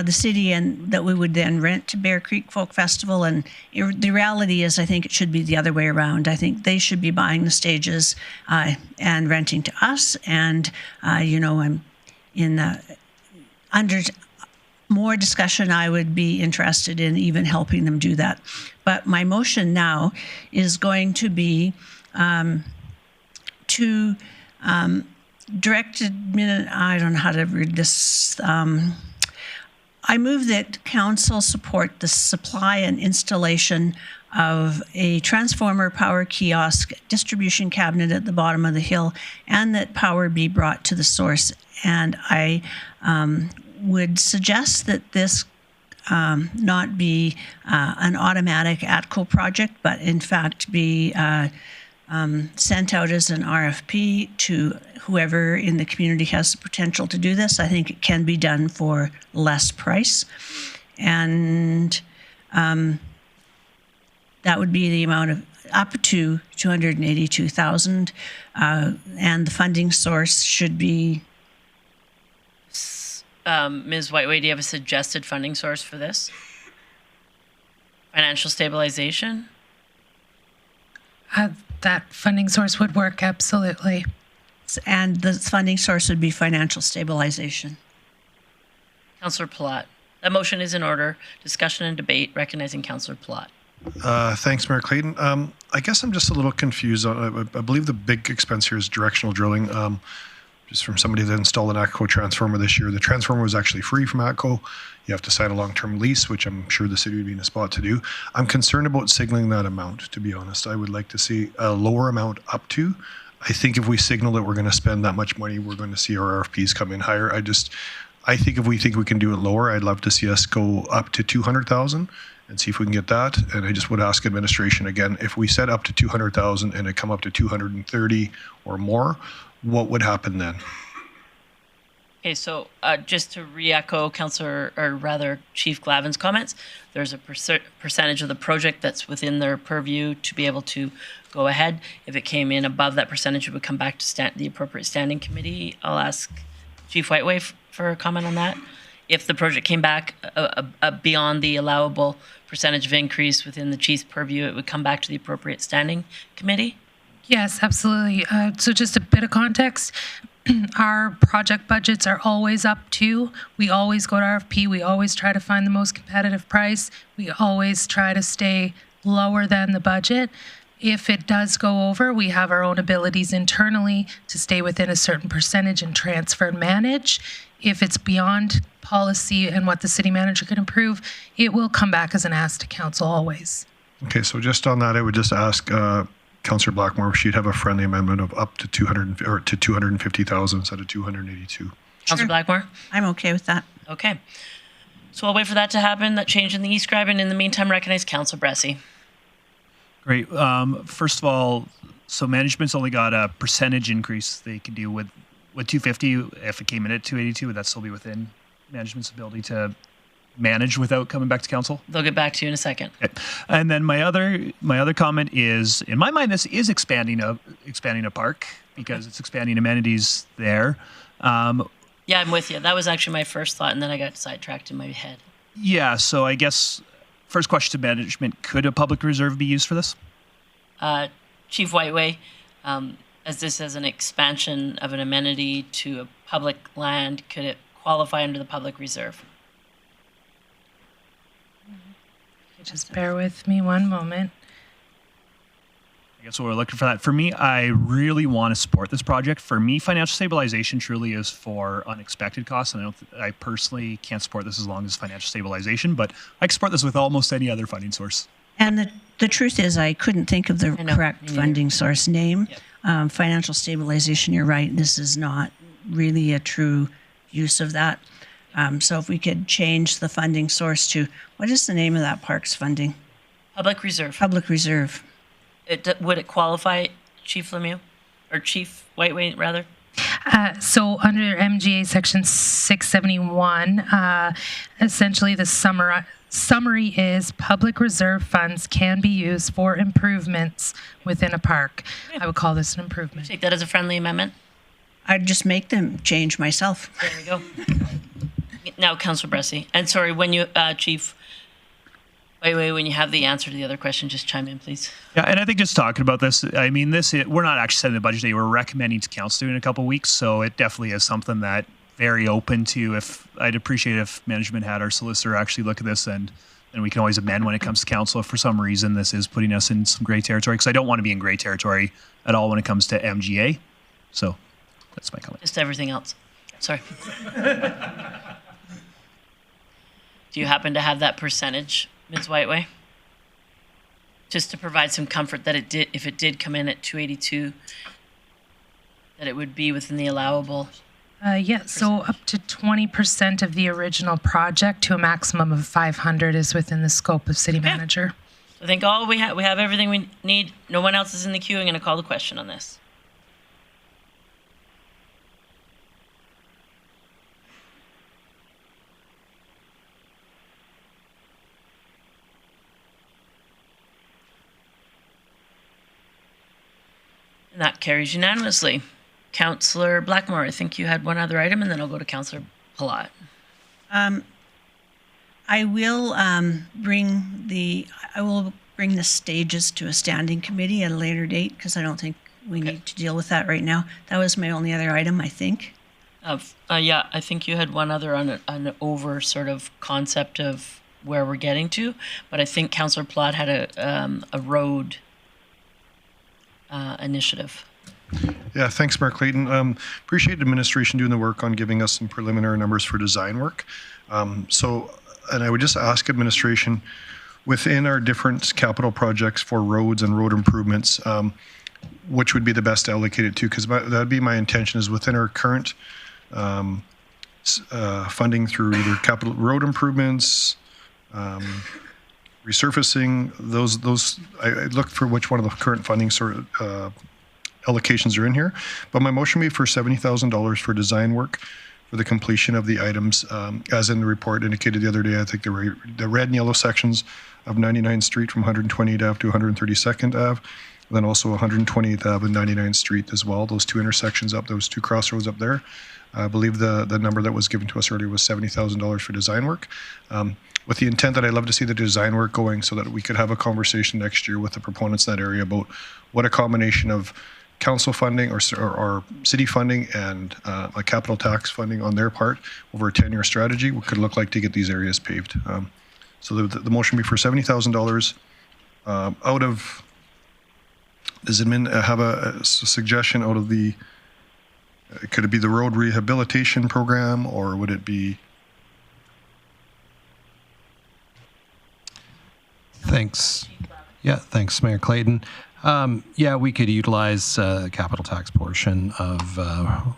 Speaker 3: the city, and that we would then rent to Bear Creek Folk Festival. And the reality is, I think it should be the other way around. I think they should be buying the stages and renting to us. And I'm under more discussion. I would be interested in even helping them do that. But my motion now is going to be to direct I don't know how to read this. I move that council support the supply and installation of a transformer power kiosk distribution cabinet at the bottom of the hill, and that power be brought to the source. And I would suggest that this not be an automatic ATCO project, but in fact be sent out as an RFP to whoever in the community has the potential to do this. I think it can be done for less price. And that would be the amount of up to $282,000. And the funding source should be...
Speaker 1: Ms. Whiteway, do you have a suggested funding source for this? Financial stabilization?
Speaker 12: That funding source would work, absolutely.
Speaker 3: And the funding source would be financial stabilization.
Speaker 1: Councillor Palat. That motion is in order. Discussion and debate, recognizing Councillor Palat.
Speaker 13: Thanks, Mayor Clayton. I guess I'm just a little confused. I believe the big expense here is directional drilling. Just from somebody that installed an ATCO transformer this year. The transformer was actually free from ATCO. You have to sign a long-term lease, which I'm sure the city would be in a spot to do. I'm concerned about signaling that amount, to be honest. I would like to see a lower amount up to. I think if we signal that we're going to spend that much money, we're going to see our RFPs come in higher. I think if we think we can do it lower, I'd love to see us go up to 200,000 and see if we can get that. And I just would ask administration again, if we set up to 200,000 and it come up to 230 or more, what would happen then?
Speaker 1: Okay, so just to re-echo Councillor, or rather Chief Glavin's comments, there's a percentage of the project that's within their purview to be able to go ahead. If it came in above that percentage, it would come back to the appropriate standing committee. I'll ask Chief Whiteway for a comment on that. If the project came back beyond the allowable percentage of increase within the chief's purview, it would come back to the appropriate standing committee?
Speaker 12: Yes, absolutely. So just a bit of context. Our project budgets are always up to. We always go to RFP. We always try to find the most competitive price. We always try to stay lower than the budget. If it does go over, we have our own abilities internally to stay within a certain percentage and transfer and manage. If it's beyond policy and what the city manager can improve, it will come back as an ask to council always.
Speaker 13: Okay, so just on that, I would just ask Councillor Blackmore if she'd have a friendly amendment of up to 250,000 instead of 282.
Speaker 1: Councillor Blackmore?
Speaker 3: I'm okay with that.
Speaker 1: Okay. So I'll wait for that to happen, that change in the e-scribe, and in the meantime, recognize Councillor Bressie.
Speaker 5: Great. First of all, so management's only got a percentage increase they could do with 250. If it came in at 282, would that still be within management's ability to manage without coming back to council?
Speaker 1: They'll get back to you in a second.
Speaker 5: Okay. And then my other comment is, in my mind, this is expanding a park because it's expanding amenities there.
Speaker 1: Yeah, I'm with you. That was actually my first thought, and then I got sidetracked in my head.
Speaker 5: Yeah, so I guess first question to management, could a public reserve be used for this?
Speaker 1: Chief Whiteway, as this is an expansion of an amenity to a public land, could it qualify under the public reserve?
Speaker 12: Just bear with me one moment.
Speaker 5: I guess we're looking for that. For me, I really want to support this project. For me, financial stabilization truly is for unexpected costs, and I personally can't support this as long as financial stabilization, but I can support this with almost any other funding source.
Speaker 3: And the truth is, I couldn't think of the correct funding source name. Yep. Financial stabilization, you're right, this is not really a true use of that. So if we could change the funding source to, what is the name of that parks funding?
Speaker 1: Public reserve.
Speaker 3: Public reserve.
Speaker 1: Would it qualify, Chief Lemieux? Or Chief Whiteway, rather?
Speaker 12: So under MGA Section 671, essentially the summary is public reserve funds can be used for improvements within a park. Okay. I would call this an improvement.
Speaker 1: Take that as a friendly amendment?
Speaker 3: I'd just make them change myself.
Speaker 1: There we go. Now, Councillor Bressie. And sorry, when you, Chief, when you have the answer to the other question, just chime in, please.
Speaker 5: Yeah, and I think just talking about this, I mean, we're not actually setting the budget today. We're recommending to council in a couple of weeks, so it definitely is something that very open to. If I'd appreciate if management had our solicitor actually look at this, and we can always amend when it comes to council if for some reason this is putting us in some gray territory, because I don't want to be in gray territory at all when it comes to MGA. So that's my comment.
Speaker 1: Just everything else. Sorry. Do you happen to have that percentage, Ms. Whiteway? Just to provide some comfort that if it did come in at 282, that it would be within the allowable.
Speaker 12: Yeah, so up to 20% of the original project to a maximum of 500 is within the scope of city manager.
Speaker 1: I think we have everything we need. No one else is in the queue. I'm going to call the question on this. And that carries unanimously. Councillor Blackmore, I think you had one other item, and then I'll go to Councillor Palat.
Speaker 3: I will bring the stages to a standing committee at a later date because I don't think we need to deal with that right now. That was my only other item, I think.
Speaker 1: Yeah, I think you had one other on an over sort of concept of where we're getting to, but I think Councillor Palat had a road initiative.
Speaker 13: Yeah, thanks, Mayor Clayton. Appreciate administration doing the work on giving us some preliminary numbers for design work. And I would just ask administration, within our different capital projects for roads and road improvements, which would be the best to allocate it to? Because that would be my intention, is within our current funding through either capital road improvements, resurfacing, I looked for which one of the current funding allocations are in here. But my motion would be for $70,000 for design work for the completion of the items, as in the report indicated the other day. I think the red and yellow sections of 99th Street from 128th Ave to 132nd Ave, then also 128th Ave and 99th Street as well. Those two intersections up, those two crossroads up there. I believe the number that was given to us earlier was $70,000 for design work. With the intent that I'd love to see the design work going so that we could have a conversation next year with the proponents in that area about what a combination of council funding or city funding and a capital tax funding on their part over a 10-year strategy could look like to get these areas paved. So the motion be for $70,000 out of, does admin have a suggestion out of the, could it be the road rehabilitation program, or would it be?
Speaker 2: Thanks. Yeah, thanks, Mayor Clayton. Yeah, we could utilize the capital tax portion of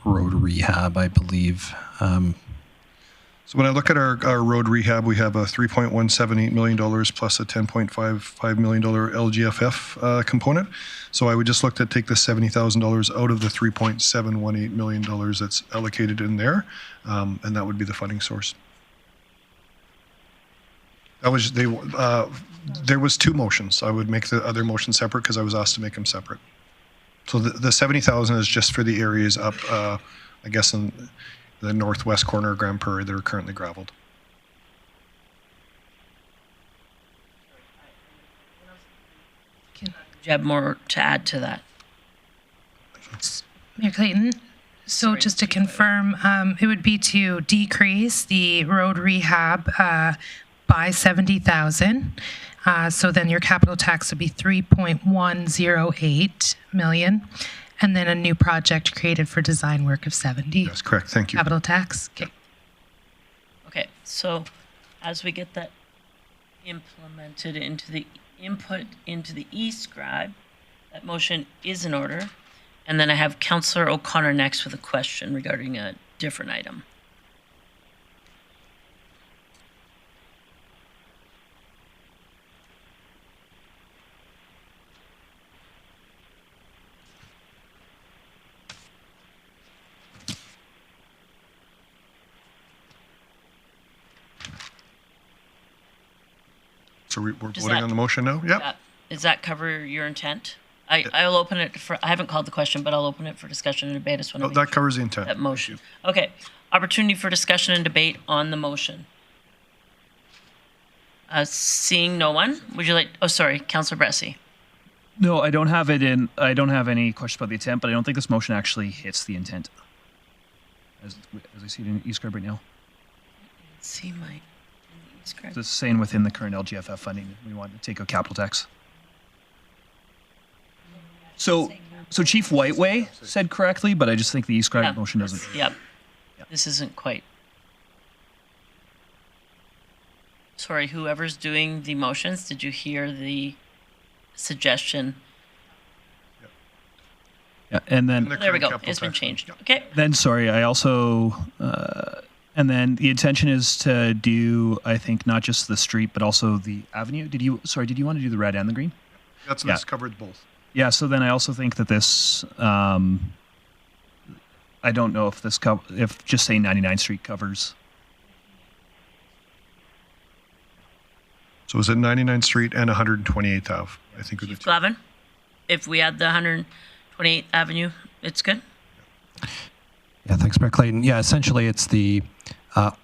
Speaker 2: road rehab, I believe.
Speaker 13: So when I look at our road rehab, we have a $3.178 million plus a $10.55 million LGFF component. So I would just look to take the $70,000 out of the $3.718 million that's allocated in there, and that would be the funding source. That was there was two motions. I would make the other motion separate because I was asked to make them separate. So the 70,000 is just for the areas up, I guess, in the northwest corner of Grande Prairie that are currently graveled.
Speaker 1: Do you have more to add to that?
Speaker 12: Mayor Clayton, so just to confirm, it would be to decrease the road rehab by 70,000. So then your capital tax would be 3.108 million, and then a new project created for design work of 70.
Speaker 13: That's correct. Thank you.
Speaker 12: Capital tax. Okay.
Speaker 1: Okay, so as we get that implemented into the input into the e-scribe, that motion is in order. And then I have Councillor O'Connor next with a question regarding a different item.
Speaker 13: So we're voting on the motion now? Yep.
Speaker 1: Does that cover your intent? I'll open it for, I haven't called the question, but I'll open it for discussion and debate. I just want to make
Speaker 13: that
Speaker 1: sure
Speaker 13: covers the intent.
Speaker 1: that motion. Okay, opportunity for discussion and debate on the motion. Seeing no one, would you like, oh, sorry, Councillor Bressie.
Speaker 5: No, I don't have any questions about the intent, but I don't think this motion actually hits the intent. As I see it in e-scribe right now.
Speaker 1: See my e-scribe.
Speaker 5: It's saying within the current LGFF funding, we want to take a capital tax. So Chief Whiteway said correctly, but I just think the e-scribe motion doesn't.
Speaker 1: Yep. This isn't quite. Sorry, whoever's doing the motions, did you hear the suggestion?
Speaker 5: Yeah, and then
Speaker 1: there we go. It's been changed. Okay.
Speaker 5: Then sorry, I also and then the intention is to do, I think, not just the street but also the avenue. Did you want to do the red and the green?
Speaker 13: That's covered both.
Speaker 5: Yeah. So then I also think that this. I don't know if this if just saying 99th Street covers.
Speaker 13: So is it 99th Street and 128th Ave? I think.
Speaker 1: Chief Glavin, if we add the 128th Avenue, it's good.
Speaker 2: Yeah, thanks, Mayor Clayton. Yeah, essentially it's the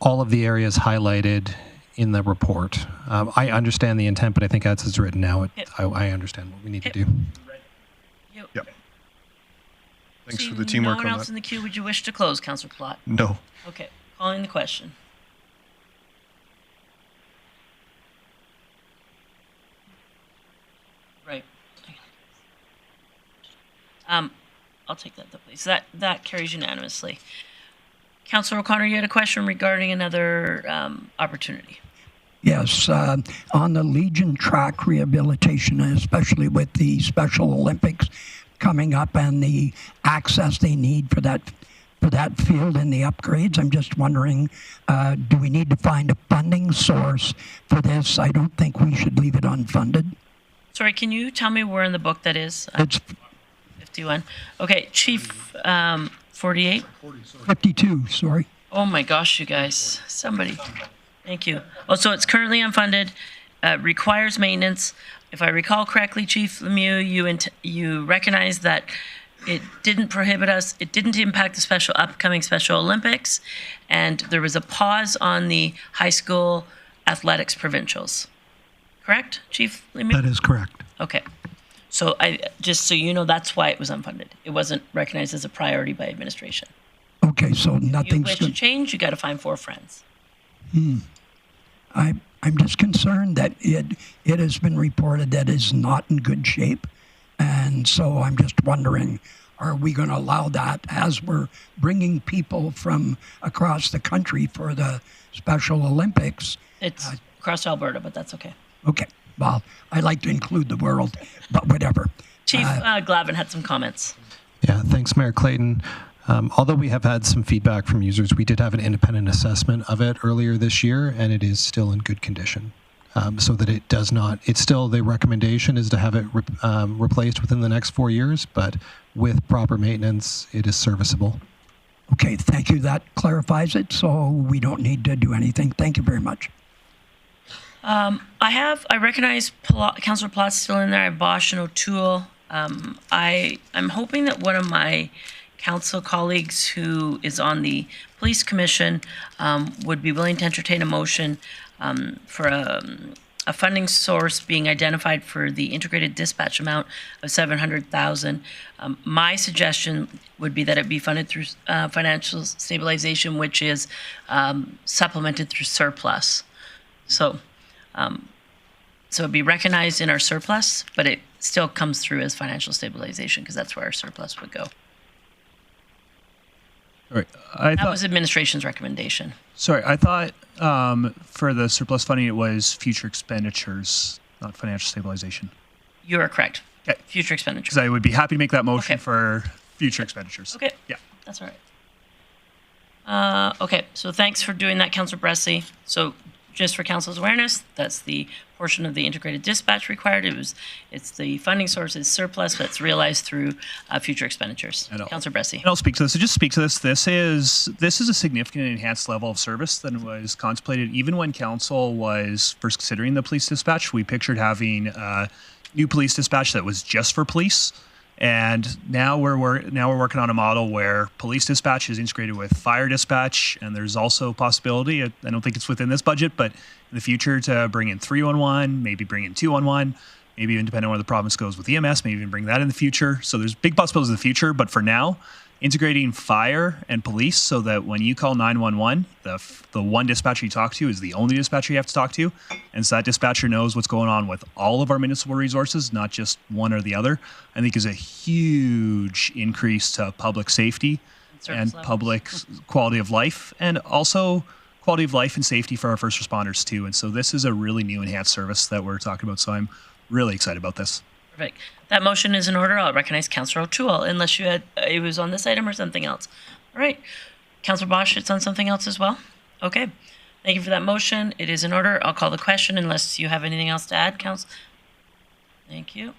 Speaker 2: all of the areas highlighted in the report. I understand the intent, but I think as it's written now, I understand what we need to do.
Speaker 13: Yep. Thanks
Speaker 1: See
Speaker 13: for the teamwork on that.
Speaker 1: No one else in the queue. Would you wish to close, Councillor Plott?
Speaker 13: No.
Speaker 1: Okay. Calling the question. Right. I'll take that, though, please. That carries unanimously. Councillor O'Connor, you had a question regarding another opportunity.
Speaker 4: Yes, on the Legion track rehabilitation, especially with the Special Olympics coming up and the access they need for that field and the upgrades, I'm just wondering, do we need to find a funding source for this? I don't think we should leave it unfunded.
Speaker 1: Sorry, can you tell me where in the book that is?
Speaker 4: It's
Speaker 1: 51. Okay, Chief, 48?
Speaker 4: 52, sorry.
Speaker 1: Oh my gosh, you guys. Somebody. Thank you. Oh, so it's currently unfunded, requires maintenance. If I recall correctly, Chief Lemieux, you recognize that it didn't prohibit us, it didn't impact the upcoming Special Olympics, and there was a pause on the high school athletics provincials. Correct, Chief Lemieux?
Speaker 6: That is correct.
Speaker 1: Okay. So just so you know, that's why it was unfunded. It wasn't recognized as a priority by administration.
Speaker 4: Okay, so
Speaker 1: If you
Speaker 4: nothing's
Speaker 1: wish to change, you got to find 4 friends.
Speaker 4: I'm just concerned that it has been reported that it's not in good shape. And so I'm just wondering, are we going to allow that as we're bringing people from across the country for the Special Olympics?
Speaker 1: It's across Alberta, but that's okay.
Speaker 4: Okay, well, I like to include the world, but whatever.
Speaker 1: Chief Glavin had some comments.
Speaker 2: Yeah, thanks, Mayor Clayton. Although we have had some feedback from users, we did have an independent assessment of it earlier this year, and it is still in good condition. So that it does not, it's still, the recommendation is to have it replaced within the next 4 years, but with proper maintenance, it is serviceable.
Speaker 4: Okay, thank you. That clarifies it, so we don't need to do anything. Thank you very much.
Speaker 1: I recognize Councillor Platt's still in there. I have Bosch and O'Toole. I'm hoping that one of my council colleagues who is on the police commission would be willing to entertain a motion for a funding source being identified for the integrated dispatch amount of $700,000. My suggestion would be that it be funded through financial stabilization, which is supplemented through surplus. So it'd be recognized in our surplus, but it still comes through as financial stabilization because that's where our surplus would go.
Speaker 5: All right.
Speaker 1: That was administration's recommendation.
Speaker 5: Sorry, I thought for the surplus funding it was future expenditures, not financial stabilization.
Speaker 1: You are correct.
Speaker 5: Okay.
Speaker 1: Future expenditures.
Speaker 5: Because I would be happy to make that motion
Speaker 1: Okay.
Speaker 5: for future expenditures.
Speaker 1: Okay.
Speaker 5: Yeah.
Speaker 1: That's all right. Okay, so thanks for doing that, Councillor Bressy. So just for council's awareness, that's the portion of the integrated dispatch required. It's the funding source is surplus that's realized through future expenditures. Councillor Bressy.
Speaker 5: And I'll speak to this. So just speak to this. This is a significant enhanced level of service than was contemplated even when council was first considering the police dispatch. We pictured having new police dispatch that was just for police. And now we're working on a model where police dispatch is integrated with fire dispatch, and there's also a possibility, I don't think it's within this budget, but in the future to bring in 311, maybe bring in 211, maybe even depending on where the province goes with EMS, maybe even bring that in the future. So there's big possibilities in the future, but for now, integrating fire and police so that when you call 911, the one dispatcher you talk to is the only dispatcher you have to talk to. And so that dispatcher knows what's going on with all of our municipal resources, not just one or the other, I think is a huge increase to public safety and public quality of life, and also quality of life and safety for our first responders too. And so this is a really new enhanced service that we're talking about. So I'm really excited about this.
Speaker 1: Perfect. That motion is in order. I'll recognize Councillor O'Toole, unless you had, it was on this item or something else. All right. Councillor Bosch, it's on something else as well? Okay. Thank you for that motion. It is in order. I'll call the question unless you have anything else to add, Council. Thank you.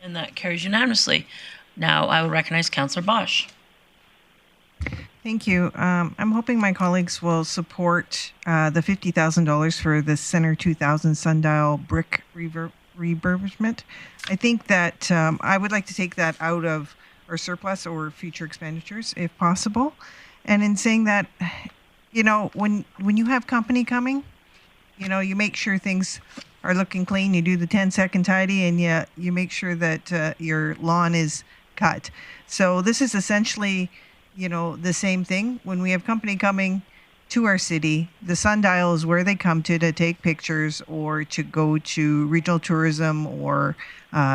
Speaker 1: And that carries unanimously. Now I will recognize Councillor Bosch.
Speaker 8: Thank you. I'm hoping my colleagues will support the $50,000 for the Center 2000 Sundial brick refurbishment. I think that I would like to take that out of our surplus or future expenditures if possible. And in saying that, you know, when you have company coming, you know, you make sure things are looking clean. You do the 10-second tidy, and you make sure that your lawn is cut. So this is essentially the same thing. When we have company coming to our city, the sundial is where they come to take pictures or to go to regional tourism or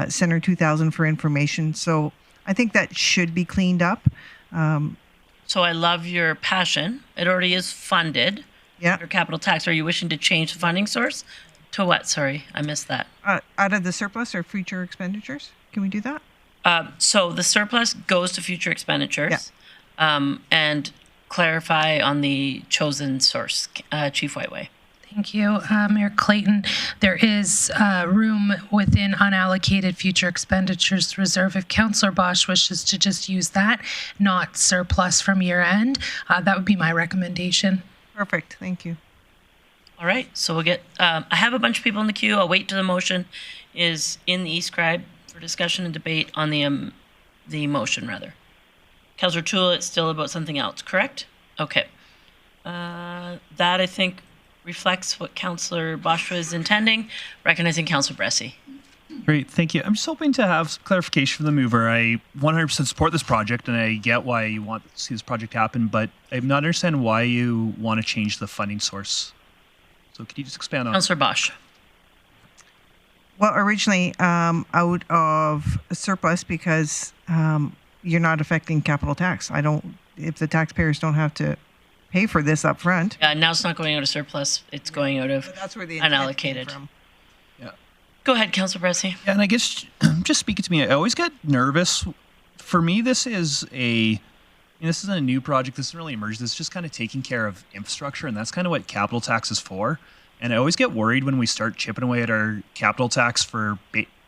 Speaker 8: Center 2000 for information. So I think that should be cleaned up.
Speaker 1: So I love your passion. It already is funded.
Speaker 8: Yeah.
Speaker 1: Your capital tax. Are you wishing to change the funding source to what? Sorry, I missed that.
Speaker 8: Out of the surplus or future expenditures? Can we do that?
Speaker 1: So the surplus goes to future expenditures. And clarify on the chosen source, Chief Whiteway.
Speaker 12: Thank you, Mayor Clayton. There is room within unallocated future expenditures reserve if Councillor Bosch wishes to just use that, not surplus from year end. That would be my recommendation.
Speaker 8: Perfect. Thank you.
Speaker 1: All right. So we'll get. I have a bunch of people in the queue. I'll wait till the motion is in the e-scribe for discussion and debate on the motion rather. Councillor Toole, it's still about something else, correct? Okay. That, I think, reflects what Councillor Bosch was intending, recognizing Councillor Bressie.
Speaker 5: Great, thank you. I'm just hoping to have some clarification from the mover. I 100% support this project, and I get why you want to see this project happen, but I'm not understanding why you want to change the funding source. So could you just expand on
Speaker 1: Councillor Bosch.
Speaker 8: Well, originally out of surplus because you're not affecting capital tax. If the taxpayers don't have to pay for this up front.
Speaker 1: Now it's not going out of surplus. It's going out of
Speaker 8: That's where the intent came
Speaker 1: unallocated.
Speaker 8: from.
Speaker 1: Go ahead, Councillor Bressie.
Speaker 5: Yeah, and I guess just speaking to me, I always get nervous. For me, this isn't a new project. This isn't really emerged. This is just kind of taking care of infrastructure, and that's kind of what capital tax is for. And I always get worried when we start chipping away at our capital tax for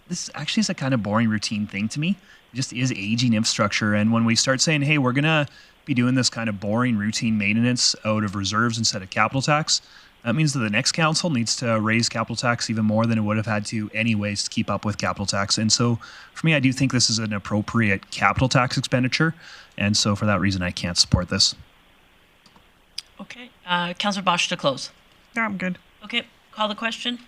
Speaker 5: this actually is a kind of boring routine thing to me. It just is aging infrastructure. And when we start saying, hey, we're going to be doing this kind of boring routine maintenance out of reserves instead of capital tax, that means that the next council needs to raise capital tax even more than it would have had to anyways to keep up with capital tax. And so for me, I do think this is an appropriate capital tax expenditure. And so for that reason, I can't support this.
Speaker 1: Okay. Councillor Bosch to close.
Speaker 8: No, I'm good.
Speaker 1: Okay. Call the question.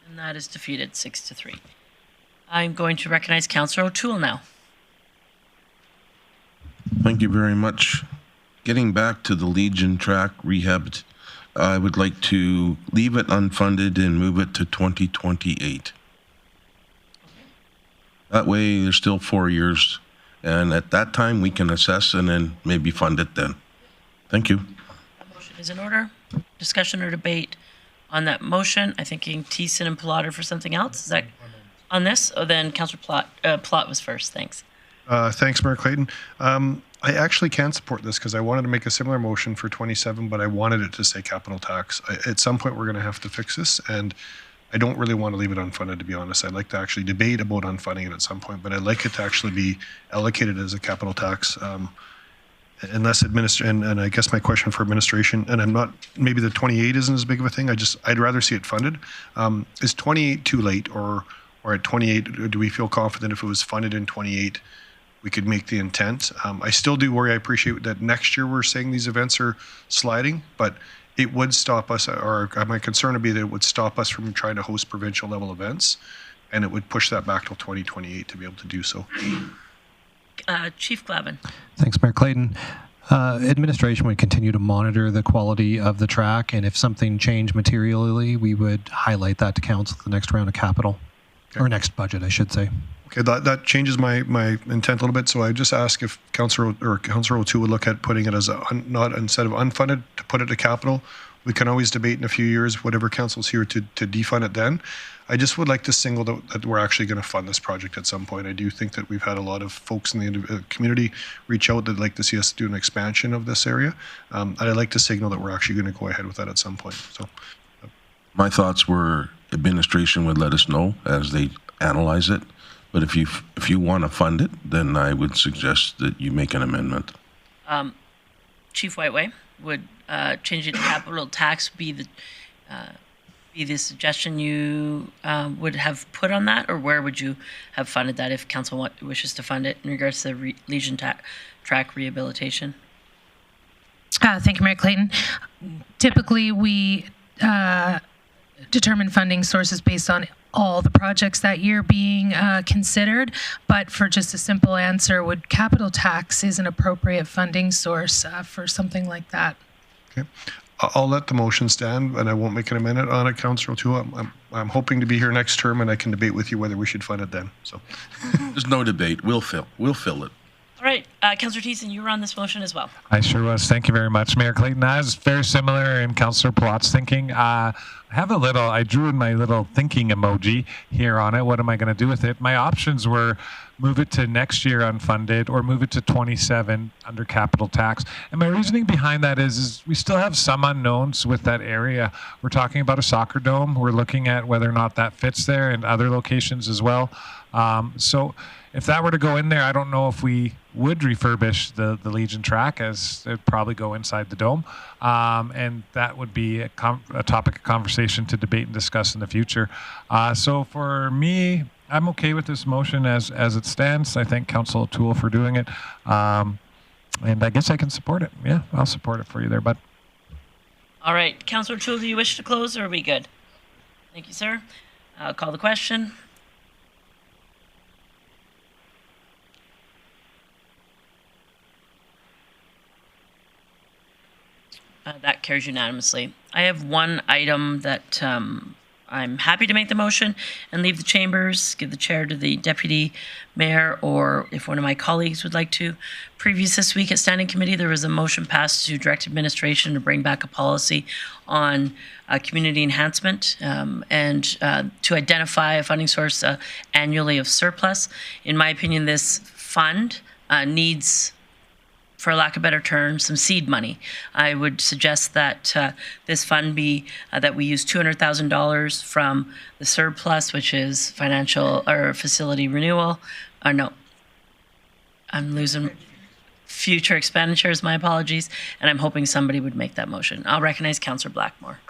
Speaker 1: And that is defeated 6-3. I'm going to recognize Councillor O'Toole now.
Speaker 11: Thank you very much. Getting back to the Legion track rehab, I would like to leave it unfunded and move it to 2028. That way, there's still 4 years, and at that time, we can assess and then maybe fund it then. Thank you.
Speaker 1: The motion is in order. Discussion or debate on that motion. I think Thiessen and Plotter for something else. Is that on this? Oh, then Councillor Plott was first. Thanks.
Speaker 13: Thanks, Mayor Clayton. I actually can support this because I wanted to make a similar motion for 27, but I wanted it to say capital tax. At some point, we're going to have to fix this, and I don't really want to leave it unfunded, to be honest. I'd like to actually debate about unfunding it at some point, but I'd like it to actually be allocated as a capital tax. Unless and I guess my question for administration, and I'm not, maybe the 28 isn't as big of a thing. I'd rather see it funded. Is 28 too late, or at 28, do we feel confident if it was funded in 28, we could make the intent? I still do worry. I appreciate that next year we're saying these events are sliding, but it would stop us, or my concern would be that it would stop us from trying to host provincial level events, and it would push that back till 2028 to be able to do so.
Speaker 1: Chief Glavin.
Speaker 2: Thanks, Mayor Clayton. Administration would continue to monitor the quality of the track, and if something changed materially, we would highlight that to council the next round of capital, or next budget, I should say.
Speaker 13: Okay, that changes my intent a little bit. So I just ask if Councillor O'Toole would look at putting it as not instead of unfunded to put it to capital. We can always debate in a few years, whatever council's here to defund it then. I just would like to signal that we're actually going to fund this project at some point. I do think that we've had a lot of folks in the community reach out that'd like to see us do an expansion of this area. And I'd like to signal that we're actually going to go ahead with that at some point. So,
Speaker 11: My thoughts were administration would let us know as they analyze it. But if you want to fund it, then I would suggest that you make an amendment.
Speaker 1: Chief Whiteway, would changing the capital tax be the suggestion you would have put on that, or where would you have funded that if council wishes to fund it in regards to the Legion track rehabilitation?
Speaker 12: Thank you, Mayor Clayton. Typically, we determine funding sources based on all the projects that year being considered, but for just a simple answer, would capital tax is an appropriate funding source for something like that?
Speaker 13: Okay. I'll let the motion stand, and I won't make an amendment on it, Councillor O'Toole. I'm hoping to be here next term, and I can debate with you whether we should fund it then. So
Speaker 11: There's no debate. We'll fill it.
Speaker 1: All right, Councillor Thiessen, you were on this motion as well.
Speaker 9: I sure was. Thank you very much, Mayor Clayton. I was very similar in Councillor Plot's thinking. I drew in my little thinking emoji here on it. What am I going to do with it? My options were move it to next year unfunded or move it to 27 under capital tax. And my reasoning behind that is we still have some unknowns with that area. We're talking about a soccer dome. We're looking at whether or not that fits there and other locations as well. So if that were to go in there, I don't know if we would refurbish the Legion track, as it'd probably go inside the dome. And that would be a topic of conversation to debate and discuss in the future. So for me, I'm okay with this motion as it stands. I thank Councillor O'Toole for doing it. And I guess I can support it. Yeah, I'll support it for you there, bud.
Speaker 1: All right, Councillor O'Toole, do you wish to close, or are we good? Thank you, sir. I'll call the question. That carries unanimously. I have one item that I'm happy to make the motion and leave the chambers, give the chair to the deputy mayor, or if one of my colleagues would like to. Previous this week at standing committee, there was a motion passed to direct administration to bring back a policy on community enhancement and to identify a funding source annually of surplus. In my opinion, this fund needs, for lack of better term, some seed money. I would suggest that this fund be, that we use $200,000 from the surplus, which is financial or facility renewal. No, I'm losing future expenditures, my apologies, and I'm hoping somebody would make that motion. I'll recognize Councillor Blackmore.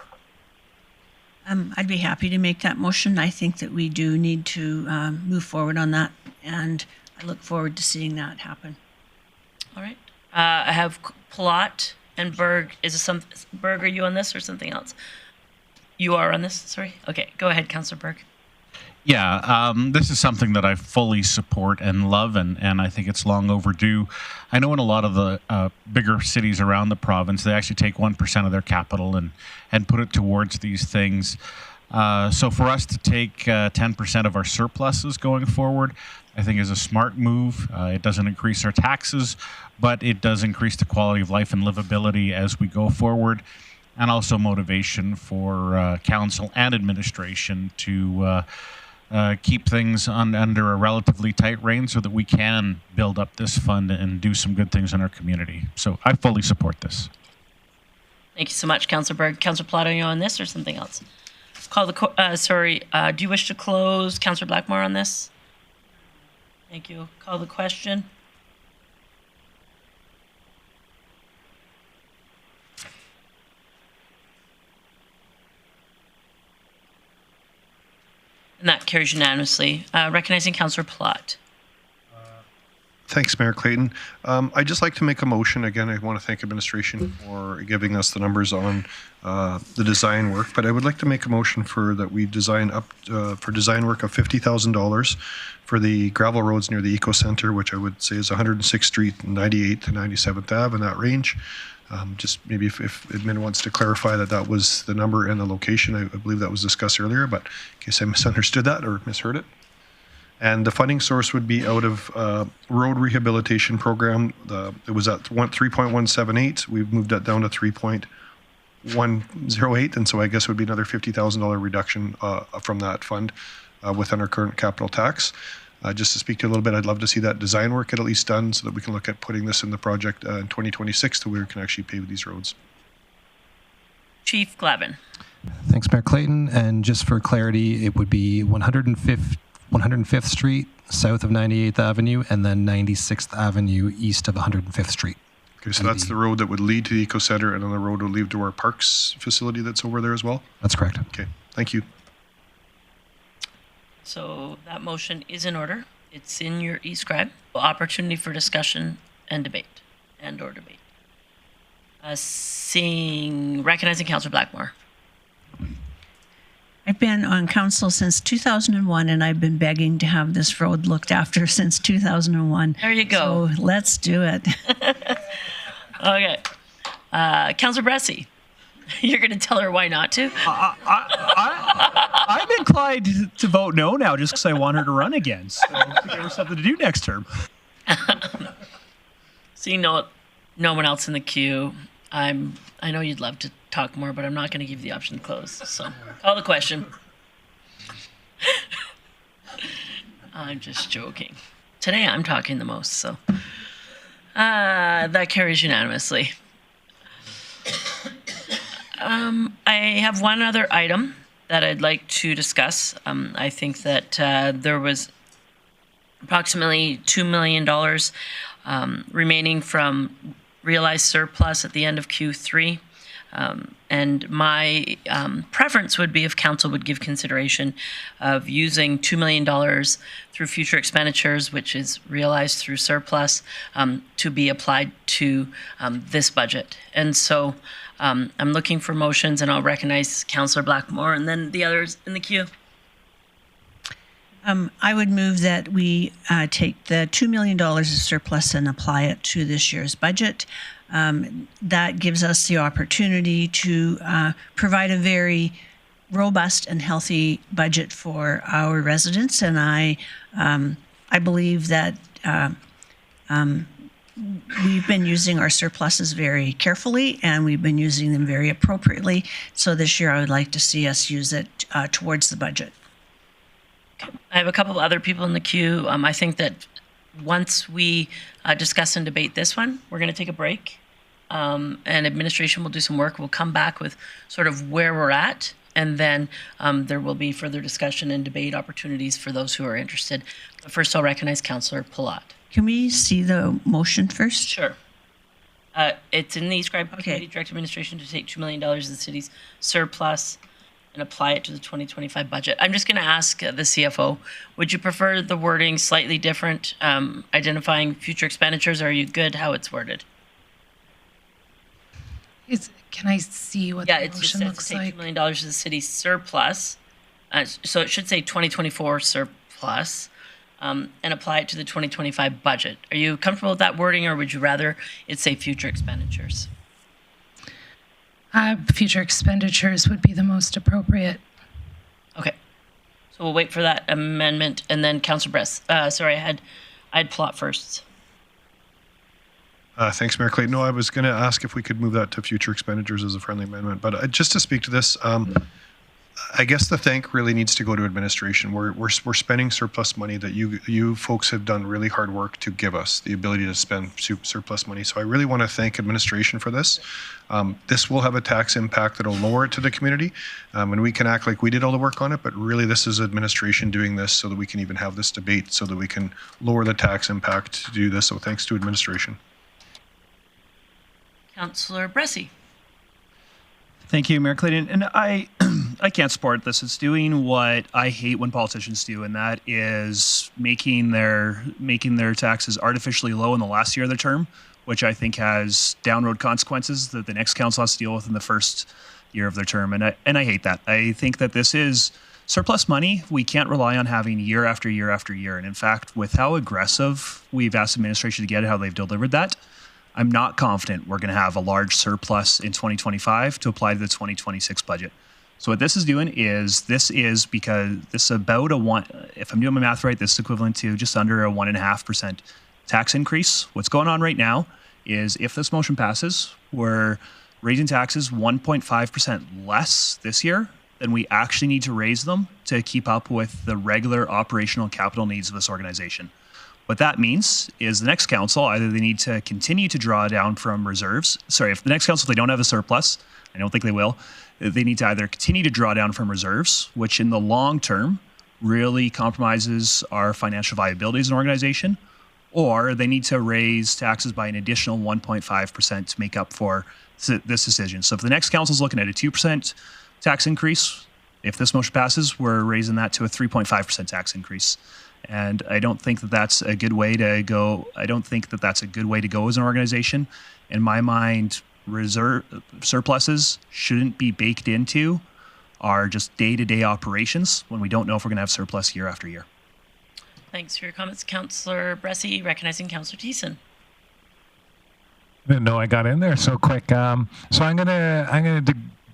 Speaker 3: I'd be happy to make that motion. I think that we do need to move forward on that, and I look forward to seeing that happen.
Speaker 1: All right. I have Plot and Berg. Berg, are you on this or something else? You are on this? Sorry. Okay, go ahead, Councillor Berg.
Speaker 10: Yeah, this is something that I fully support and love, and I think it's long overdue. I know in a lot of the bigger cities around the province, they actually take 1% of their capital and put it towards these things. So for us to take 10% of our surpluses going forward, I think is a smart move. It doesn't increase our taxes, but it does increase the quality of life and livability as we go forward, and also motivation for council and administration to keep things under a relatively tight rein so that we can build up this fund and do some good things in our community. So I fully support this.
Speaker 1: Thank you so much, Councillor Berg. Councillor Plot, are you on this or something else? Call the do you wish to close, Councillor Blackmore, on this? Thank you. Call the question. And that carries unanimously. Recognizing Councillor Plot.
Speaker 13: Thanks, Mayor Clayton. I'd just like to make a motion. Again, I want to thank administration for giving us the numbers on the design work, but I would like to make a motion that we design up for design work of $50,000 for the gravel roads near the Eco Center, which I would say is 106th Street, 98th to 97th Ave, in that range. Just maybe if admin wants to clarify that was the number and the location. I believe that was discussed earlier, but in case I misunderstood that or misheard it. And the funding source would be out of Road Rehabilitation Program. It was at 3.178. We've moved that down to 3.108, and so I guess it would be another $50,000 reduction from that fund within our current capital tax. Just to speak to you a little bit, I'd love to see that design work at least done so that we can look at putting this in the project in 2026 to where we can actually pave these roads.
Speaker 1: Chief Glavin.
Speaker 2: Thanks, Mayor Clayton. And just for clarity, it would be 105th Street south of 98th Avenue and then 96th Avenue east of 105th Street.
Speaker 13: Okay, so that's the road that would lead to the Eco Center, and then the road would lead to our Parks facility that's over there as well?
Speaker 2: That's correct.
Speaker 13: Okay, thank you.
Speaker 1: So that motion is in order. It's in your e-scribe. Opportunity for discussion and debate, or debate. Recognizing Councillor Blackmore.
Speaker 3: I've been on council since 2001, and I've been begging to have this road looked after since 2001.
Speaker 1: There you go.
Speaker 3: So let's do it.
Speaker 1: Okay. Councillor Bressie, you're going to tell her why not to?
Speaker 5: I'm inclined to vote no now just because I want her to run again. So to give her something to do next term.
Speaker 1: Seeing no one else in the queue, I know you'd love to talk more, but I'm not going to give you the option to close. So call the question. I'm just joking. Today I'm talking the most, so that carries unanimously. I have one other item that I'd like to discuss. I think that there was approximately $2 million remaining from realized surplus at the end of Q3. And my preference would be if council would give consideration of using $2 million through future expenditures, which is realized through surplus, to be applied to this budget. And so I'm looking for motions, and I'll recognize Councillor Blackmore and then the others in the queue.
Speaker 3: I would move that we take the $2 million of surplus and apply it to this year's budget. That gives us the opportunity to provide a very robust and healthy budget for our residents, and I believe that we've been using our surpluses very carefully, and we've been using them very appropriately. So this year, I would like to see us use it towards the budget.
Speaker 1: I have a couple of other people in the queue. I think that once we discuss and debate this one, we're going to take a break, and administration will do some work. We'll come back with sort of where we're at, and then there will be further discussion and debate opportunities for those who are interested. But first, I'll recognize Councillor Palat.
Speaker 3: Can we see the motion first?
Speaker 1: Sure. It's in the Scribe Committee, Direct Administration, to take $2 million of the city's surplus and apply it to the 2025 budget. I'm just going to ask the CFO, would you prefer the wording slightly different, identifying future expenditures, or are you good how it's worded?
Speaker 12: Can I see what the motion looks
Speaker 1: take
Speaker 12: like?
Speaker 1: $2 million of the city's surplus, so it should say 2024 surplus, and apply it to the 2025 budget. Are you comfortable with that wording, or would you rather it say future expenditures?
Speaker 12: Future expenditures would be the most appropriate.
Speaker 1: Okay. So we'll wait for that amendment, and then Councillor Bress. Sorry, I'd Plot first.
Speaker 13: Thanks, Mayor Clayton. No, I was going to ask if we could move that to future expenditures as a friendly amendment. But just to speak to this, I guess the thank really needs to go to administration. We're spending surplus money that you folks have done really hard work to give us the ability to spend surplus money. So I really want to thank administration for this. This will have a tax impact that will lower it to the community, and we can act like we did all the work on it. But really, this is administration doing this so that we can even have this debate, so that we can lower the tax impact to do this. So thanks to administration.
Speaker 1: Councillor Bressie.
Speaker 5: Thank you, Mayor Clayton. And I can't support this. It's doing what I hate when politicians do, and that is making their taxes artificially low in the last year of their term, which I think has downroad consequences that the next council has to deal with in the first year of their term. And I hate that. I think that this is surplus money we can't rely on having year after year after year. And in fact, with how aggressive we've asked administration to get it, how they've delivered that, I'm not confident we're going to have a large surplus in 2025 to apply to the 2026 budget. So what this is doing is because this is about if I'm doing my math right, this is equivalent to just under a 1.5% tax increase. What's going on right now is if this motion passes, we're raising taxes 1.5% less this year than we actually need to raise them to keep up with the regular operational capital needs of this organization. What that means is the next council, either they need to continue to draw down from reserves. Sorry, if the next council, if they don't have a surplus, I don't think they will, they need to either continue to draw down from reserves, which in the long term really compromises our financial viability as an organization, or they need to raise taxes by an additional 1.5% to make up for this decision. So if the next council is looking at a 2% tax increase, if this motion passes, we're raising that to a 3.5% tax increase. And I don't think that that's a good way to go. I don't think that that's a good way to go as an organization. In my mind, reserve surpluses shouldn't be baked into our just day-to-day operations when we don't know if we're going to have surplus year after year.
Speaker 1: Thanks for your comments, Councillor Bressie. Recognizing Councillor Thiessen.
Speaker 9: I didn't know I got in there so quick. So I'm gonna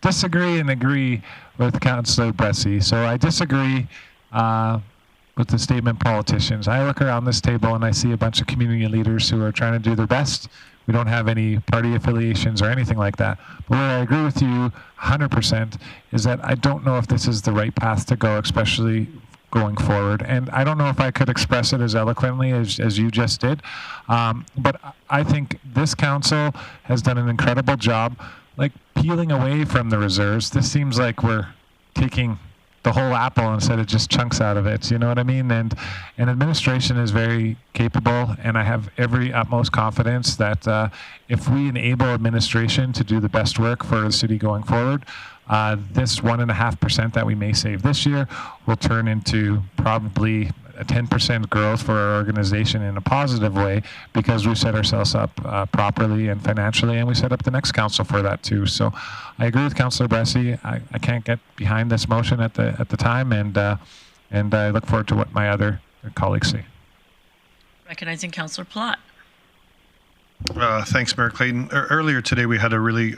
Speaker 9: disagree and agree with Councillor Bressie. So I disagree with the statement politicians. I look around this table and I see a bunch of community leaders who are trying to do their best. We don't have any party affiliations or anything like that. But where I agree with you 100% is that I don't know if this is the right path to go, especially going forward. And I don't know if I could express it as eloquently as you just did. But I think this council has done an incredible job, like peeling away from the reserves. This seems like we're taking the whole apple instead of just chunks out of it. You know what I mean? And administration is very capable, and I have every utmost confidence that if we enable administration to do the best work for the city going forward, this 1.5% that we may save this year will turn into probably a 10% growth for our organization in a positive way, because we set ourselves up properly and financially, and we set up the next council for that too. So I agree with Councillor Bressie. I can't get behind this motion at the time, and I look forward to what my other colleagues say.
Speaker 1: Recognizing Councillor Plott.
Speaker 13: Thanks, Mayor Clayton. Earlier today, we had a really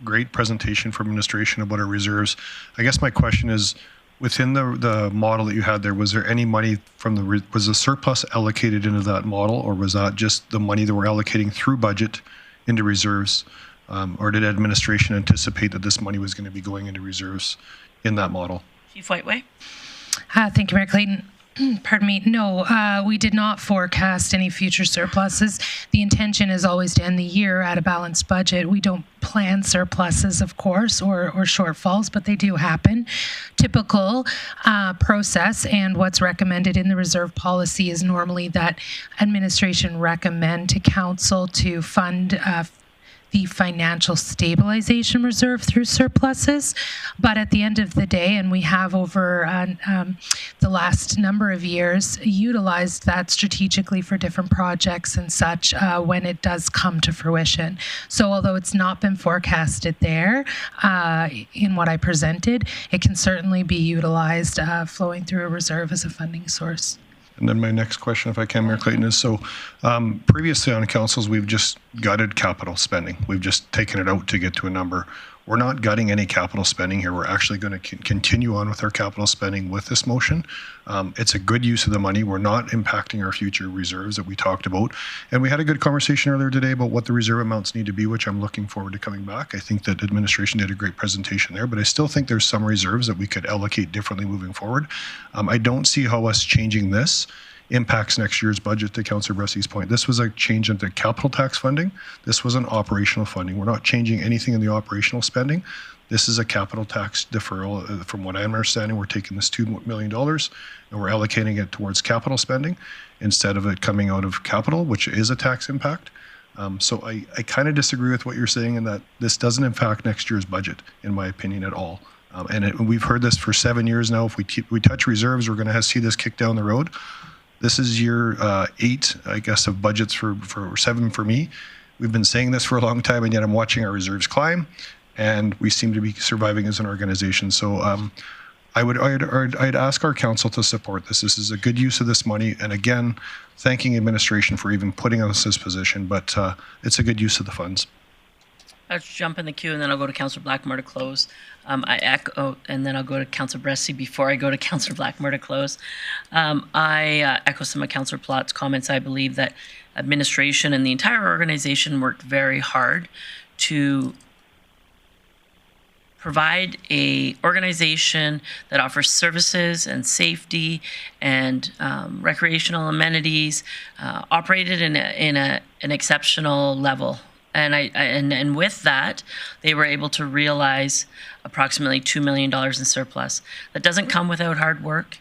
Speaker 13: great presentation from administration about our reserves. I guess my question is, within the model that you had there, was there any money from was the surplus allocated into that model, or was that just the money that we're allocating through budget into reserves? Or did administration anticipate that this money was going to be going into reserves in that model?
Speaker 1: Chief Whiteway.
Speaker 12: Thank you, Mayor Clayton. Pardon me. No, we did not forecast any future surpluses. The intention is always to end the year at a balanced budget. We don't plan surpluses, of course, or shortfalls, but they do happen. Typical process, and what's recommended in the reserve policy is normally that administration recommend to council to fund the financial stabilization reserve through surpluses. But at the end of the day, and we have over the last number of years utilized that strategically for different projects and such when it does come to fruition. So although it's not been forecasted there in what I presented, it can certainly be utilized flowing through a reserve as a funding source.
Speaker 13: And then my next question, if I can, Mayor Clayton, is so previously on councils, we've just gutted capital spending. We've just taken it out to get to a number. We're not gutting any capital spending here. We're actually going to continue on with our capital spending with this motion. It's a good use of the money. We're not impacting our future reserves that we talked about. And we had a good conversation earlier today about what the reserve amounts need to be, which I'm looking forward to coming back. I think that administration did a great presentation there, but I still think there's some reserves that we could allocate differently moving forward. I don't see how us changing this impacts next year's budget, to Councillor Bressie's point. This was a change into capital tax funding. This was an operational funding. We're not changing anything in the operational spending. This is a capital tax deferral. From what I'm understanding, we're taking this $2 million and we're allocating it towards capital spending instead of it coming out of capital, which is a tax impact. So I kind of disagree with what you're saying in that this doesn't impact next year's budget, in my opinion, at all. We've heard this for 7 years now. If we touch reserves, we're going to see this kick down the road. This is year 8, I guess, of budgets for 7 for me. We've been saying this for a long time, and yet I'm watching our reserves climb, and we seem to be surviving as an organization. So I'd ask our council to support this. This is a good use of this money, and again, thanking administration for even putting us in this position, but it's a good use of the funds.
Speaker 1: I'll jump in the queue, and then I'll go to Councillor Blackmore to close. I echo, and then I'll go to Councillor Bressie before I go to Councillor Blackmore to close. I echo some of Councillor Plott's comments. I believe that administration and the entire organization worked very hard to provide a organization that offers services and safety and recreational amenities, operated in an exceptional level. And with that, they were able to realize approximately $2 million in surplus. That doesn't come without hard work,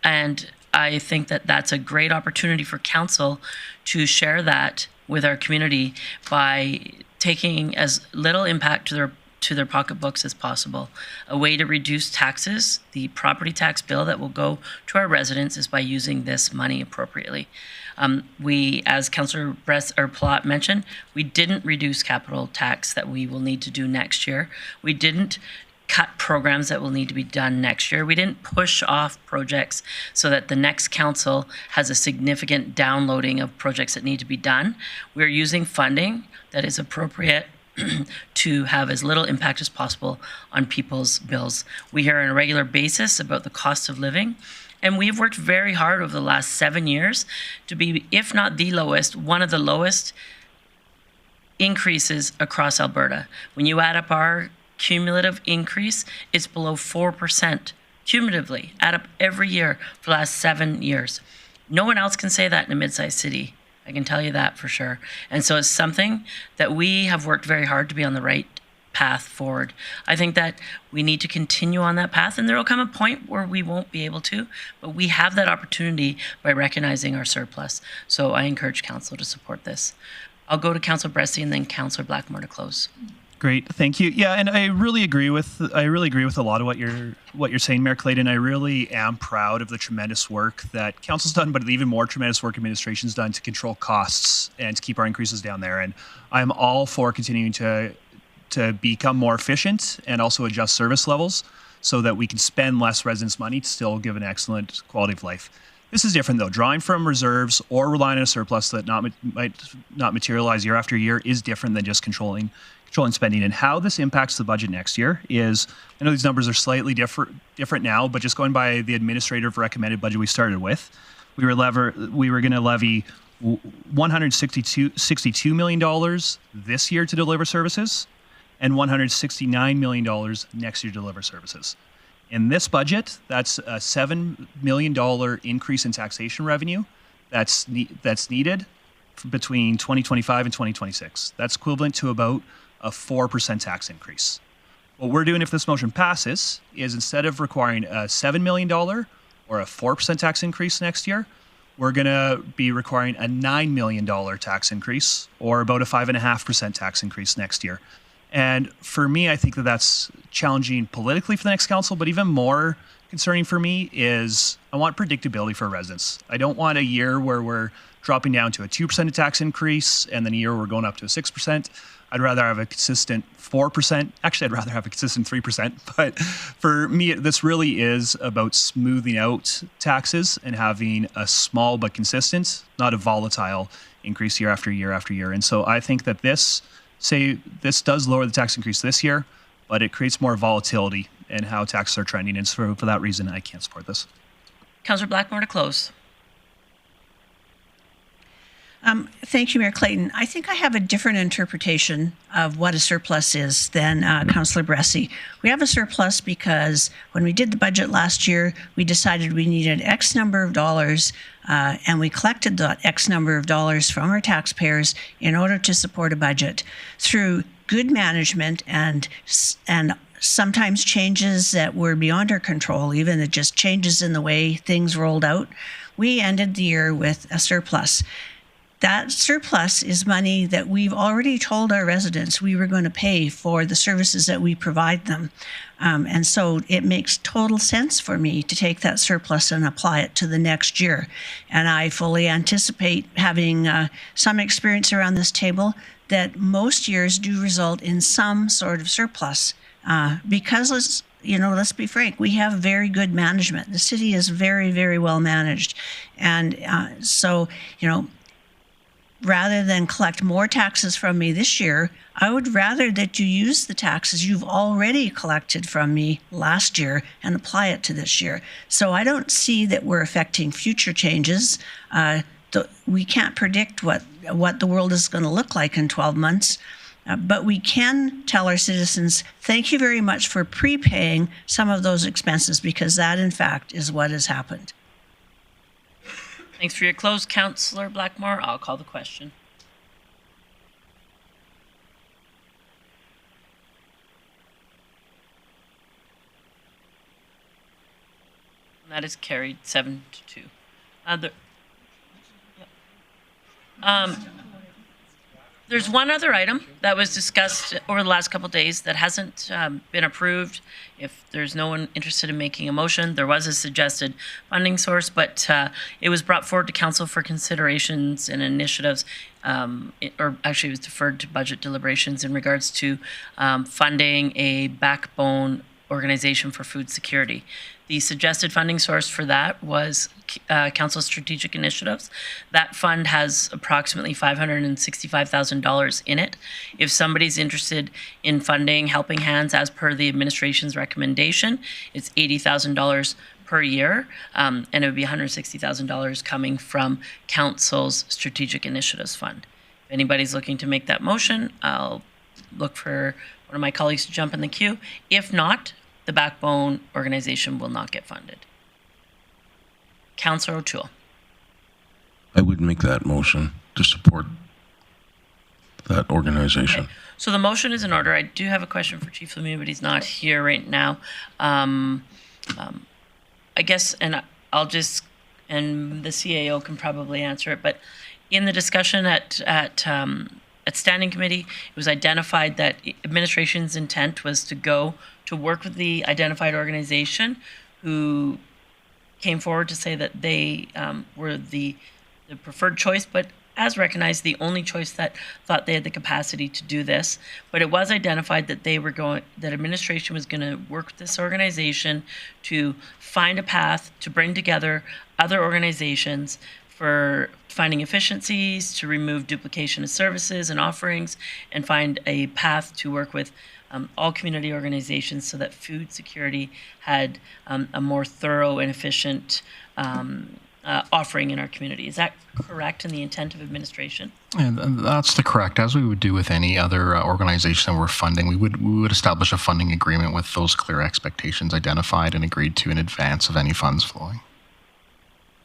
Speaker 1: and I think that that's a great opportunity for council to share that with our community by taking as little impact to to their pocketbooks as possible. A way to reduce taxes, the property tax bill that will go to our residents, is by using this money appropriately. We, as Councillor Plot mentioned, we didn't reduce capital tax that we will need to do next year. We didn't cut programs that will need to be done next year. We didn't push off projects so that the next council has a significant downloading of projects that need to be done. We're using funding that is appropriate to have as little impact as possible on people's bills. We hear on a regular basis about the cost of living, and we've worked very hard over the last 7 years to be, if not the lowest, one of the lowest increases across Alberta. When you add up our cumulative increase, it's below 4% cumulatively, add up every year for the last 7 years. No one else can say that in a mid-sized city. I can tell you that for sure. And so it's something that we have worked very hard to be on the right path forward. I think that we need to continue on that path, and there will come a point where we won't be able to, but we have that opportunity by recognizing our surplus. So I encourage Council to support this. I'll go to Councillor Bressy and then Councillor Blackmore to close.
Speaker 5: Great, thank you. Yeah, and I really agree with a lot of what you're saying, Mayor Clayton. I really am proud of the tremendous work that council's done, but even more tremendous work administration's done to control costs and to keep our increases down there. And I'm all for continuing to become more efficient and also adjust service levels so that we can spend less residents' money to still give an excellent quality of life. This is different though. Drawing from reserves or relying on a surplus that might not materialize year after year is different than just controlling spending. And how this impacts the budget next year is, I know these numbers are slightly different now, but just going by the administrative recommended budget we started with, we were going to levy $162 million this year to deliver services and $169 million next year to deliver services. In this budget, that's a $7 million increase in taxation revenue that's needed between 2025 and 2026. That's equivalent to about a 4% tax increase. What we're doing if this motion passes is, instead of requiring a $7 million or a 4% tax increase next year, we're going to be requiring a $9 million tax increase, or about a 5.5% tax increase next year. And for me, I think that that's challenging politically for the next council, but even more concerning for me is I want predictability for residents. I don't want a year where we're dropping down to a 2% tax increase and then a year where we're going up to a 6%. I'd rather have a consistent 4%. Actually, I'd rather have a consistent 3%. But for me, this really is about smoothing out taxes and having a small but consistent, not a volatile increase year after year after year. And so I think that this does lower the tax increase this year, but it creates more volatility in how taxes are trending. And so for that reason, I can't support this.
Speaker 1: Councillor Blackmore to close.
Speaker 3: Thank you, Mayor Clayton. I think I have a different interpretation of what a surplus is than Councillor Bressy. We have a surplus because when we did the budget last year, we decided we needed X number of dollars, and we collected that X number of dollars from our taxpayers in order to support a budget. Through good management and sometimes changes that were beyond our control, even just changes in the way things rolled out, we ended the year with a surplus. That surplus is money that we've already told our residents we were going to pay for the services that we provide them. And so it makes total sense for me to take that surplus and apply it to the next year. And I fully anticipate, having some experience around this table, that most years do result in some sort of surplus because let's be frank, we have very good management. The city is very, very well managed. And rather than collect more taxes from me this year, I would rather that you use the taxes you've already collected from me last year and apply it to this year. So I don't see that we're affecting future changes. We can't predict what the world is going to look like in 12 months. But we can tell our citizens, thank you very much for prepaying some of those expenses, because that, in fact, is what has happened.
Speaker 1: Thanks for your close, Councillor Blackmore. I'll call the question. That is carried 7-2. There's one other item that was discussed over the last couple of days that hasn't been approved. If there's no one interested in making a motion, there was a suggested funding source, but it was brought forward to council for considerations and initiatives, or actually it was deferred to budget deliberations in regards to funding a backbone organization for food security. The suggested funding source for that was Council Strategic Initiatives. That fund has approximately $565,000 in it. If somebody's interested in funding Helping Hands as per the administration's recommendation, it's $80,000 per year, and it would be $160,000 coming from Council's Strategic Initiatives Fund. If anybody's looking to make that motion, I'll look for one of my colleagues to jump in the queue. If not, the backbone organization will not get funded. Councillor O'Toole.
Speaker 11: I would make that motion to support that organization.
Speaker 1: Okay. So the motion is in order. I do have a question for Chief Lemieux, but he's not here right now. I guess, and I'll just, and the CAO can probably answer it, but in the discussion at standing committee, it was identified that administration's intent was to go to work with the identified organization who came forward to say that they were the preferred choice, but as recognized, the only choice that thought they had the capacity to do this. But it was identified that that administration was going to work with this organization to find a path to bring together other organizations for finding efficiencies, to remove duplication of services and offerings, and find a path to work with all community organizations so that food security had a more thorough and efficient offering in our community. Is that correct in the intent of administration?
Speaker 7: And that's the correct. As we would do with any other organization that we're funding, we would establish a funding agreement with those clear expectations identified and agreed to in advance of any funds flowing.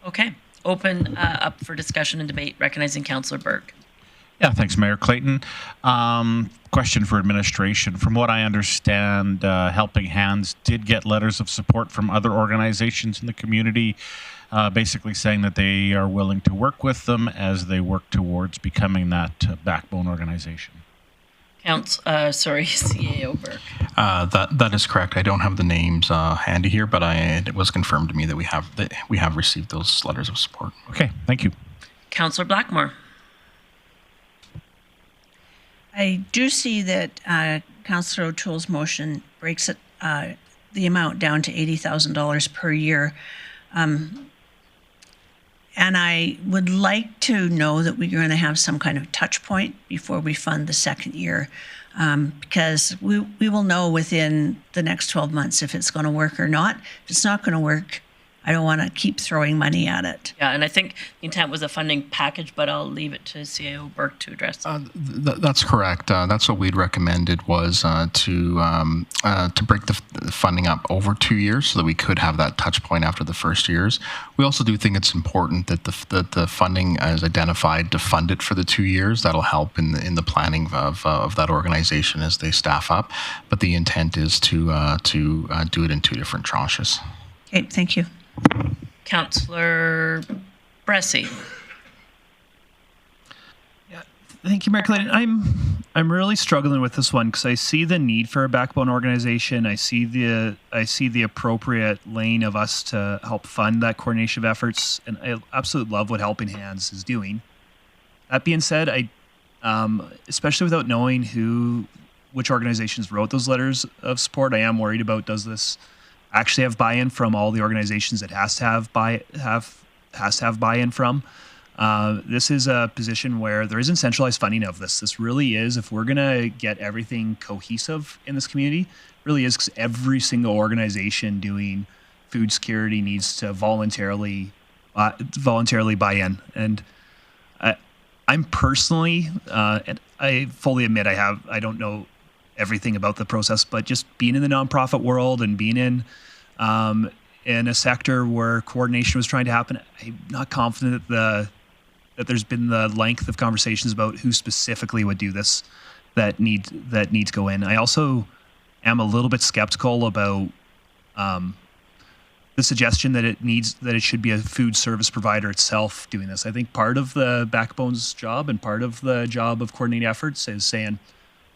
Speaker 1: Okay. Open up for discussion and debate, recognizing Councillor Burke.
Speaker 10: Yeah, thanks, Mayor Clayton. Question for administration. From what I understand, Helping Hands did get letters of support from other organizations in the community, basically saying that they are willing to work with them as they work towards becoming that backbone organization.
Speaker 1: CAO Burke.
Speaker 7: That is correct. I don't have the names handy here, but it was confirmed to me that we have received those letters of support.
Speaker 10: Okay, thank you.
Speaker 1: Councillor Blackmore.
Speaker 3: I do see that Councillor O'Toole's motion breaks it, the amount down to $80,000 per year. And I would like to know that we're going to have some kind of touch point before we fund the second year, because we will know within the next 12 months if it's going to work or not. If it's not going to work, I don't want to keep throwing money at it.
Speaker 1: Yeah, and I think the intent was a funding package, but I'll leave it to CAO Burke to address.
Speaker 7: That's correct. That's what we'd recommended was to break the funding up over 2 years so that we could have that touch point after the first years. We also do think it's important that the funding is identified to fund it for the 2 years. That'll help in the planning of that organization as they staff up. But the intent is to do it in 2 different tranches.
Speaker 3: Okay, thank you.
Speaker 1: Councillor Bressy.
Speaker 5: Yeah, thank you, Mayor Clayton. I'm really struggling with this one because I see the need for a backbone organization. I see the appropriate lane of us to help fund that coordination of efforts, and I absolutely love what Helping Hands is doing. That being said, I especially without knowing which organizations wrote those letters of support, I am worried about, does this actually have buy-in from all the organizations it has to have buy-in from? This is a position where there isn't centralized funding of this. This really is, if we're going to get everything cohesive in this community, really is because every single organization doing food security needs to voluntarily buy in. And I'm personally, and I fully admit I don't know everything about the process, but just being in the nonprofit world and being in a sector where coordination was trying to happen, I'm not confident that there's been the length of conversations about who specifically would do this that need to go in. I also am a little bit skeptical about the suggestion that it should be a food service provider itself doing this. I think part of the Backbone's job and part of the job of coordinating efforts is saying,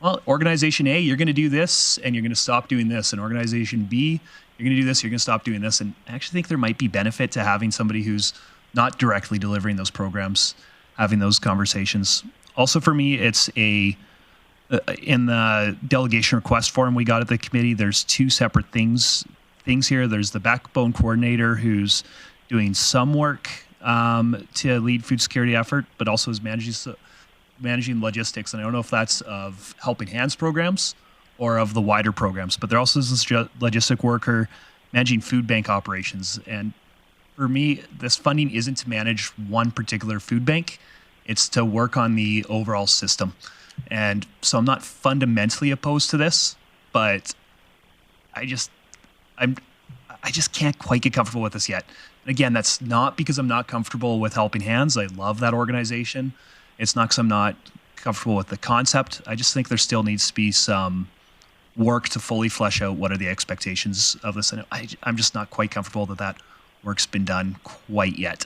Speaker 5: well, organization A, you're going to do this and you're going to stop doing this. And organization B, you're going to do this, you're going to stop doing this. And I actually think there might be benefit to having somebody who's not directly delivering those programs, having those conversations. Also for me, it's in the delegation request form we got at the committee, there's two separate things here. There's the Backbone coordinator who's doing some work to lead food security effort, but also is managing logistics. And I don't know if that's of Helping Hands programs or of the wider programs, but there also is this logistic worker managing food bank operations. And for me, this funding isn't to manage one particular food bank. It's to work on the overall system. And so I'm not fundamentally opposed to this, but I just can't quite get comfortable with this yet. And again, that's not because I'm not comfortable with Helping Hands. I love that organization. It's not because I'm not comfortable with the concept. I just think there still needs to be some work to fully flesh out what are the expectations of this. And I'm just not quite comfortable that work's been done quite yet.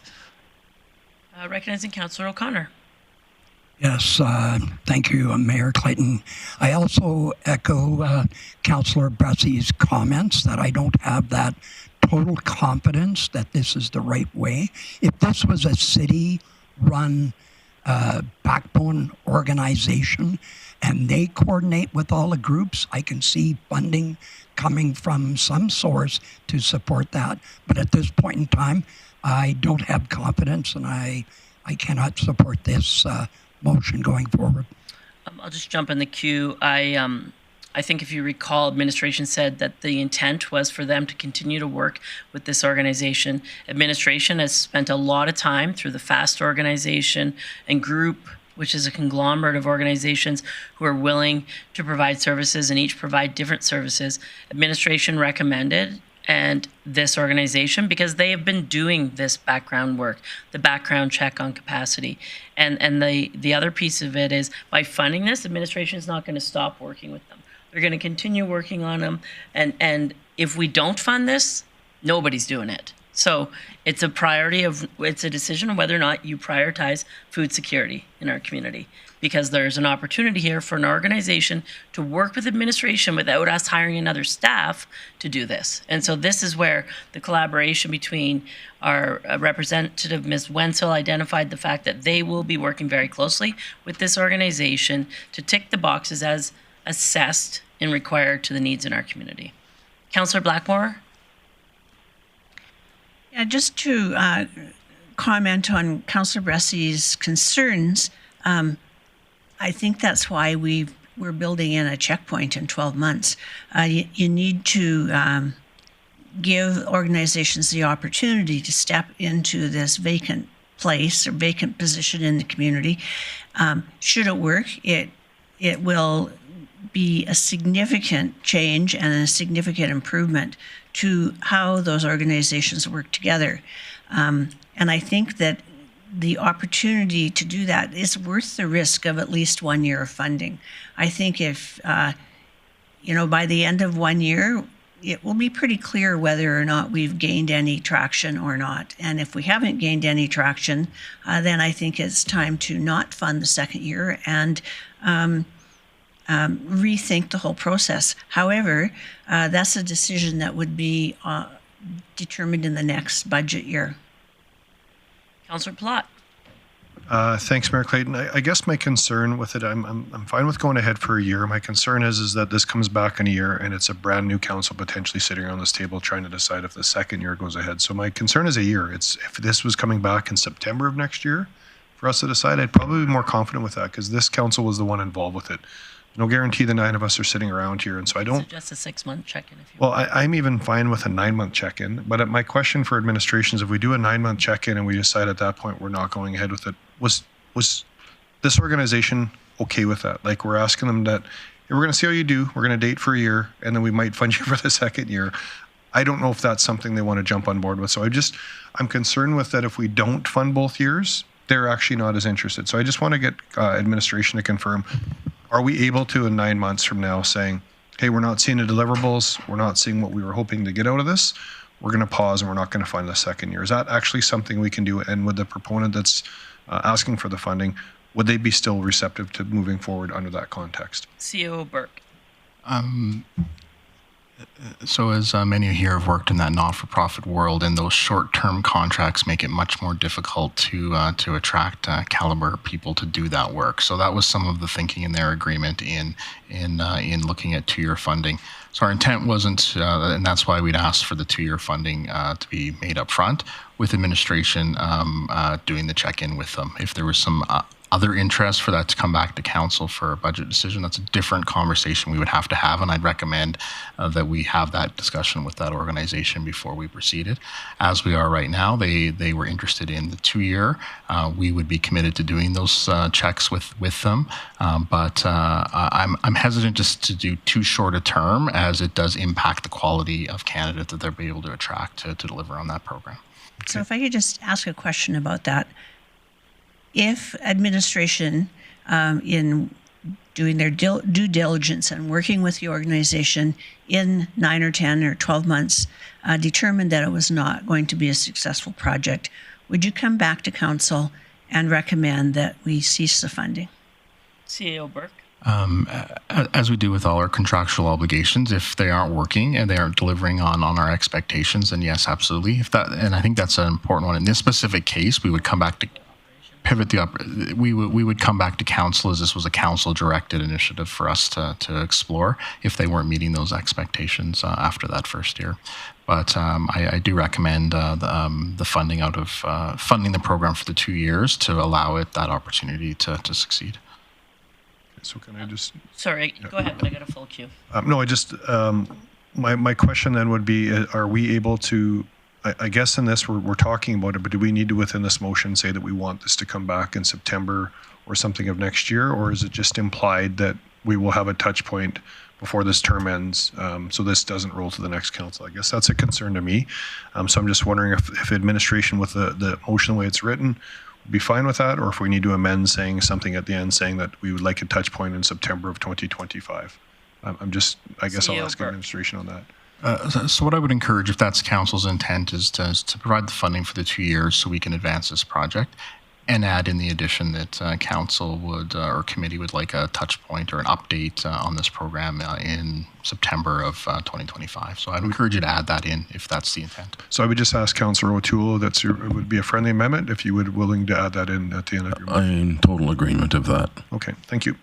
Speaker 1: Recognizing Councillor O'Connor.
Speaker 4: Yes, thank you, Mayor Clayton. I also echo Councillor Bressy's comments that I don't have that total confidence that this is the right way. If this was a city-run Backbone organization and they coordinate with all the groups, I can see funding coming from some source to support that. But at this point in time, I don't have confidence and I cannot support this motion going forward.
Speaker 1: I'll just jump in the queue. I think if you recall, administration said that the intent was for them to continue to work with this organization. Administration has spent a lot of time through the FAST organization and group, which is a conglomerate of organizations who are willing to provide services and each provide different services. Administration recommended and this organization because they have been doing this background work, the background check on capacity. And the other piece of it is by funding this, administration is not going to stop working with them. They're going to continue working on them. And if we don't fund this, nobody's doing it. So it's a decision of whether or not you prioritize food security in our community, because there's an opportunity here for an organization to work with administration without us hiring another staff to do this. And so this is where the collaboration between our representative, Ms. Wenzel, identified the fact that they will be working very closely with this organization to tick the boxes as assessed and required to the needs in our community. Councillor Blackmore?
Speaker 3: Yeah, just to comment on Councillor Bressy's concerns, I think that's why we're building in a checkpoint in 12 months. You need to give organizations the opportunity to step into this vacant place or vacant position in the community. Should it work, it will be a significant change and a significant improvement to how those organizations work together. And I think that the opportunity to do that is worth the risk of at least 1 year of funding. I think if, by the end of 1 year, it will be pretty clear whether or not we've gained any traction or not. And if we haven't gained any traction, then I think it's time to not fund the second year and rethink the whole process. However, that's a decision that would be determined in the next budget year.
Speaker 1: Councillor Plott.
Speaker 13: Thanks, Mayor Clayton. I guess my concern with it, I'm fine with going ahead for a year. My concern is that this comes back in a year and it's a brand new council potentially sitting around this table trying to decide if the second year goes ahead. So my concern is a year. If this was coming back in September of next year for us to decide, I'd probably be more confident with that because this council was the one involved with it. No guarantee the 9 of us are sitting around here, and so I don't.
Speaker 1: So just a 6-month check-in, if you
Speaker 13: Well, I'm even fine with a 9-month check-in. But my question for administration is, if we do a 9-month check-in and we decide at that point we're not going ahead with it, was this organization okay with that? Like, we're asking them that, hey, we're going to see how you do. We're going to date for a year, and then we might fund you for the second year. I don't know if that's something they want to jump on board with. So I'm concerned with that. If we don't fund both years, they're actually not as interested. So I just want to get administration to confirm. Are we able to, in 9 months from now, saying, hey, we're not seeing the deliverables, we're not seeing what we were hoping to get out of this, we're going to pause and we're not going to fund the second year. Is that actually something we can do? And with the proponent that's asking for the funding, would they be still receptive to moving forward under that context?
Speaker 1: CAO Burke.
Speaker 7: So as many here have worked in that not-for-profit world, and those short-term contracts make it much more difficult to attract caliber people to do that work. So that was some of the thinking in their agreement in looking at 2-year funding. So our intent wasn't, and that's why we'd asked for the 2-year funding to be made up front, with administration doing the check-in with them. If there was some other interest for that to come back to council for a budget decision, that's a different conversation we would have to have, and I'd recommend that we have that discussion with that organization before we proceeded. As we are right now, they were interested in the 2-year. We would be committed to doing those checks with them, but I'm hesitant just to do too short a term, as it does impact the quality of candidate that they'll be able to attract to deliver on that program.
Speaker 3: So if I could just ask a question about that. If administration, in doing their due diligence and working with the organization in 9 or 10 or 12 months, determined that it was not going to be a successful project, would you come back to council and recommend that we cease the funding?
Speaker 1: CAO Burke.
Speaker 7: As we do with all our contractual obligations, if they aren't working and they aren't delivering on our expectations, then yes, absolutely. And I think that's an important one. In this specific case, we would come back to we would come back to council, as this was a council-directed initiative for us to explore if they weren't meeting those expectations after that first year. But I do recommend the funding out of funding the program for the 2 years to allow it that opportunity to succeed.
Speaker 13: So can I just...
Speaker 1: Sorry, go ahead. I got a full queue.
Speaker 13: No, I just... my question then would be, are we able to... I guess in this, we're talking about it, but do we need to, within this motion, say that we want this to come back in September or something of next year? Or is it just implied that we will have a touch point before this term ends, so this doesn't roll to the next council? I guess that's a concern to me. So I'm just wondering if administration, with the motion the way it's written, would be fine with that, or if we need to amend saying something at the end saying that we would like a touch point in September of 2025. I guess I'll ask administration on that.
Speaker 7: So what I would encourage, if that's council's intent, is to provide the funding for the 2 years so we can advance this project, and add in the addition that council would or committee would like a touch point or an update on this program in September of 2025. So I'd encourage you to add that in if that's the intent.
Speaker 13: So I would just ask Councillor O'Toole, it would be a friendly amendment if you would be willing to add that in at the end of your motion.
Speaker 11: I'm in total agreement of that.
Speaker 13: Okay, thank you.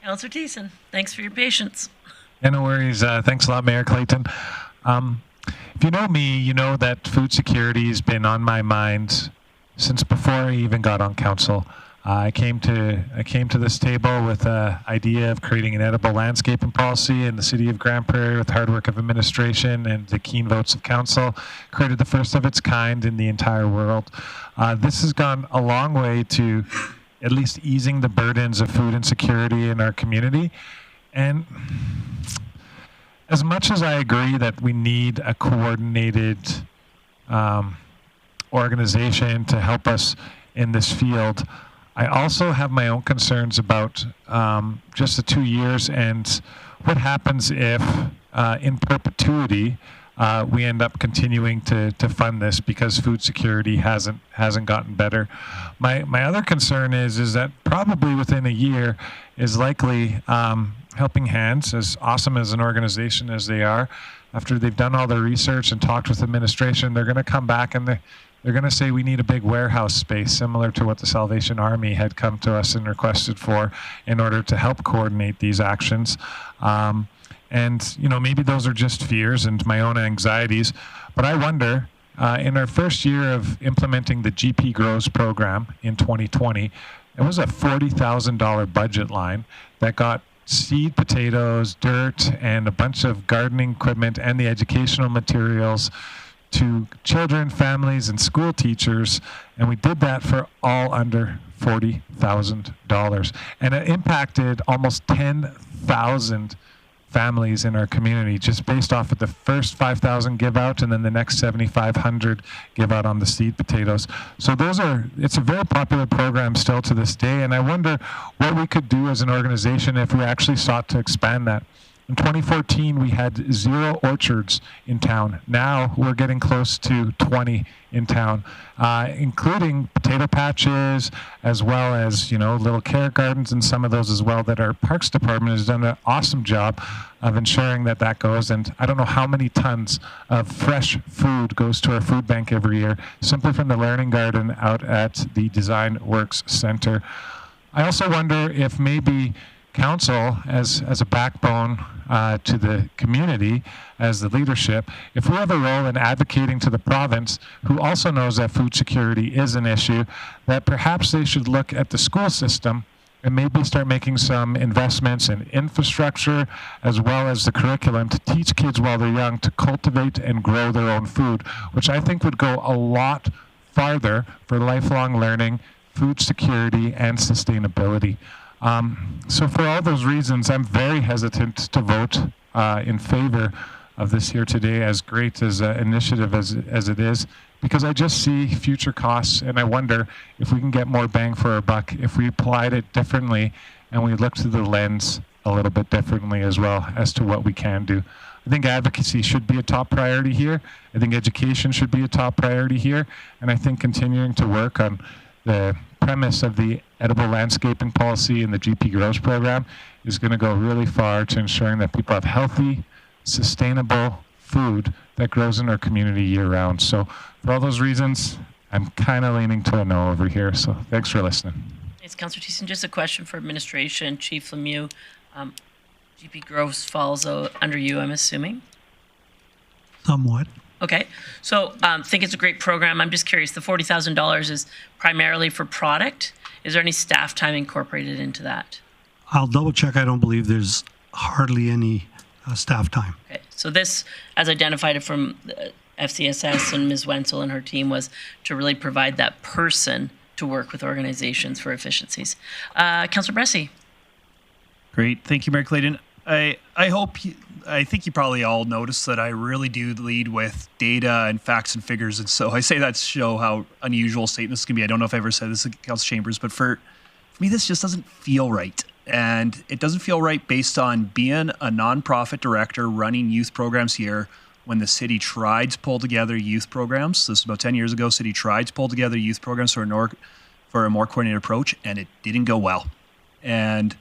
Speaker 1: Councillor Thiessen, thanks for your patience.
Speaker 9: Yeah, no worries. Thanks a lot, Mayor Clayton. If you know me, you know that food security has been on my mind since before I even got on council. I came to this table with the idea of creating an edible landscaping policy in the city of Grande Prairie, with the hard work of administration and the keen votes of council, created the first of its kind in the entire world. This has gone a long way to at least easing the burdens of food insecurity in our community. And as much as I agree that we need a coordinated organization to help us in this field, I also have my own concerns about just the 2 years and what happens if, in perpetuity, we end up continuing to fund this because food security hasn't gotten better. My other concern is that probably within a year is likely Helping Hands, as awesome as an organization as they are, after they've done all their research and talked with administration, they're going to come back and they're going to say we need a big warehouse space, similar to what the Salvation Army had come to us and requested for in order to help coordinate these actions. And, you know, maybe those are just fears and my own anxieties, but I wonder, in our first year of implementing the GP Grows program in 2020, it was a $40,000 budget line that got seed potatoes, dirt, and a bunch of gardening equipment and the educational materials to children, families, and school teachers, and we did that for all under $40,000. And it impacted almost 10,000 families in our community, just based off of the first 5,000 give out and then the next 7,500 give out on the seed potatoes. So it's a very popular program still to this day, and I wonder what we could do as an organization if we actually sought to expand that. In 2014, we had 0 orchards in town. Now we're getting close to 20 in town, including potato patches, as well as, little carrot gardens and some of those as well that our Parks Department has done an awesome job of ensuring that goes. And I don't know how many tons of fresh food goes to our food bank every year, simply from the Learning Garden out at the Design Works Center. I also wonder if maybe council, as a backbone to the community, as the leadership, if we have a role in advocating to the province, who also knows that food security is an issue, that perhaps they should look at the school system and maybe start making some investments in infrastructure as well as the curriculum to teach kids while they're young to cultivate and grow their own food, which I think would go a lot farther for lifelong learning, food security, and sustainability. So for all those reasons, I'm very hesitant to vote in favor of this here today, as great as an initiative as it is, because I just see future costs, and I wonder if we can get more bang for our buck if we applied it differently and we look through the lens a little bit differently as well as to what we can do. I think advocacy should be a top priority here. I think education should be a top priority here, and I think continuing to work on the premise of the edible landscaping policy and the GP Grows program is going to go really far to ensuring that people have healthy, sustainable food that grows in our community year-round. So for all those reasons, I'm kind of leaning to a no over here. So thanks for listening.
Speaker 1: Thanks, Councillor Thiessen. Just a question for administration. Chief Lemieux, GP Grows falls under you, I'm assuming?
Speaker 6: Somewhat.
Speaker 1: Okay, so think it's a great program. I'm just curious, the $40,000 is primarily for product. Is there any staff time incorporated into that?
Speaker 6: I'll double check. I don't believe there's hardly any staff time.
Speaker 1: Okay, so this, as identified from FCSS and Ms. Wenzel and her team, was to really provide that person to work with organizations for efficiencies. Councillor Bressie.
Speaker 5: Great. Thank you, Mayor Clayton. I think you probably all noticed that I really do lead with data and facts and figures. And so I say that to show how unusual a statement this can be. I don't know if I ever said this in council chambers, but for me, this just doesn't feel right. And it doesn't feel right based on being a nonprofit director running youth programs here when the city tried to pull together youth programs. This was about 10 years ago. City tried to pull together youth programs for a more coordinated approach, and it didn't go well. And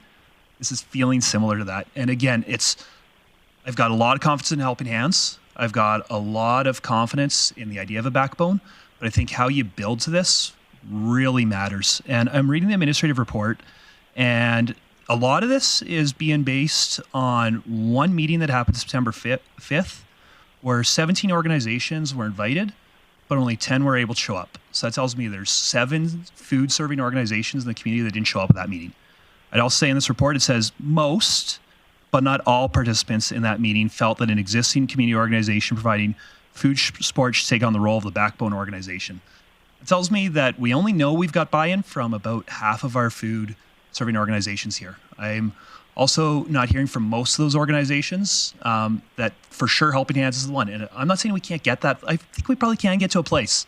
Speaker 5: this is feeling similar to that. And again, I've got a lot of confidence in Helping Hands. I've got a lot of confidence in the idea of a backbone, but I think how you build to this really matters. And I'm reading the administrative report, and a lot of this is being based on one meeting that happened September 5th, where 17 organizations were invited, but only 10 were able to show up. So that tells me there's 7 food serving organizations in the community that didn't show up at that meeting. I'd also say in this report, it says most, but not all participants in that meeting felt that an existing community organization providing food support should take on the role of the backbone organization. It tells me that we only know we've got buy-in from about half of our food serving organizations here. I'm also not hearing from most of those organizations that for sure Helping Hands is the one. And I'm not saying we can't get that. I think we probably can get to a place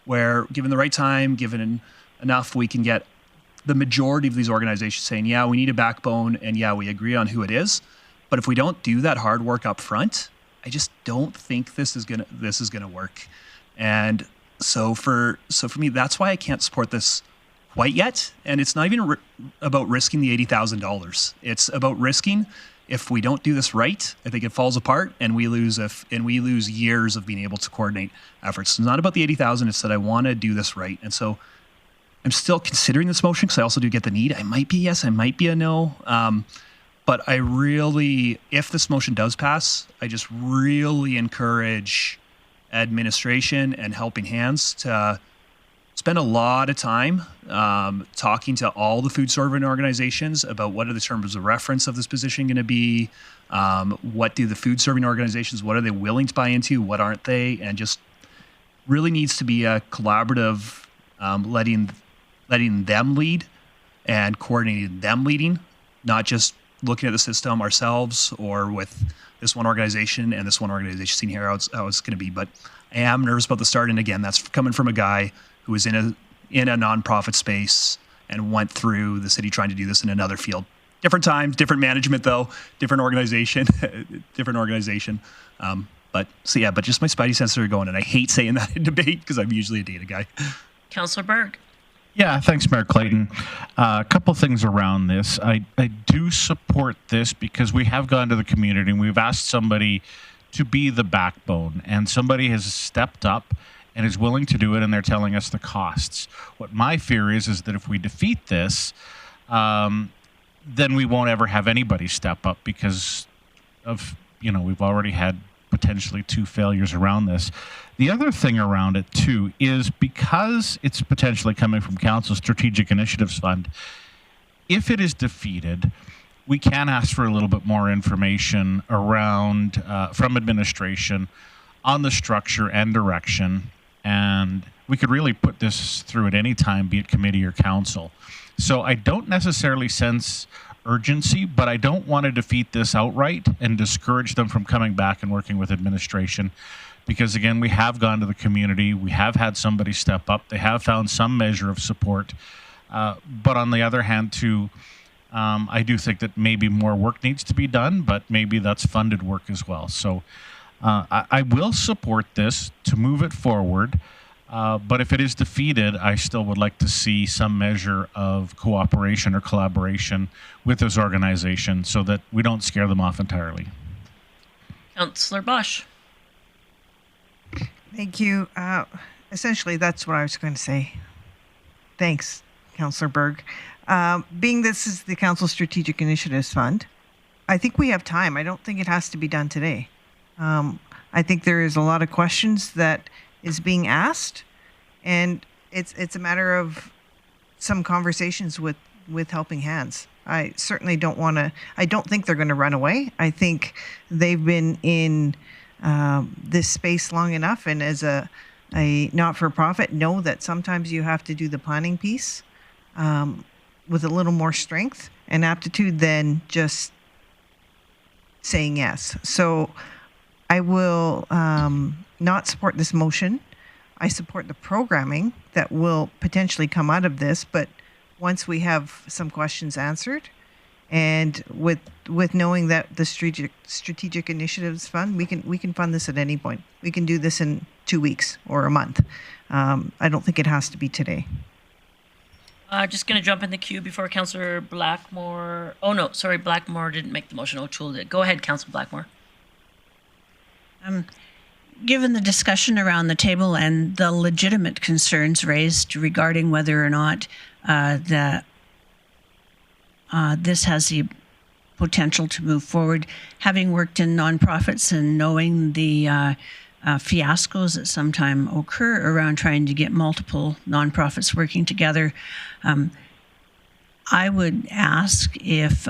Speaker 5: where, given the right time, given enough, we can get the majority of these organizations saying, yeah, we need a backbone, and yeah, we agree on who it is. But if we don't do that hard work up front, I just don't think this is gonna work. And so for me, that's why I can't support this quite yet. And it's not even about risking the $80,000. It's about risking, if we don't do this right, I think it falls apart, and we lose years of being able to coordinate efforts. It's not about the $80,000. It's that I want to do this right. And so I'm still considering this motion because I also do get the need. I might be yes, I might be a no. But I really, if this motion does pass, I just really encourage administration and Helping Hands to spend a lot of time talking to all the food serving organizations about what are the terms of reference of this position going to be, what do the food serving organizations, what are they willing to buy into, what aren't they, and just really needs to be a collaborative, letting them lead and coordinating them leading, not just looking at the system ourselves or with this one organization and this one organization seeing here how it's going to be. But I am nervous about the start. And again, that's coming from a guy who was in a nonprofit space and went through the city trying to do this in another field different times, different management though, different organization, different organization. But just my spidey senses are going, and I hate saying that in debate because I'm usually a data guy.
Speaker 1: Councillor Berg.
Speaker 10: Yeah, thanks, Mayor Clayton. A couple things around this. I do support this because we have gone to the community and we've asked somebody to be the backbone, and somebody has stepped up and is willing to do it, and they're telling us the costs. What my fear is that if we defeat this, then we won't ever have anybody step up because of, we've already had potentially 2 failures around this. The other thing around it too is because it's potentially coming from Council Strategic Initiatives Fund, if it is defeated, we can ask for a little bit more information around from administration on the structure and direction, and we could really put this through at any time, be it committee or council. So I don't necessarily sense urgency, but I don't want to defeat this outright and discourage them from coming back and working with administration. Because again, we have gone to the community, we have had somebody step up, they have found some measure of support. But on the other hand too, I do think that maybe more work needs to be done, but maybe that's funded work as well. So I will support this to move it forward. But if it is defeated, I still would like to see some measure of cooperation or collaboration with those organizations so that we don't scare them off entirely.
Speaker 1: Councillor Bosch.
Speaker 8: Thank you. Essentially, that's what I was going to say. Thanks, Councillor Berg. Being this is the Council Strategic Initiatives Fund, I think we have time. I don't think it has to be done today. I think there is a lot of questions that is being asked, and it's a matter of some conversations with helping hands. I certainly don't want to. I don't think they're going to run away. I think they've been in this space long enough, and as a not-for-profit, know that sometimes you have to do the planning piece with a little more strength and aptitude than just saying yes. So I will not support this motion. I support the programming that will potentially come out of this, but once we have some questions answered, and with knowing that the strategic initiatives fund, we can fund this at any point. We can do this in 2 weeks or a month. I don't think it has to be today.
Speaker 1: Just going to jump in the queue before Councillor Blackmore. Oh no, sorry, Blackmore didn't make the motion. O'Toole did. Go ahead, Councillor Blackmore.
Speaker 3: Given the discussion around the table and the legitimate concerns raised regarding whether or not this has the potential to move forward, having worked in nonprofits and knowing the fiascos that sometimes occur around trying to get multiple nonprofits working together, I would ask if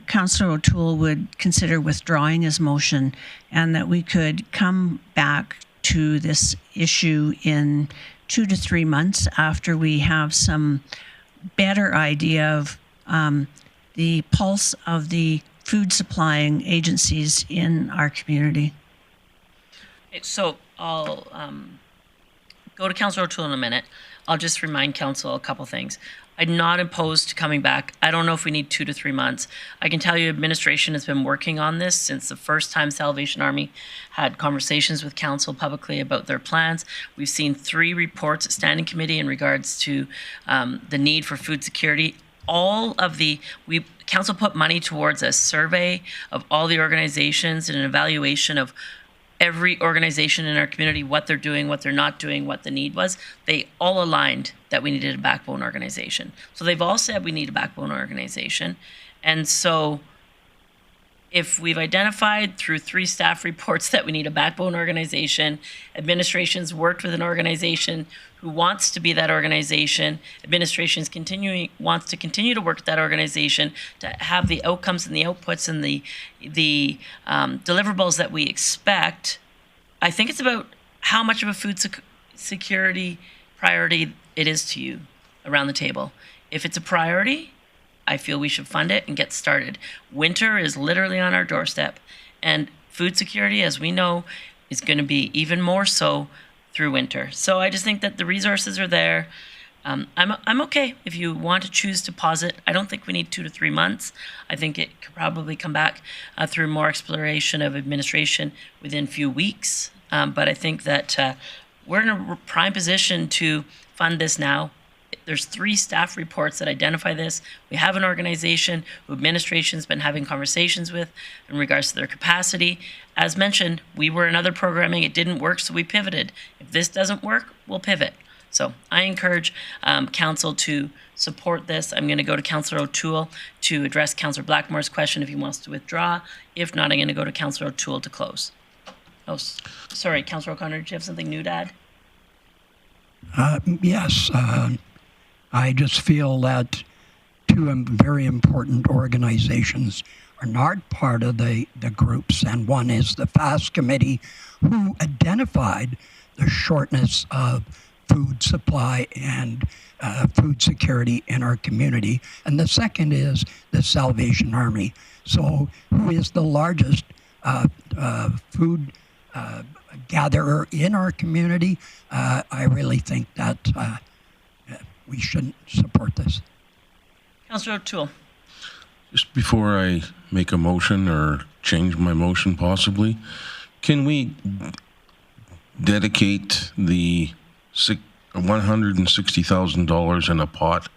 Speaker 3: Councillor O'Toole would consider withdrawing his motion, and that we could come back to this issue in 2 to 3 months after we have some better idea of the pulse of the food supplying agencies in our community.
Speaker 1: So I'll go to Councillor O'Toole in a minute. I'll just remind Council a couple things. I'm not opposed to coming back. I don't know if we need 2 to 3 months. I can tell you administration has been working on this since the first time Salvation Army had conversations with council publicly about their plans. We've seen 3 reports at standing committee in regards to the need for food security. Council put money towards a survey of all the organizations and an evaluation of every organization in our community, what they're doing, what they're not doing, what the need was. They all aligned that we needed a backbone organization. So they've all said we need a backbone organization. And so if we've identified through 3 staff reports that we need a backbone organization, administration's worked with an organization who wants to be that organization, administration's wants to continue to work with that organization to have the outcomes and the outputs and the deliverables that we expect. I think it's about how much of a food security priority it is to you around the table. If it's a priority, I feel we should fund it and get started. Winter is literally on our doorstep, and food security, as we know, is going to be even more so through winter. So I just think that the resources are there. I'm okay if you want to choose to pause it. I don't think we need 2 to 3 months. I think it could probably come back through more exploration of administration within a few weeks. But I think that we're in a prime position to fund this now. There's 3 staff reports that identify this. We have an organization who administration's been having conversations with in regards to their capacity. As mentioned, we were in other programming. It didn't work, so we pivoted. If this doesn't work, we'll pivot. So I encourage council to support this. I'm going to go to Councillor O'Toole to address Councillor Blackmore's question if he wants to withdraw. If not, I'm going to go to Councillor O'Toole to close. Oh, sorry, Councillor O'Connor, do you have something new to add?
Speaker 4: Yes. I just feel that 2 very important organizations are not part of the groups, and one is the FAST Committee, who identified the shortness of food supply and food security in our community. And the second is the Salvation Army. So who is the largest food gatherer in our community? I really think that we shouldn't support this.
Speaker 1: Councillor O'Toole.
Speaker 11: Just before I make a motion or change my motion possibly, can we dedicate the $160,000 in a pot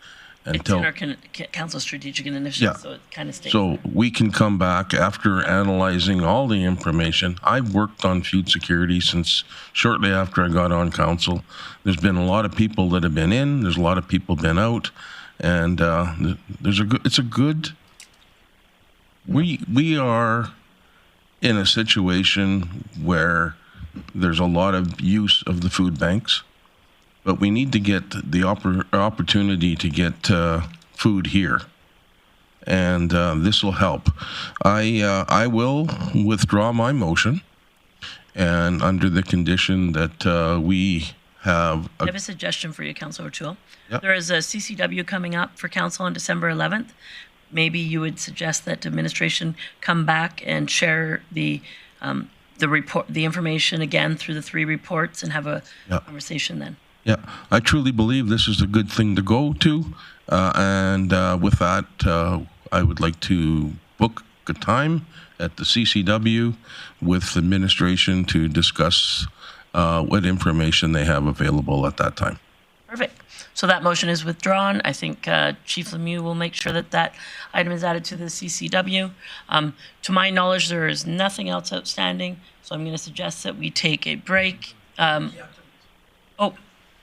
Speaker 11: until
Speaker 1: it's in our council strategic initiative, so it kind of stays.
Speaker 11: So we can come back after analyzing all the information. I've worked on food security since shortly after I got on council. There's been a lot of people that have been in. There's a lot of people been out, and it's a good. We are in a situation where there's a lot of use of the food banks, but we need to get the opportunity to get food here, and this will help. I will withdraw my motion, and under the condition that we have.
Speaker 1: I have a suggestion for you, Councillor O'Toole.
Speaker 11: Yep.
Speaker 1: There is a CCW coming up for council on December 11th. Maybe you would suggest that administration come back and share the report, the information again through the 3 reports, and have a conversation then.
Speaker 11: Yeah, I truly believe this is a good thing to go to, and with that, I would like to book a time at the CCW with administration to discuss what information they have available at that time.
Speaker 1: Perfect. So that motion is withdrawn. I think Chief Lemieux will make sure that that item is added to the CCW. To my knowledge, there is nothing else outstanding, so I'm going to suggest that we take a break. Oh,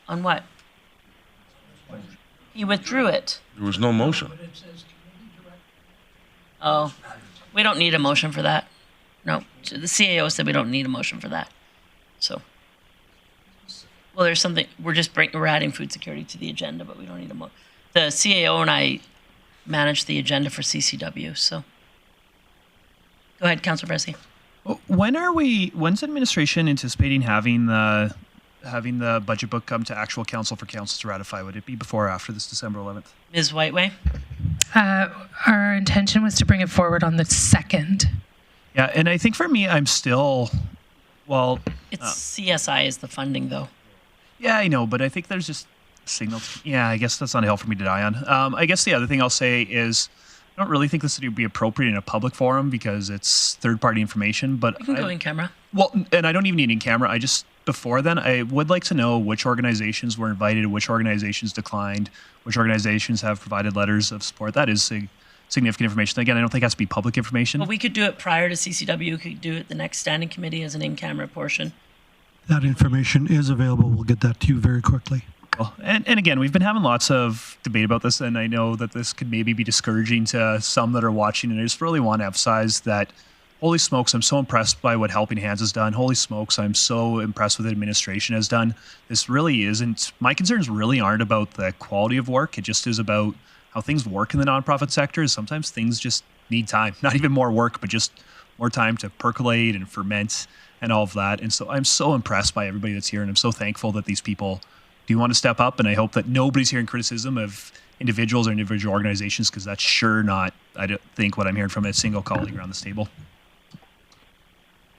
Speaker 1: on what? He withdrew it.
Speaker 11: There was no motion.
Speaker 1: Oh, we don't need a motion for that. No, the CAO said we don't need a motion for that. So, well, there's something, we're adding food security to the agenda, but we don't need a motion. The CAO and I manage the agenda for CCW, so. Go ahead, Councillor Bressie.
Speaker 5: When's administration anticipating having the budget book come to actual council for council to ratify? Would it be before or after this December 11th?
Speaker 1: Ms. Whiteway?
Speaker 12: Our intention was to bring it forward on the 2nd.
Speaker 5: Yeah, and I think for me, I'm still,
Speaker 1: It's CSI is the funding, though.
Speaker 5: Yeah, I know, but I think there's just signals. Yeah, I guess that's not a hill for me to die on. I guess the other thing I'll say is I don't really think this would be appropriate in a public forum because it's third-party information. But
Speaker 1: You can go in camera.
Speaker 5: Well, and I don't even need in camera. Before then, I would like to know which organizations were invited, which organizations declined, which organizations have provided letters of support. That is significant information. Again, I don't think it has to be public information.
Speaker 1: Well, we could do it prior to CCW. We could do it the next standing committee as an in-camera portion.
Speaker 6: That information is available. We'll get that to you very quickly.
Speaker 5: Well, and again, we've been having lots of debate about this, and I know that this could maybe be discouraging to some that are watching, and I just really want to emphasize that, holy smokes, I'm so impressed by what Helping Hands has done. Holy smokes, I'm so impressed with what administration has done. This really isn't, my concerns really aren't about the quality of work. It just is about how things work in the nonprofit sector. Sometimes things just need time, not even more work, but just more time to percolate and ferment and all of that. And so I'm so impressed by everybody that's here, and I'm so thankful that these people do want to step up, and I hope that nobody's hearing criticism of individuals or individual organizations, because that's sure not, I don't think, what I'm hearing from a single colleague around this table.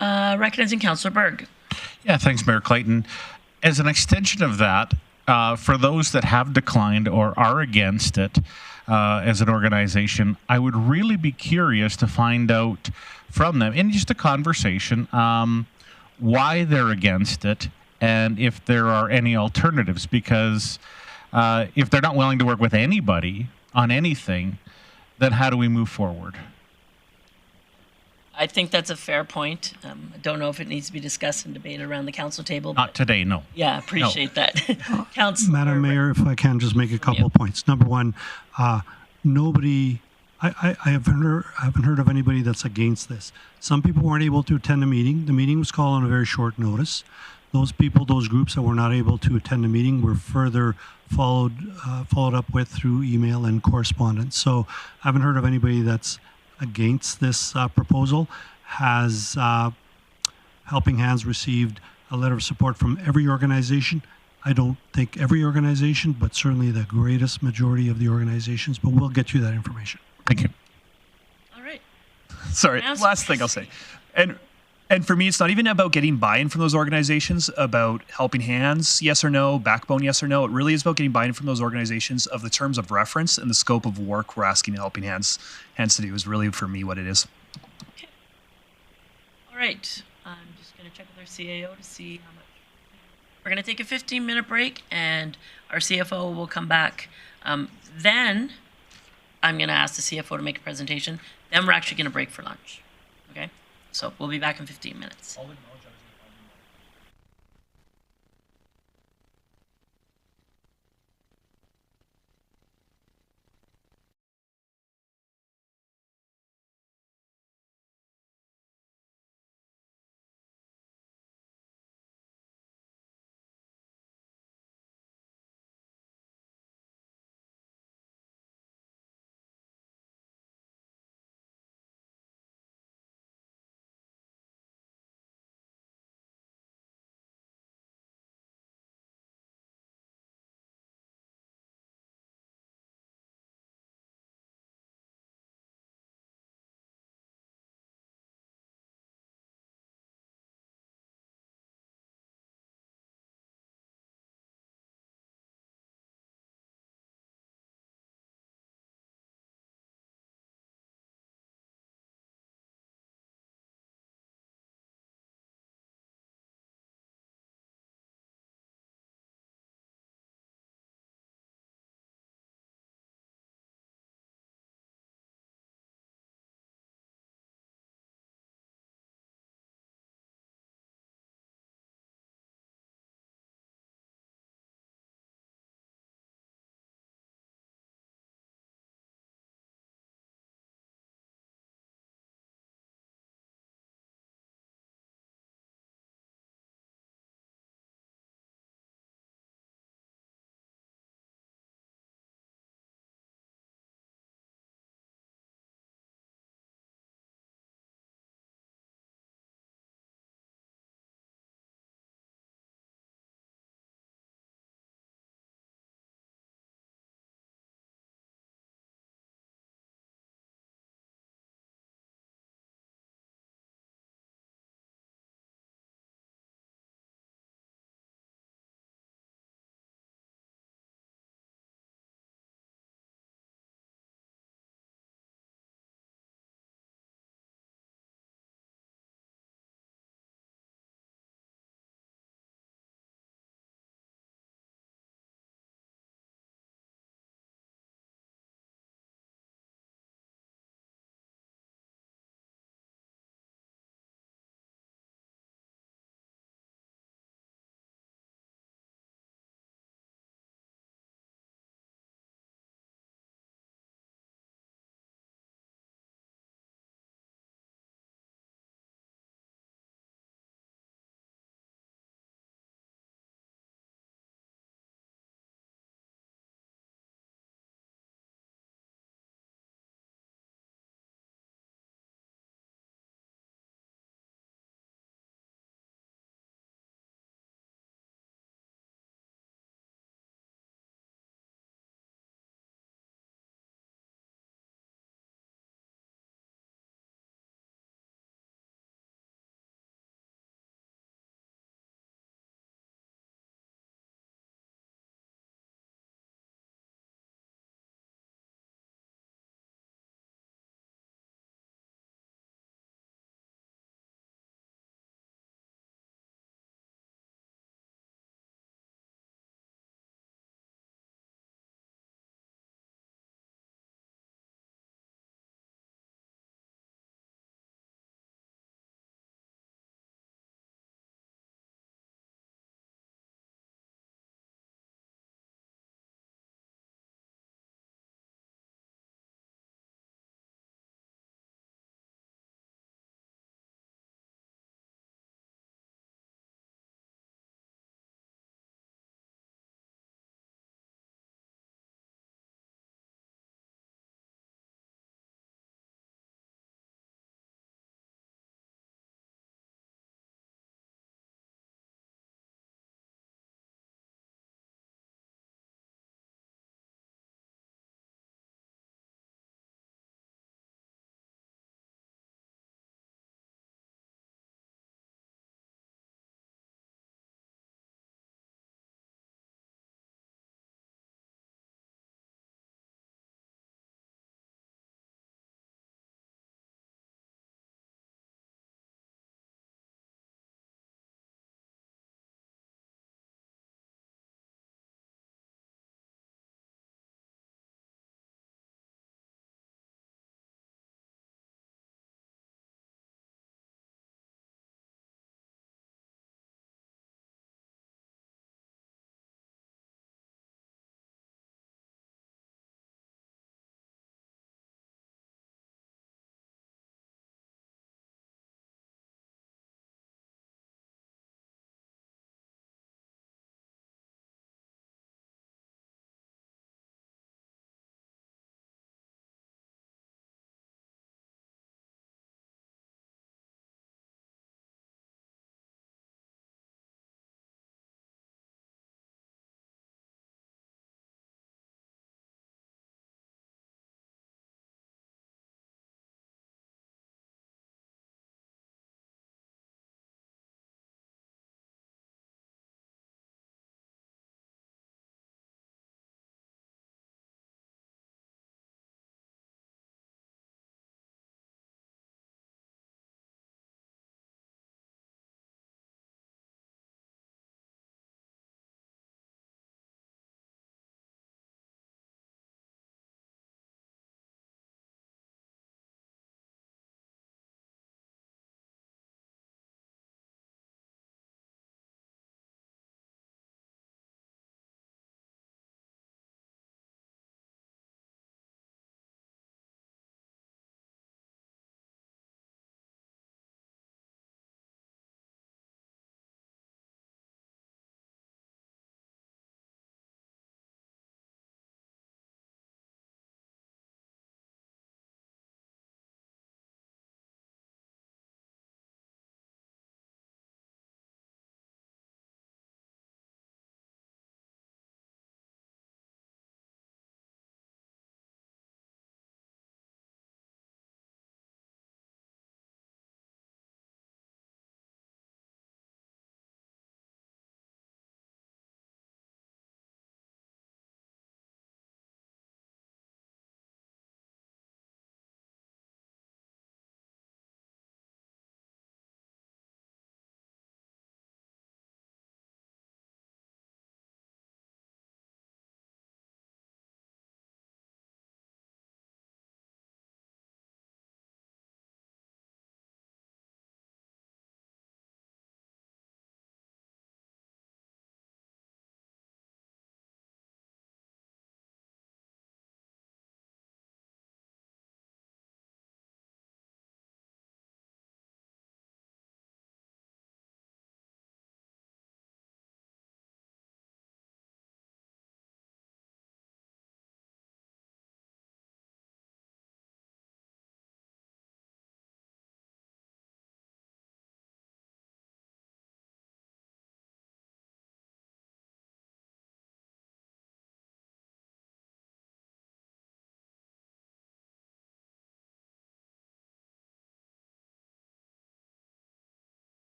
Speaker 1: Recognizing Councillor Berg.
Speaker 10: Yeah, thanks, Mayor Clayton. As an extension of that, for those that have declined or are against it as an organization, I would really be curious to find out from them in just a conversation why they're against it and if there are any alternatives. Because if they're not willing to work with anybody on anything, then how do we move forward?
Speaker 1: I think that's a fair point. I don't know if it needs to be discussed and debated around the council table.
Speaker 10: Not today, no.
Speaker 1: Yeah, appreciate that. Council.
Speaker 6: Madam Mayor, if I can just make a couple of points. Number one, nobody, I haven't heard of anybody that's against this. Some people weren't able to attend the meeting. The meeting was called on a very short notice. Those people, those groups that were not able to attend the meeting were further followed up with through email and correspondence. So I haven't heard of anybody that's against this proposal. Has Helping Hands received a letter of support from every organization? I don't think every organization, but certainly the greatest majority of the organizations, but we'll get you that information.
Speaker 10: Thank you.
Speaker 1: All right.
Speaker 5: Sorry, last thing I'll say. And for me, it's not even about getting buy-in from those organizations about Helping Hands, yes or no, Backbone, yes or no. It really is about getting buy-in from those organizations of the terms of reference and the scope of work we're asking Helping Hands to do is really, for me, what it is.
Speaker 1: Okay. All right. I'm just going to check with our CAO to see how much. We're going to take a 15-minute break, and our CFO will come back. Then I'm going to ask the CFO to make a presentation. Then we're actually going to break for lunch. Okay? So we'll be back in 15 minutes.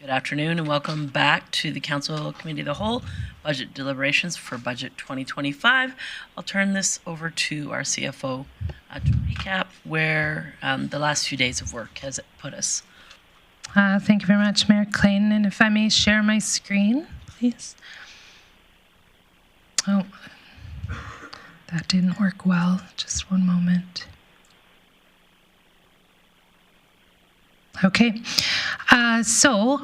Speaker 1: Good afternoon and welcome back to the Council Committee of the Whole Budget Deliberations for Budget 2025. I'll turn this over to our CFO to recap where the last few days of work has put us.
Speaker 12: Thank you very much, Mayor Clayton. And if I may share my screen, please. Oh, that didn't work well. Just one moment. Okay, so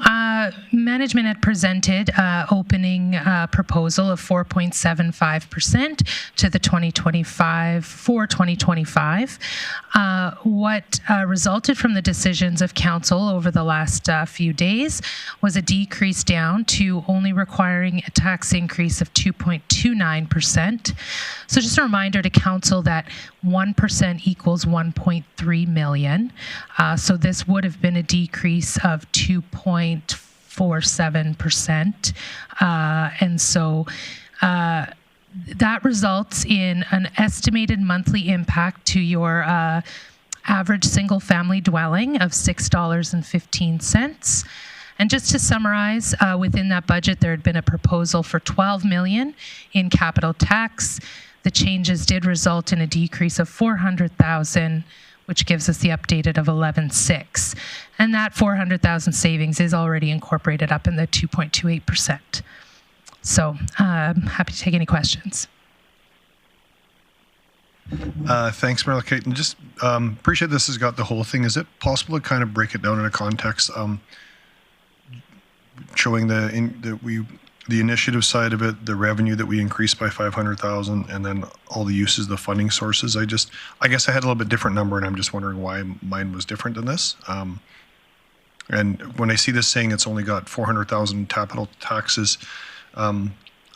Speaker 12: management had presented opening proposal of 4.75% to the 2025. What resulted from the decisions of council over the last few days was a decrease down to only requiring a tax increase of 2.29%. So just a reminder to council that 1% equals 1.3 million. So this would have been a decrease of 2.47%. And so that results in an estimated monthly impact to your average single family dwelling of $6.15. And just to summarize, within that budget, there had been a proposal for $12 million in capital tax. The changes did result in a decrease of $400,000, which gives us the updated of 11.6. And that 400,000 savings is already incorporated up in the 2.28%. So I'm happy to take any questions.
Speaker 13: Thanks, Mayor Clayton. Just appreciate this has got the whole thing. Is it possible to kind of break it down in a context, showing the initiative side of it, the revenue that we increased by 500,000, and then all the uses, the funding sources? I guess I had a little bit different number, and I'm just wondering why mine was different than this. And when I see this saying it's only got 400,000 capital taxes, I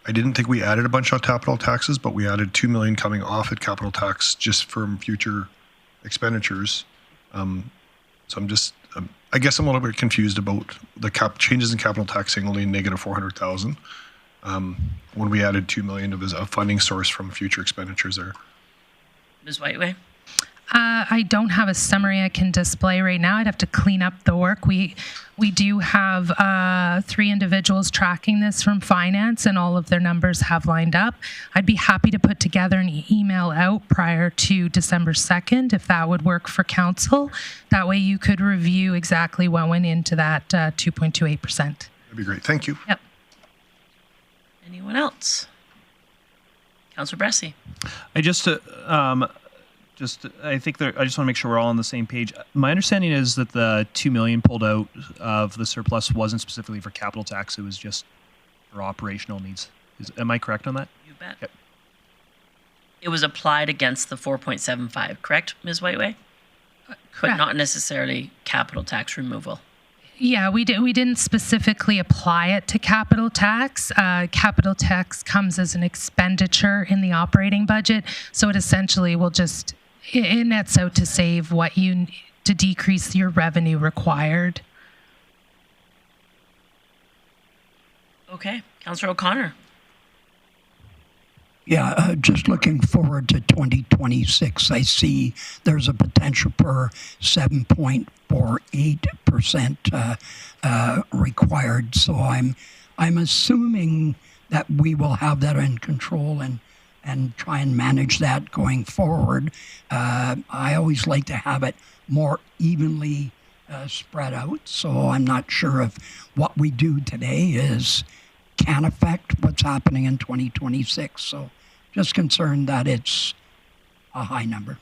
Speaker 13: didn't think we added a bunch of capital taxes, but we added 2 million coming off at capital tax just from future expenditures. So I'm just, I guess I'm a little bit confused about the changes in capital tax saying only negative 400,000 when we added 2 million of a funding source from future expenditures there.
Speaker 1: Ms. Whiteway?
Speaker 12: I don't have a summary I can display right now. I'd have to clean up the work. We do have 3 individuals tracking this from finance, and all of their numbers have lined up. I'd be happy to put together an email out prior to December 2nd, if that would work for council. That way you could review exactly what went into that 2.28%.
Speaker 13: That'd be great. Thank you.
Speaker 12: Yep.
Speaker 1: Anyone else? Councillor Bressie.
Speaker 5: I think I just want to make sure we're all on the same page. My understanding is that the 2 million pulled out of the surplus wasn't specifically for capital tax. It was just for operational needs. Am I correct on that?
Speaker 1: You bet.
Speaker 5: Okay.
Speaker 1: It was applied against the 4.75, correct, Ms. Whiteway?
Speaker 12: Correct.
Speaker 1: But not necessarily capital tax removal.
Speaker 12: Yeah, we didn't specifically apply it to capital tax. Capital tax comes as an expenditure in the operating budget, so it essentially will just it nets out to save what to decrease your revenue required.
Speaker 1: Okay, Councillor O'Connor.
Speaker 4: Yeah, just looking forward to 2026, I see there's a potential for 7.48% required. So I'm assuming that we will have that in control and try and manage that going forward. I always like to have it more evenly spread out. So I'm not sure if what we do today can affect what's happening in 2026. So just concerned that it's a high number.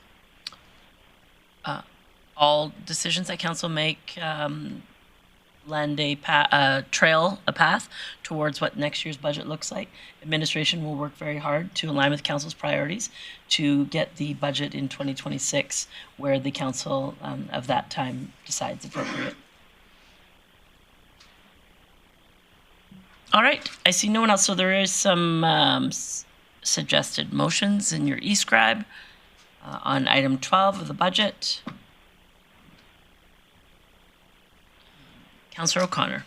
Speaker 1: All decisions that council make lend a path towards what next year's budget looks like. Administration will work very hard to align with council's priorities to get the budget in 2026 where the council of that time decides appropriate. All right, I see no one else, so there is some suggested motions in your e-scribe on item 12 of the budget. Councillor O'Connor.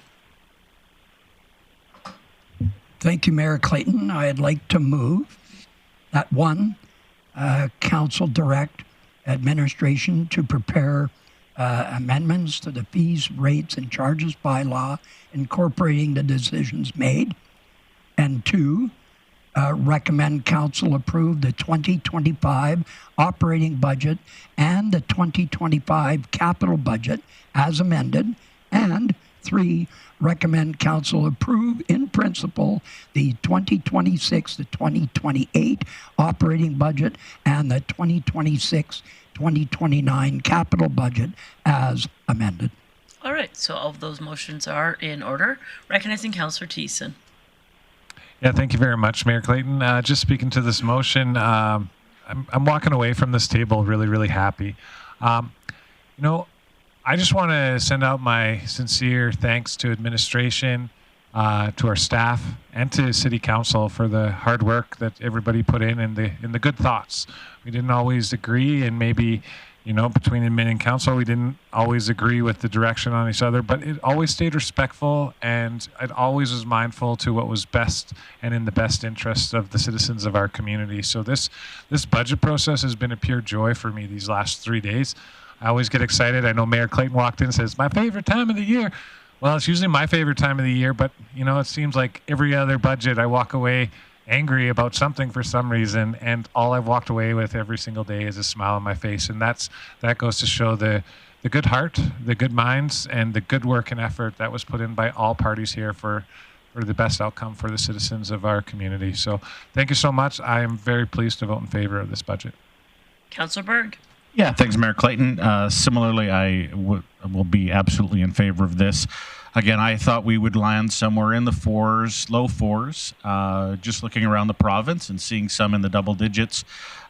Speaker 4: Thank you, Mayor Clayton. I'd like to move that council direct administration to prepare amendments to the fees, rates, and charges bylaw incorporating the decisions made. And 2, recommend council approve the 2025 operating budget and the 2025 capital budget as amended. And 3, recommend council approve in principle the 2026 to 2028 operating budget and the 2026-2029 capital budget as amended.
Speaker 1: All right, so all of those motions are in order. Recognizing Councillor Thiessen.
Speaker 9: Yeah, thank you very much, Mayor Clayton. Just speaking to this motion, I'm walking away from this table really, really happy. I just want to send out my sincere thanks to administration, to our staff, and to City Council for the hard work that everybody put in the good thoughts. We didn't always agree, and maybe, between admin and council, we didn't always agree with the direction on each other, but it always stayed respectful, and it always was mindful to what was best and in the best interest of the citizens of our community. So this budget process has been a pure joy for me these last 3 days. I always get excited. I know Mayor Clayton walked in and says, my favorite time of the year. Well, it's usually my favorite time of the year, but, it seems like every other budget I walk away angry about something for some reason, and all I've walked away with every single day is a smile on my face. And that goes to show the good heart, the good minds, and the good work and effort that was put in by all parties here for the best outcome for the citizens of our community. So thank you so much. I am very pleased to vote in favor of this budget.
Speaker 1: Councillor Berg.
Speaker 10: Yeah, thanks, Mayor Clayton. Similarly, I will be absolutely in favor of this. Again, I thought we would land somewhere in the low fours, just looking around the province and seeing some in the double digits.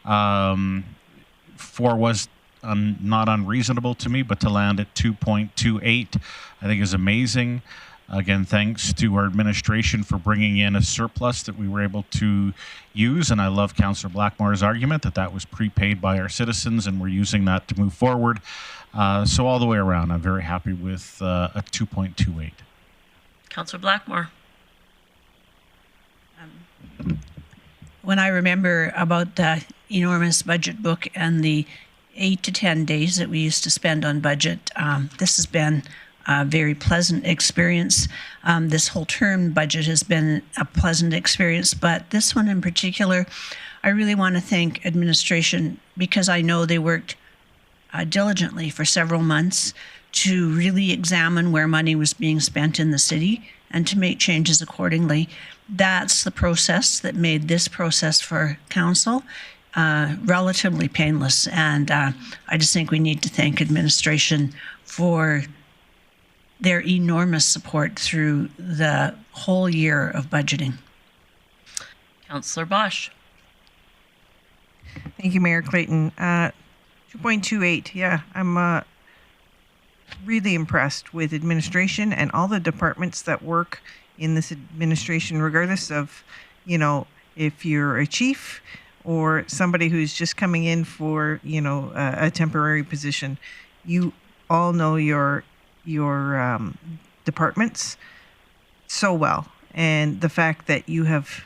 Speaker 10: 4 was not unreasonable to me, but to land at 2.28, I think is amazing. Again, thanks to our administration for bringing in a surplus that we were able to use. And I love Councillor Blackmore's argument that was prepaid by our citizens and we're using that to move forward. So all the way around, I'm very happy with a 2.28.
Speaker 1: Councillor Blackmore.
Speaker 3: When I remember about the enormous budget book and the 8 to 10 days that we used to spend on budget, this has been a very pleasant experience. This whole term budget has been a pleasant experience, but this one in particular, I really want to thank administration because I know they worked diligently for several months to really examine where money was being spent in the city and to make changes accordingly. That's the process that made this process for council relatively painless. And I just think we need to thank administration for their enormous support through the whole year of budgeting.
Speaker 1: Councillor Bosch.
Speaker 8: Thank you, Mayor Clayton. 2.28, yeah, I'm really impressed with administration and all the departments that work in this administration, regardless of, if you're a chief or somebody who's just coming in for, a temporary position. You all know your departments so well, and the fact that you have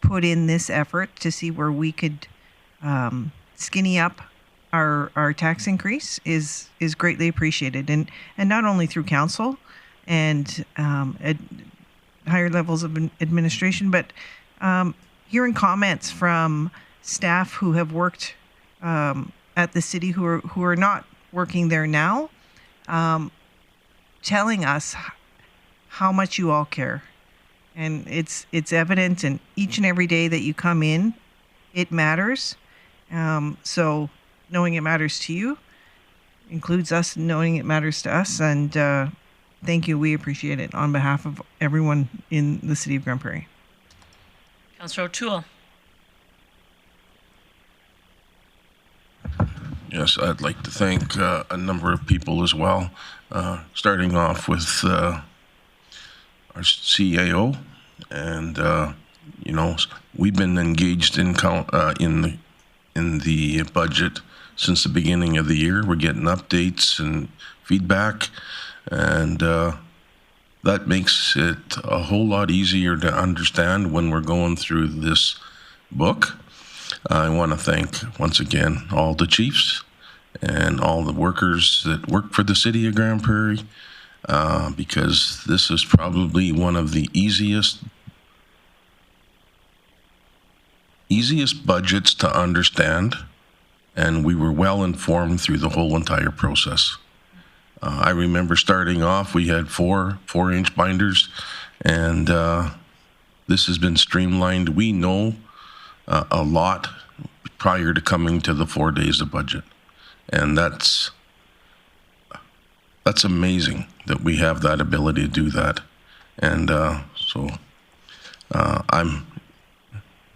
Speaker 8: put in this effort to see where we could skinny up our tax increase is greatly appreciated, and not only through council and at higher levels of administration, but hearing comments from staff who have worked at the city who are not working there now, telling us how much you all care. And it's evident in each and every day that you come in, it matters. So knowing it matters to you includes us knowing it matters to us. And thank you. We appreciate it on behalf of everyone in the city of Grande Prairie.
Speaker 1: Councillor O'Toole.
Speaker 11: Yes, I'd like to thank a number of people as well, starting off with our CAO, and we've been engaged in the budget since the beginning of the year. We're getting updates and feedback, and that makes it a whole lot easier to understand when we're going through this book. I want to thank once again all the chiefs and all the workers that work for the city of Grande Prairie, because this is probably one of the easiest budgets to understand, and we were well informed through the whole entire process. I remember starting off, we had 4-inch binders, and this has been streamlined. We know a lot prior to coming to the 4 days of budget, and that's amazing that we have that ability to do that. And so I'm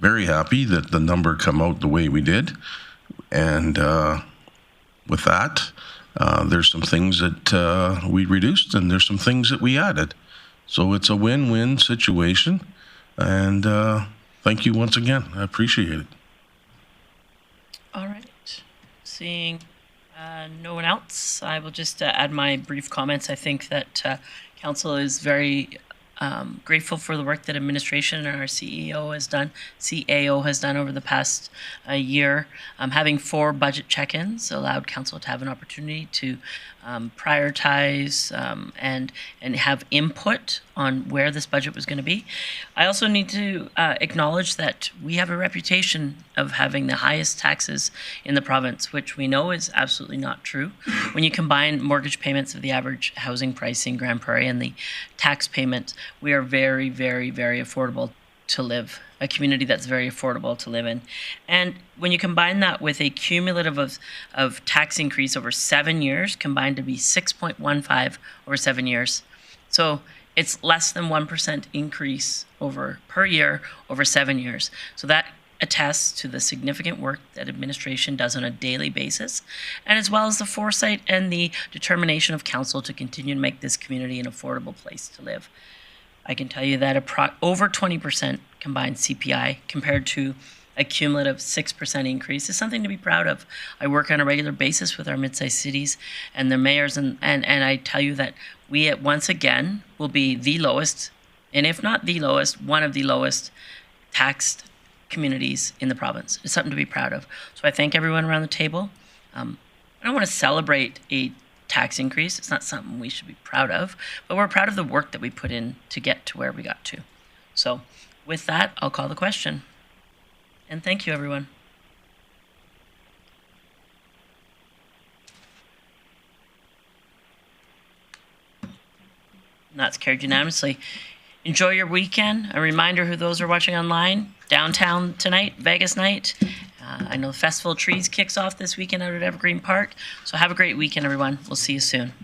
Speaker 11: very happy that the number come out the way we did, and with that, there's some things that we reduced, and there's some things that we added. So it's a win-win situation, and thank you once again. I appreciate it.
Speaker 1: All right. Seeing no one else, I will just add my brief comments. I think that council is very grateful for the work that administration and our CAO has done over the past year. Having 4 budget check-ins allowed council to have an opportunity to prioritize and have input on where this budget was going to be. I also need to acknowledge that we have a reputation of having the highest taxes in the province, which we know is absolutely not true. When you combine mortgage payments of the average housing price in Grande Prairie and the tax payment, we are very, very, very affordable to live, a community that's very affordable to live in. And when you combine that with a cumulative of tax increase over 7 years, combined to be 6.15 over 7 years. So it's less than 1% increase per year over 7 years. So that attests to the significant work that administration does on a daily basis, and as well as the foresight and the determination of council to continue to make this community an affordable place to live. I can tell you that over 20% combined CPI compared to a cumulative 6% increase is something to be proud of. I work on a regular basis with our mid-sized cities and their mayors, and I tell you that we once again will be the lowest, and if not the lowest, one of the lowest taxed communities in the province. It's something to be proud of. So I thank everyone around the table. I don't want to celebrate a tax increase. It's not something we should be proud of, but we're proud of the work that we put in to get to where we got to. So with that, I'll call the question. And thank you, everyone. And that's carried unanimously. Enjoy your weekend. A reminder who those are watching online, downtown tonight, Vegas night. I know the Festival of Trees kicks off this weekend out at Evergreen Park. So have a great weekend, everyone. We'll see you soon.